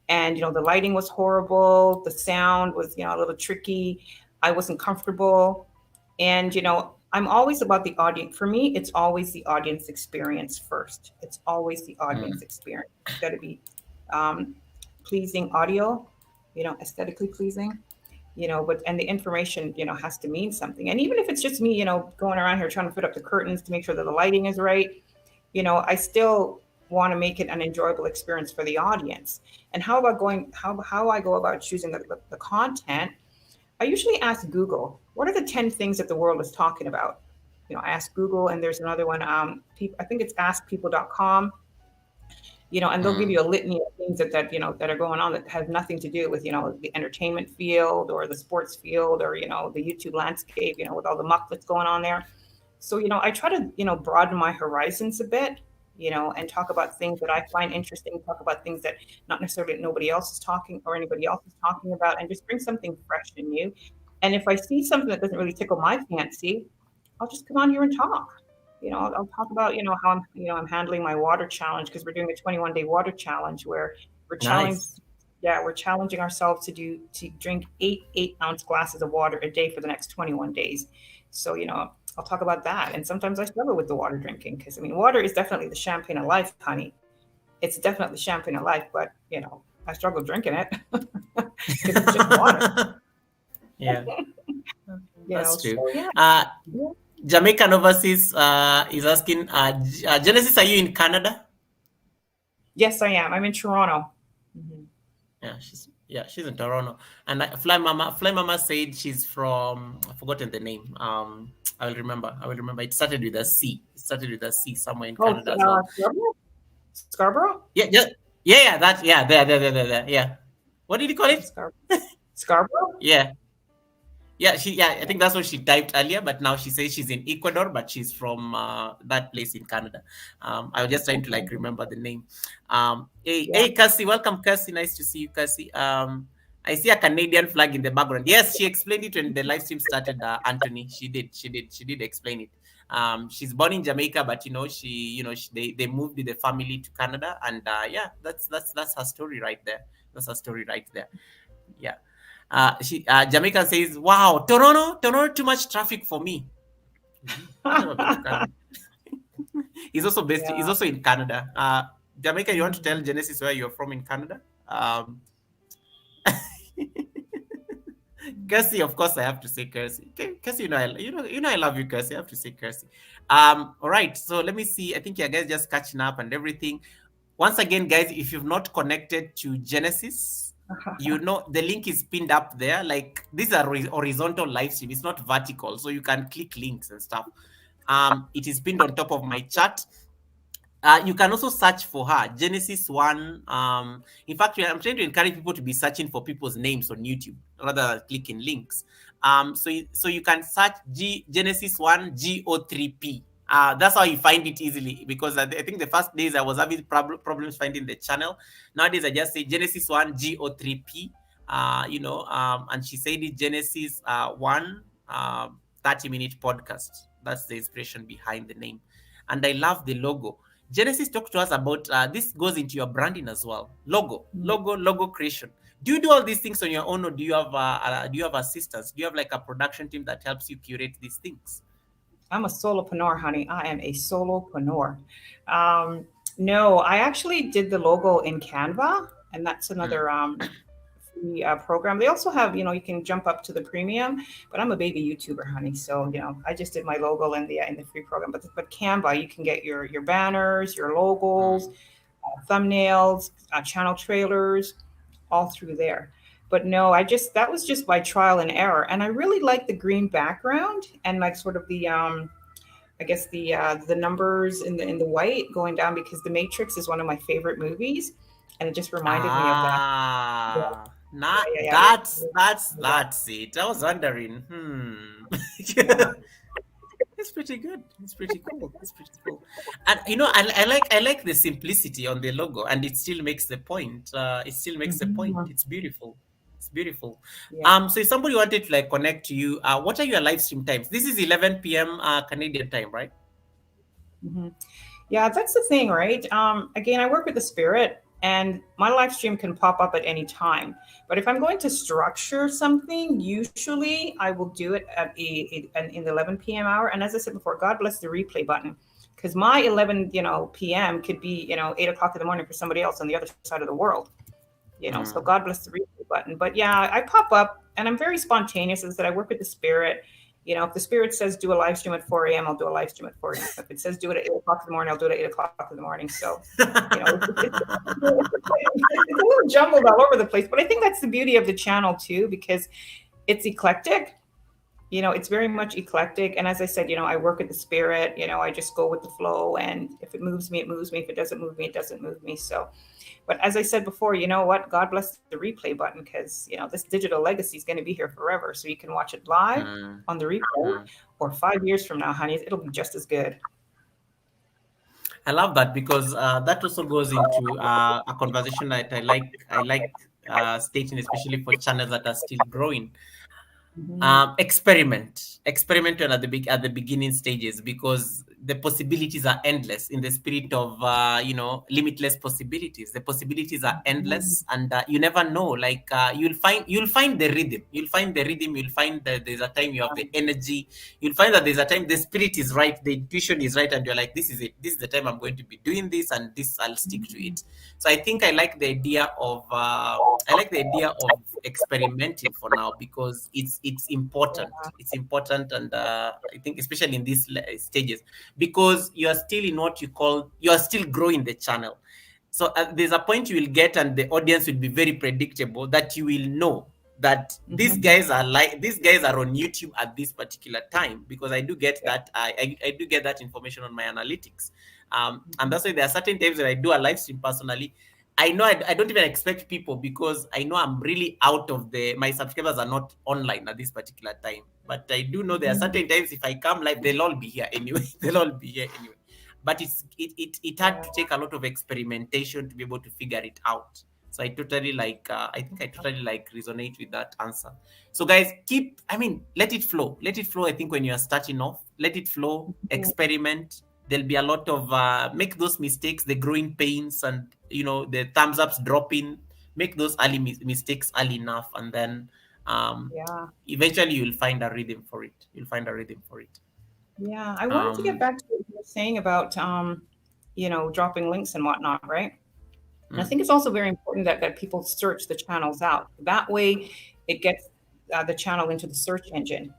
And the lighting was horrible, the sound was a little tricky, I wasn't comfortable, and I'm always about the audience. For me, it's always the audience experience first. It's always the audience experience. It's got to be pleasing audio, aesthetically pleasing, and the information, has to mean something. And even if it's just me, going around here trying to fit up the curtains to make sure that the lighting is right, I still want to make it an enjoyable experience for the audience. And how I go about choosing the content? I usually ask Google, what are the 10 things that the world is talking about? I ask Google, and there's another one. I think it's askpeople.com, and they'll give you a litany of things that are going on that have nothing to do with, the entertainment field or the sports field or, the YouTube landscape, with all the muck that's going on there. So, I try to, broaden my horizons a bit, and talk about things that I find interesting, talk about things that not necessarily nobody else is talking or anybody else is talking about, and just bring something fresh and new. And if I see something that doesn't really tickle my fancy, I'll just come on here and talk. I'll talk about, how I'm handling my water challenge, because we're doing a 21-day water challenge where we're Nice. we're challenging ourselves to drink 8-ounce glasses of water a day for the next 21 days. So, I'll talk about that. And sometimes I struggle with the water drinking because, water is definitely the champagne of life, honey. It's definitely champagne of life, but, I struggle drinking it because it's just water. Yeah, that's true. So, yeah. Yeah. Jamaican Overseas is asking, Genesis, are you in Canada? Yes, I am. I'm in Toronto. Mm-hmm. She's in Toronto. And Fly Mama said she's from, I've forgotten the name. I will remember. It started with a C. Somewhere in Canada as well. Scarborough? Yeah. There. Yeah. What did you call it? Scarborough? Yeah. I think that's what she typed earlier, but now she says she's in Ecuador, but she's from that place in Canada. I was just trying to remember the name. Hey, Cassie, welcome, Cassie. Nice to see you, Cassie. I see a Canadian flag in the background. Yes, she explained it when the live stream started. Anthony, she did explain it. She's born in Jamaica, but they moved with the family to Canada, and that's her story right there. Yeah. Jamaica says, "Wow, Toronto, too much traffic for me." He's also based. Yeah. He's also in Canada. Jamaica, you want to tell Genesis where you're from in Canada? Kirsty, of course, I have to say Kirsty. Kirsty, I love you, Kirsty. I have to say Kirsty. All right, so let me see. I think you guys just catching up and everything. Once again, guys, if you've not connected to Genesis, the link is pinned up there. These are horizontal live stream. It's not vertical, so you can click links and stuff. It is pinned on top of my chat. You can also search for her, Genesis One. In fact, I'm trying to encourage people to be searching for people's names on YouTube rather than clicking links. So you can search Genesis One GO3P. That's how you find it easily, because I think the first days I was having problems finding the channel. Nowadays I just say Genesis One GO3P. And she said it Genesis One 30-minute podcast. That's the inspiration behind the name, and I love the logo. Genesis, talk to us about this goes into your branding as well. Mm. Logo creation. Do you do all these things on your own, or do you have assistants? Do you have like a production team that helps you curate these things? I'm a solopreneur, honey. I am a solopreneur. Um, no, I actually did the logo in Canva, and that's Mm. another free program. They also have, you can jump up to the premium, but I'm a baby YouTuber, honey. So I just did my logo in the free program. But Canva, you can get your banners, your logos, Mm. thumbnails, channel trailers, all through there. But no, that was just by trial and error, and I really like the green background and like sort of the I guess the numbers in the white going down because The Matrix is one of my favorite movies, and it just reminded me of that. Yeah, Not yeah, yeah, yeah. that's it. I was wondering. Yeah. It's pretty good. It's pretty cool. It's pretty cool. And I like the simplicity on the logo, and it still makes the point. It still makes the point. Mhm. It's beautiful. It's beautiful. Yeah. So if somebody wanted to like connect to you, what are your live stream times? This is 11 p.m. Canadian time, right? Mhm. Yeah, that's the thing, right? Again, I work with the spirit, and my live stream can pop up at any time. But if I'm going to structure something, usually I will do it at in the 11 p.m. hour. And as I said before, God bless the replay button, because my 11 p.m. could be 8 o'clock in the morning for somebody else on the other side of the world. So Mm. God bless the replay button. But yeah, I pop up and I'm very spontaneous. Is that I work with the spirit. If the spirit says do a live stream at 4 a.m., I'll do a live stream at 4 a.m. If it says do it at 8 o'clock in the morning, I'll do it at 8 o'clock in the morning. So, it's a little jumbled all over the place. But I think that's the beauty of the channel too, because it's eclectic. It's very much eclectic. And as I said, I work with the spirit. I just go with the flow. And if it moves me, it moves me. If it doesn't move me, it doesn't move me. So, but as I said before, you know what? God bless the replay button, because this digital legacy is going to be here forever. So you can watch it live Mm. on the replay, Mm. or 5 years from now, honey, it'll be just as good. I love that because that also goes into a conversation that I like stating, especially for channels that are still growing. Mhm. Experiment at the beginning stages, because the possibilities are endless, in the spirit of limitless possibilities. The possibilities are Mhm. endless, and you never know, like you'll find the rhythm, you'll find that there's a time you have the energy, you'll find that there's a time the spirit is right, the intuition is right, and you're like, this is it, this is the time I'm going to be doing this, and this I'll stick to it. So I think I like the idea of experimenting for now, because it's important. Yeah. It's important, and I think especially in these stages, because you are still in what you are still growing the channel. So there's a point you will get, and the audience will be very predictable, that you will know that Mhm. these guys are on YouTube at this particular time, because I do get Yeah. that I do get that information on my analytics. And Mhm. that's why there are certain times when I do a live stream personally, I know I don't even expect people, because I know I'm really out of my subscribers are not online at this particular time. But I do know there are Mhm. certain times if I come live, they'll all be here anyway. They'll all be here anyway. But it had Yeah. to take a lot of experimentation to be able to figure it out. So I think I totally like resonate with that answer. So guys, let it flow. Let it flow. I think when you are starting off, let it flow, Mhm. experiment. There'll be a lot of make those mistakes, the growing pains, and the thumbs ups dropping. Make those early mistakes early enough, and then Yeah. eventually you'll find a rhythm for it. You'll find a rhythm for it. Yeah. I wanted to get um back to what you were saying about dropping links and whatnot, right? And I mm, think it's also very important that people search the channels out. That way, it gets the channel into the search engine.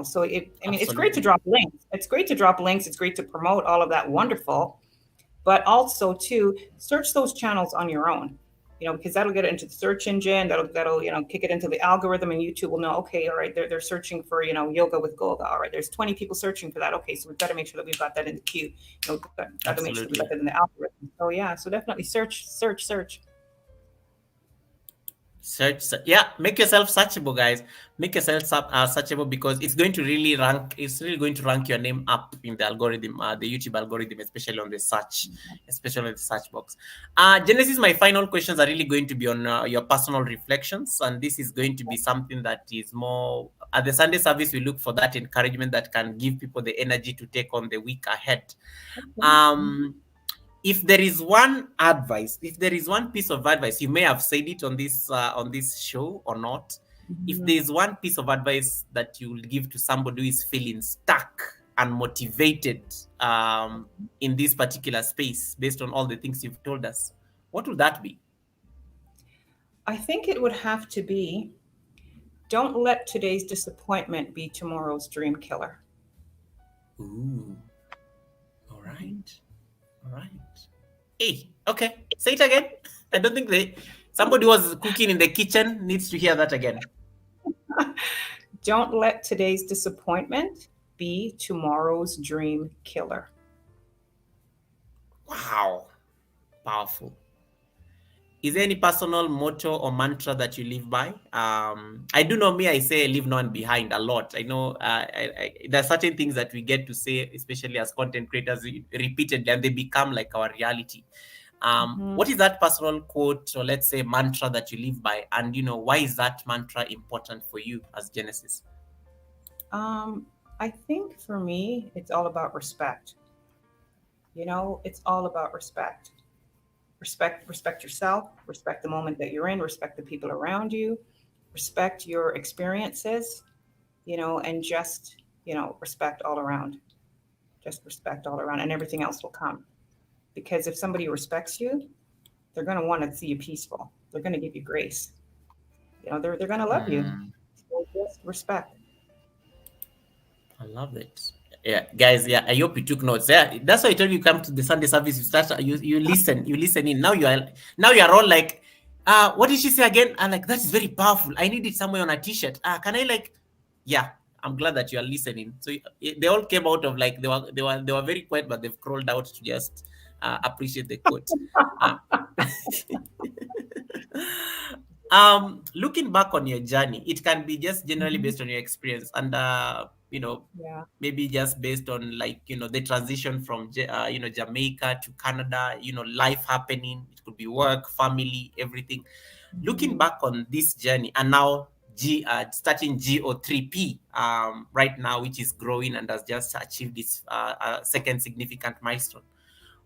So it's great to Absolutely. drop links. It's great to drop links. It's great to promote all of that wonderful, but also to search those channels on your own. Because that'll get it into the search engine. That'll kick it into the algorithm, and YouTube will know. Okay, all right, they're searching for yoga with Goga. All right, there's 20 people searching for that. Okay, so we've got to make sure that we've got that in the queue. Got to make sure that we got Absolutely. that in the algorithm. So yeah, so definitely search, search, search. Yeah, make yourself searchable, guys. Make yourself searchable, because it's really going to rank your name up in the algorithm, the YouTube algorithm, especially on the search box. Genesis, my final questions are really going to be on your personal reflections, and this is going to be something that is more at the Sunday service. We look for that encouragement that can give people the energy to take on the week ahead. Okay. um if there is one advice, if there is one piece of advice, you may have said it on this show or not. If there Mhm. is one piece of advice that you will give to somebody who is feeling stuck and motivated in this particular space, based on all the things you've told us, what would that be? I think it would have to be, don't let today's disappointment be tomorrow's dream killer. Ooh, all Mhm. right, all right. Hey, okay, say it again. I don't think somebody who was cooking in the kitchen needs to hear that again. Don't let today's disappointment be tomorrow's dream killer. Wow, powerful. Is there any personal motto or mantra that you live by? I do know me, I say leave no one behind a lot. I know there are certain things that we get to say, especially as content creators, repeatedly, and they become like our reality. Mhm. What is that personal quote or let's say mantra that you live by? And, why is that mantra important for you as Genesis? Um, I think for me, it's all about respect. It's all about respect. Respect yourself, respect the moment that you're in, respect the people around you, respect your experiences, and just, respect all around. Just respect all around, and everything else will come. Because if somebody respects you, they're going to want to see you peaceful. They're going to give you grace. They're going to love you. Hmm. So just respect. I love it. Yeah, guys. Yeah, I hope you took notes. Yeah, that's why I told you come to the Sunday service. You start. You listen in. Now you are all like, what did she say again? I'm like, that is very powerful. I need it somewhere on a T-shirt. Can I like? Yeah, I'm glad that you are listening. So they all came out of like they were very quiet, but they've crawled out to just appreciate the quote. Uh, looking back on your journey, it can be just generally Mhm. based on your experience and Yeah. maybe just based on like the transition from Jamaica to Canada, life happening. It could be work, family, everything. Looking Mhm. back on this journey, and now starting GO3P right now, which is growing and has just achieved its second significant milestone.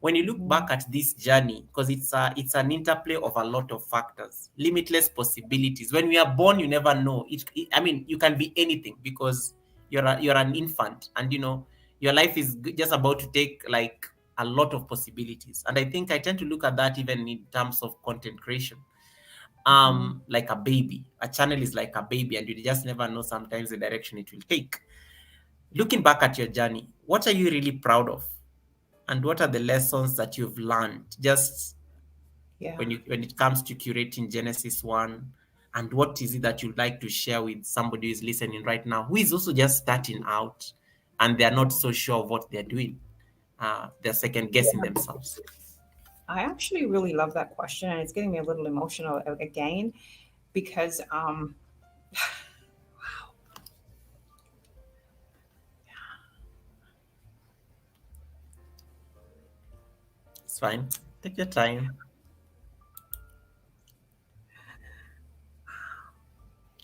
When you look back Mhm. at this journey, because it's an interplay of a lot of factors, limitless possibilities. When we are born, you never know. I mean, you can be anything because you're an infant, and your life is just about to take like a lot of possibilities. And I think I tend to look at that even in terms of content creation. Mhm. Like a baby, a channel is like a baby, and you just never know sometimes the direction it will take. Looking back at your journey, what are you really proud of? And what are the lessons that you've learned just Yeah. when it comes to curating Genesis 1? And what is it that you'd like to share with somebody who is listening right now, who is also just starting out and they're not Yeah. so sure of what they're doing? They're second guessing Yeah. themselves. I actually really love that question, and it's getting me a little emotional again because It's fine. Take your time.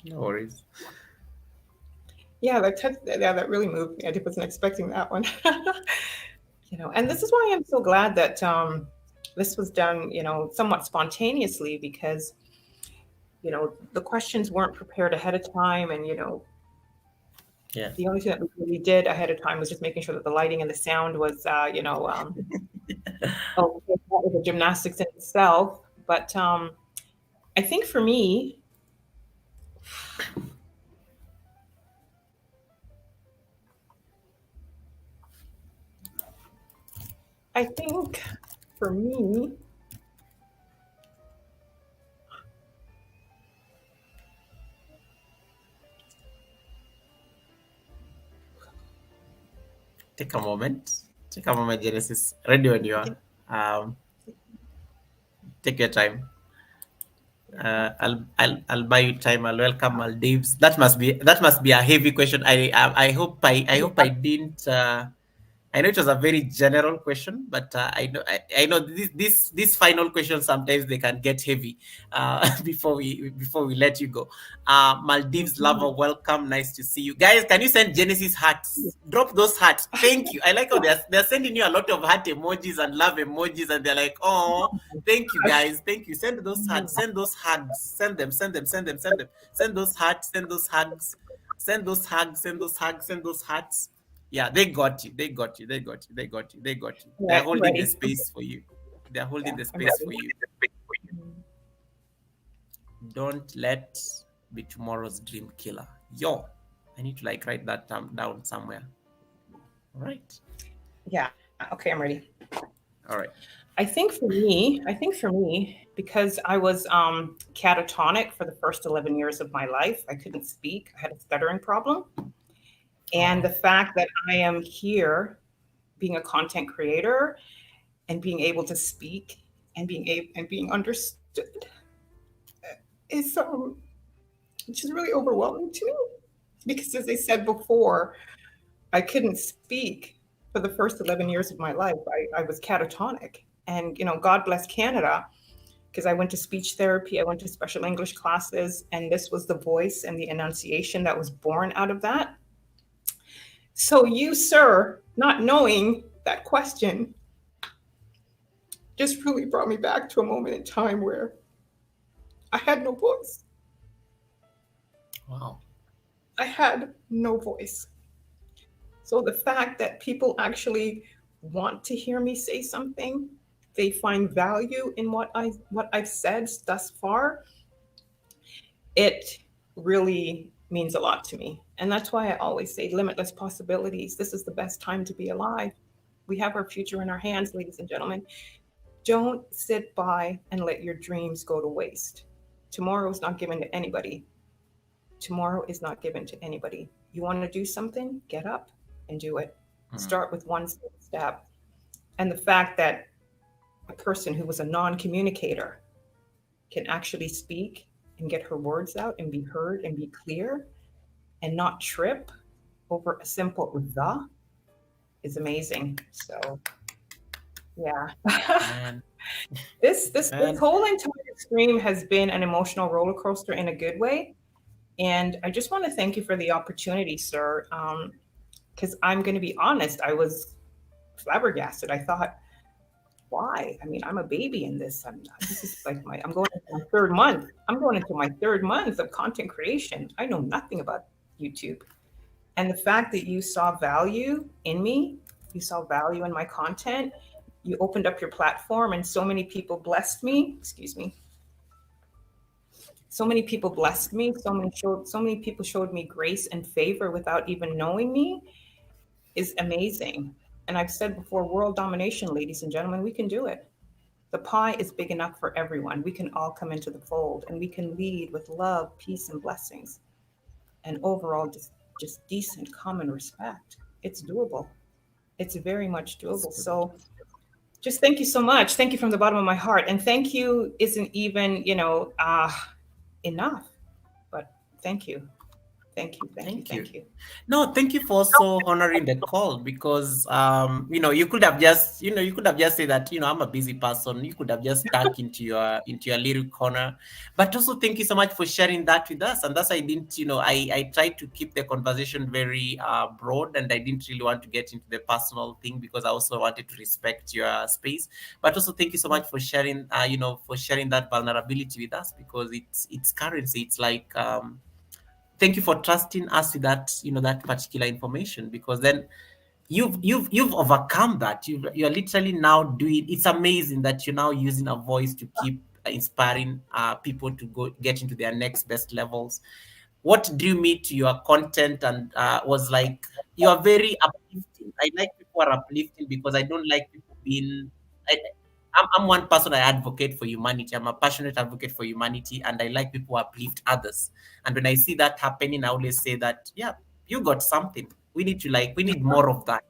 No worries. yeah, that really moved me. I wasn't expecting that one. And this is why I'm so glad that this was done, somewhat spontaneously because the questions weren't prepared ahead of time, and Yeah. the only thing that we really did ahead of time was just making sure that the lighting and the sound was, oh, that was a gymnastics in itself. But I think for me, I think for me, Take a moment. Take a moment, Genesis. Ready when you yeah, are. Take your time. I'll buy you time. I'll welcome Maldives. That must be a heavy question. I hope I yeah, didn't. I know it was a very general question, but I know this final question sometimes they can get heavy. Before we let you go, Maldives lover, Mhm. welcome, nice to see you guys. Can you send Genesis hearts? Drop those hearts. Thank you. I like how they're sending you a lot of heart emojis and love emojis, and they're like, oh, thank you guys, thank you. Send those hearts, send those hugs, send those hearts, send those hugs, send those hugs, send those hugs, send those hearts. Yeah, they got you. They got you. They got you. They got you. They got you. All They're right, I'm holding the ready. space for you. They're holding Yeah, the I'm space ready. for you. Don't let be tomorrow's dream killer. Yo, I need to like write that down somewhere. All right. Yeah, okay, I'm ready. All right. I think for me, because I was catatonic for the first 11 years of my life, I couldn't speak. I had a stuttering problem. And the Oh, fact that I am here being a content creator and being able to speak and being understood is which is really overwhelming to me. Because as I said before, I couldn't speak for the first 11 years of my life. I was catatonic. And, God bless Canada, because I went to speech therapy, I went to special English classes, and this was the voice and the enunciation that was born out of that. So, you, sir, not knowing that question just really brought me back to a moment in time where I had no voice. wow. I had no voice. So, the fact that people actually want to hear me say something, they find value in what I've said thus far, it really means a lot to me. And that's why I always say limitless possibilities. This is the best time to be alive. We have our future in our hands, ladies and gentlemen. Don't sit by and let your dreams go to waste. Tomorrow is not given to anybody. Tomorrow is not given to anybody. You want to do something? Get up and do it. Mm, Start with one step. And the fact that a person who was a non communicator can actually speak and get her words out and be heard and be clear and not trip over a simple the is amazing. So yeah. man, This man. whole entire stream has been an emotional roller coaster in a good way. And I just want to thank you for the opportunity, sir. Because I'm going to be honest, I was flabbergasted. I thought, why? I mean, I'm a baby in this. This is like I'm going into my third month. I'm going into my third month of content creation. I know nothing about YouTube. And the fact that you saw value in me, you saw value in my content, you opened up your platform, and so many people blessed me. Excuse me. So many people blessed me. So many people showed me grace and favor without even knowing me is amazing. And I've said before, world domination, ladies and gentlemen, we can do it. The pie is big enough for everyone. We can all come into the fold, and we can lead with love, peace, and blessings, and overall just decent common respect. It's doable. It's very much doable. So just thank you so much. Thank you from the bottom of my heart. And thank you isn't even, enough. But thank you. Thank you. Thank you. Thank you. Thank you. No, thank you for also honoring the call because you could have just, you could have just said that, I'm a busy person. You could have just stuck into your little corner. But also thank you so much for sharing that with us. And that's why I didn't, I tried to keep the conversation very broad, and I didn't really want to get into the personal thing because I also wanted to respect your space. But also thank you so much for sharing, for sharing that vulnerability with us because it's currency. It's like thank you for trusting us with that that particular information because then you've overcome that you're literally now doing. It's amazing that you're now using a voice to keep inspiring people to go get into their next best levels. What drew me to your content and was like you are very uplifting. I like people who are uplifting because I don't like people being I, I'm one person. I advocate for humanity. I'm a passionate advocate for humanity, and I like people who uplift others. And when I see that happening, I always say that, yeah, you got something. We need more of that.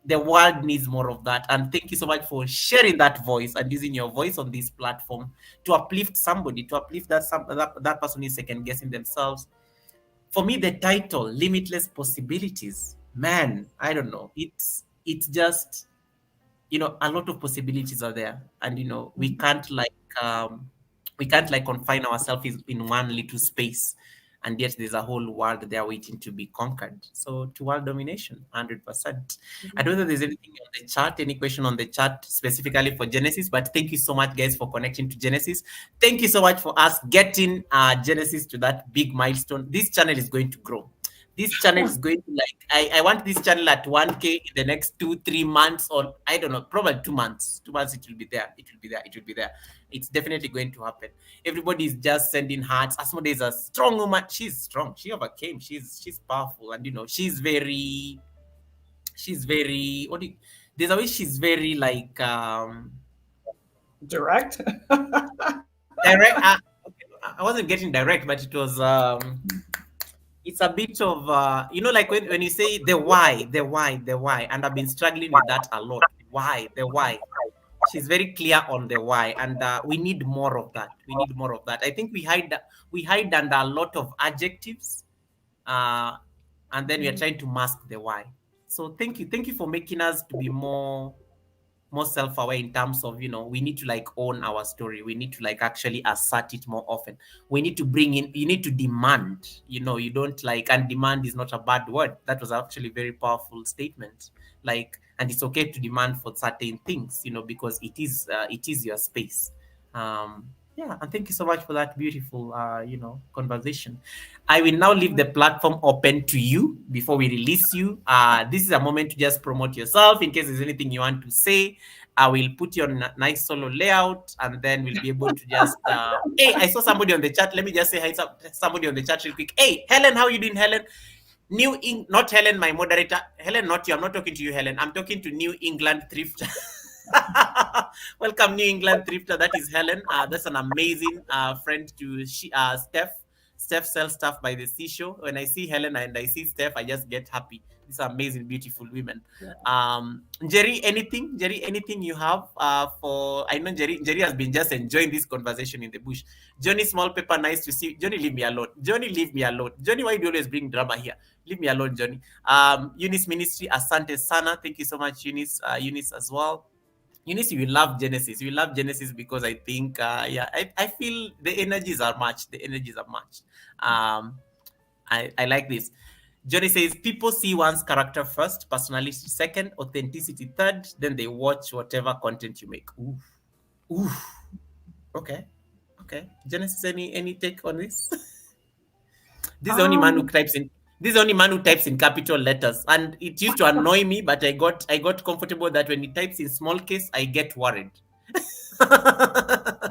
The world needs more of that. And thank you so much for sharing that voice and using your voice on this platform to uplift somebody, to uplift that person is second guessing themselves. For me, the title, Limitless Possibilities, man, I don't know. it's just, a lot of possibilities are there, and we Mhm. can't like, confine ourselves in one little space, and yet there's a whole world there waiting to be conquered. So to world domination, 100%. I don't know if there's anything on the chat, any question on the chat specifically for Genesis, but thank you so much, guys, for connecting to Genesis. Thank you so much for us getting Genesis to that big milestone. This channel is going to grow. This channel is going to, like, I want this channel at 1K in the next 2 3 months, or I don't know, probably 2 months. 2 months, it will be there. It will be there. It will be there. It's definitely going to happen. Everybody is just sending hearts. Asmode is a strong woman. She's strong. She overcame. She's powerful, and she's very what do you, there's a way she's very like Direct. direct. Okay, I wasn't getting direct, but it was it's a bit of like when you say the why, and I've been struggling with that a lot. Why, the why. She's very clear on the why, and we need more of that. We need more of that. I think we hide under a lot of adjectives, uh and then we are trying to mask the why. So thank you for making us to be more self-aware in terms of, we need to like own our story. We need to like actually assert it more often. We need to bring in, you need to demand. You don't like, and demand is not a bad word. That was actually a very powerful statement. Like, and it's okay to demand for certain things, because it is your space. Yeah, and thank you so much for that beautiful conversation. I will now leave the platform open to you before we release you. This is a moment to just promote yourself in case there's anything you want to say. I will put your nice solo layout, and then we'll be able to just. Hey, I saw somebody on the chat. Let me just say hi to somebody on the chat real quick. Hey, Helen, how you doing, Helen? Not Helen, my moderator. Helen, not you. I'm not talking to you, Helen. I'm talking to New England Thrift. Welcome, New England Thrifter. That is Helen. That's an amazing friend to Steph. Steph sells stuff by the seashore. When I see Helen and I see Steph, I just get happy. These are amazing, beautiful women. Jerry, anything you have for? I know Jerry has been just enjoying this conversation in the bush. Johnny Small Pepper, nice to see you. Johnny, leave me alone. Johnny, leave me alone. Johnny, why do you always bring drama here? Leave me alone, Johnny. Eunice Ministry, Asante Sana. Thank you so much, Eunice. Eunice as well. Eunice, you will love Genesis. You will love Genesis because I think, I feel the energies are matched. The energies are matched. I like this. Johnny says people see one's character first, personality second, authenticity third, then they watch whatever content you make. Ooh, ooh. Okay, okay. Genesis, any take on this? This is the only man who Um, types in. This is the only man who types in capital letters, and it used to annoy me. But I got comfortable that when he types in small case, I get worried. I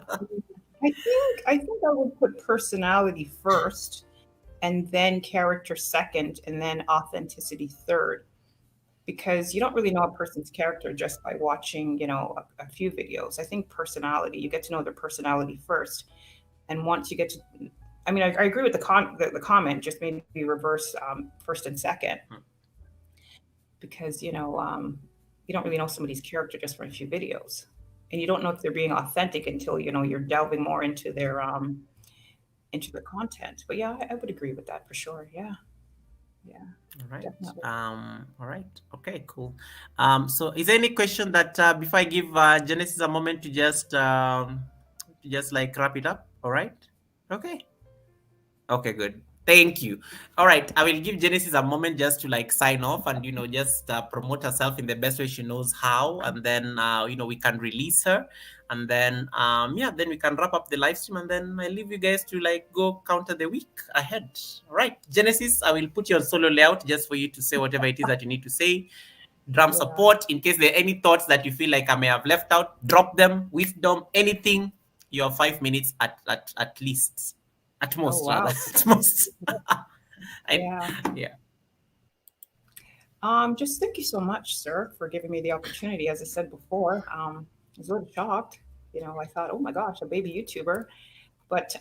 think I would put personality first, and then character second, and then authenticity third. Because you don't really know a person's character just by watching, a few videos. I think personality, you get to know their personality first, and once you get to, I mean, I agree with the comment, just maybe reverse first and second, because you don't really know somebody's character just from a few videos, and you don't know if they're being authentic until you're delving more into their content. But yeah, I would agree with that for sure. Yeah, yeah, All right. definitely. All right. Okay. Cool. So, is there any question that before I give Genesis a moment to just like wrap it up? All right. Okay. Okay, good. Thank you. All right, I will give Genesis a moment just to like sign off and just promote herself in the best way she knows how, and then we can release her, and then then we can wrap up the live stream, and then I leave you guys to like go counter the week ahead. All right, Genesis, I will put you on solo layout just for you to say whatever it is that you need to say. Drum Yeah. support in case there are any thoughts that you feel like I may have left out. Drop them. Wisdom, anything. Your 5 minutes at least. At Oh most, rather. wow. At most. I, Yeah. yeah. Just thank you so much, sir, for giving me the opportunity. As I said before, I was a little shocked. I thought, oh my gosh, a baby YouTuber. But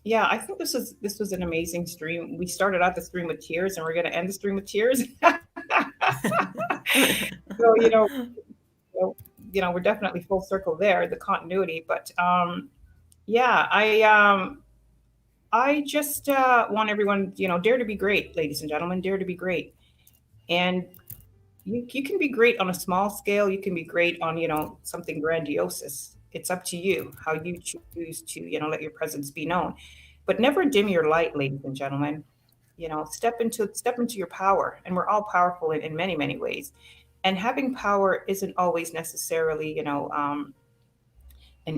yeah, I think this was an amazing stream. We started out the stream with tears, and we're going to end the stream with tears. So we're definitely full circle there, the continuity. But yeah, I just want everyone, dare to be great, ladies and gentlemen, dare to be great. And you can be great on a small scale. You can be great on, something grandiose. It's up to you how you choose to, let your presence be known. But never dim your light, ladies and gentlemen. Step into your power, and we're all powerful in many, many ways. And having power isn't always necessarily, an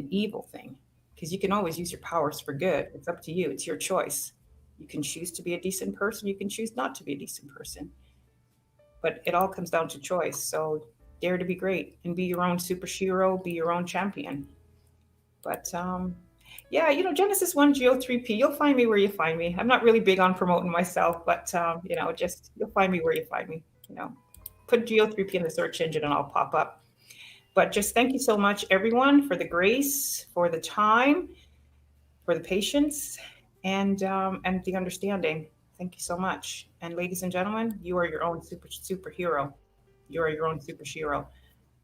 evil thing, because you can always use your powers for good. It's up to you. It's your choice. You can choose to be a decent person. You can choose not to be a decent person. But it all comes down to choice. So dare to be great and be your own superhero, be your own champion. But yeah, Genesis 1 GO3P, you'll find me where you find me. I'm not really big on promoting myself, but just you'll find me where you find me. Put GO3P in the search engine and I'll pop up. But just thank you so much, everyone, for the grace, for the time, for the patience, and the understanding. Thank you so much. And ladies and gentlemen, you are your own superhero. You are your own superhero,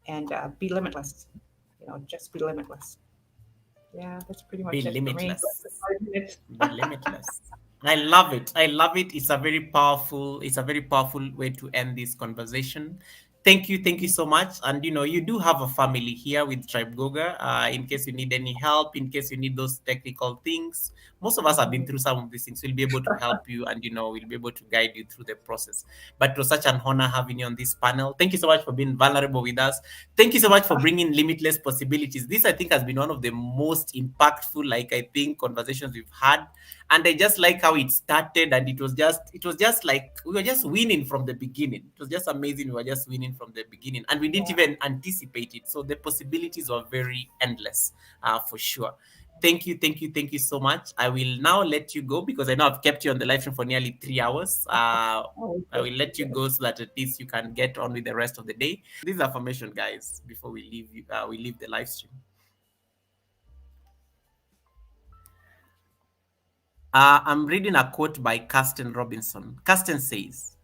and be limitless. Just be limitless. Yeah, that's pretty Be much it for me. limitless. Be limitless. I love it. I love it. It's a very powerful way to end this conversation. Thank you so much. And you do have a family here with Tribe Goga. In case you need any help, in case you need those technical things, most of us have been through some of these things. We'll be able to help you, and we'll be able to guide you through the process. But it was such an honor having you on this panel. Thank you so much for being vulnerable with us. Thank you so much for bringing limitless possibilities. This, I think, has been one of the most impactful, conversations we've had. And I just like how it started, and it was just like we were just winning from the beginning. It was just amazing. We were just winning from the beginning, and we didn't even anticipate it. So the possibilities were very endless, for sure. Thank you so much. I will now let you go because I know I've kept you on the live stream for nearly 3 hours. I will let you go so that at least you can get on with the rest of the day. This is affirmation, guys, before we leave the live stream. I'm reading a quote by Kirsten Robinson. Kirsten says,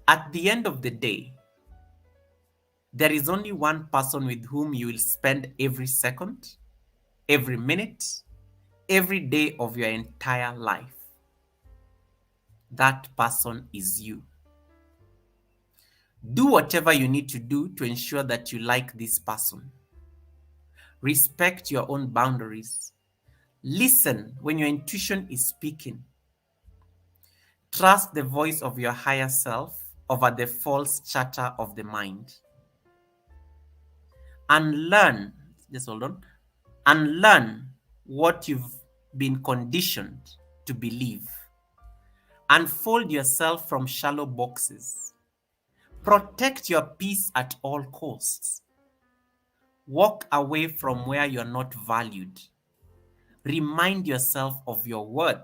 "At the end of the day, there is only one person with whom you will spend every second, every minute, every day of your entire life. That person is you. Do whatever you need to do to ensure that you like this person. Respect your own boundaries. Listen when your intuition is speaking. Trust the voice of your higher self over the false chatter of the mind. And learn, just hold on, and learn what you've been conditioned to believe. Unfold yourself from shallow boxes. Protect your peace at all costs. Walk away from where you're not valued. Remind yourself of your worth.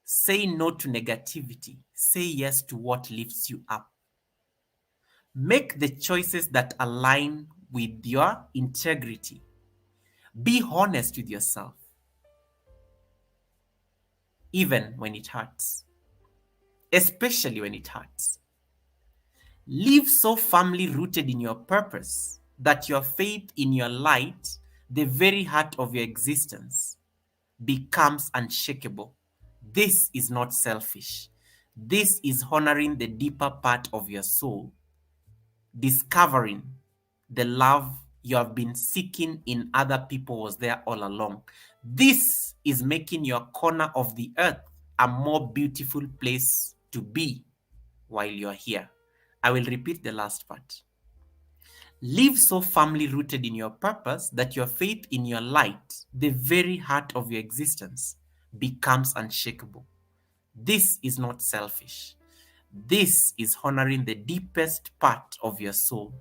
Say no to negativity. Say yes to what lifts you up. Make the choices that align with your integrity. Be honest with yourself, even when it hurts, especially when it hurts. Live so firmly rooted in your purpose that your faith in your light, the very heart of your existence, becomes unshakable. This is not selfish. This is honoring the deeper part of your soul, discovering the love you have been seeking in other people was there all along. This is making your corner of the earth a more beautiful place to be while you're here. I will repeat the last part. Live so firmly rooted in your purpose that your faith in your light, the very heart of your existence, becomes unshakable. This is not selfish. This is honoring the deepest part of your soul.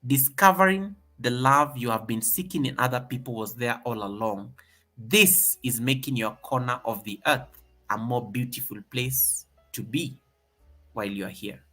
Discovering the love you have been seeking in other people was there all along. This is making your corner of the earth a more beautiful place to be while you're here.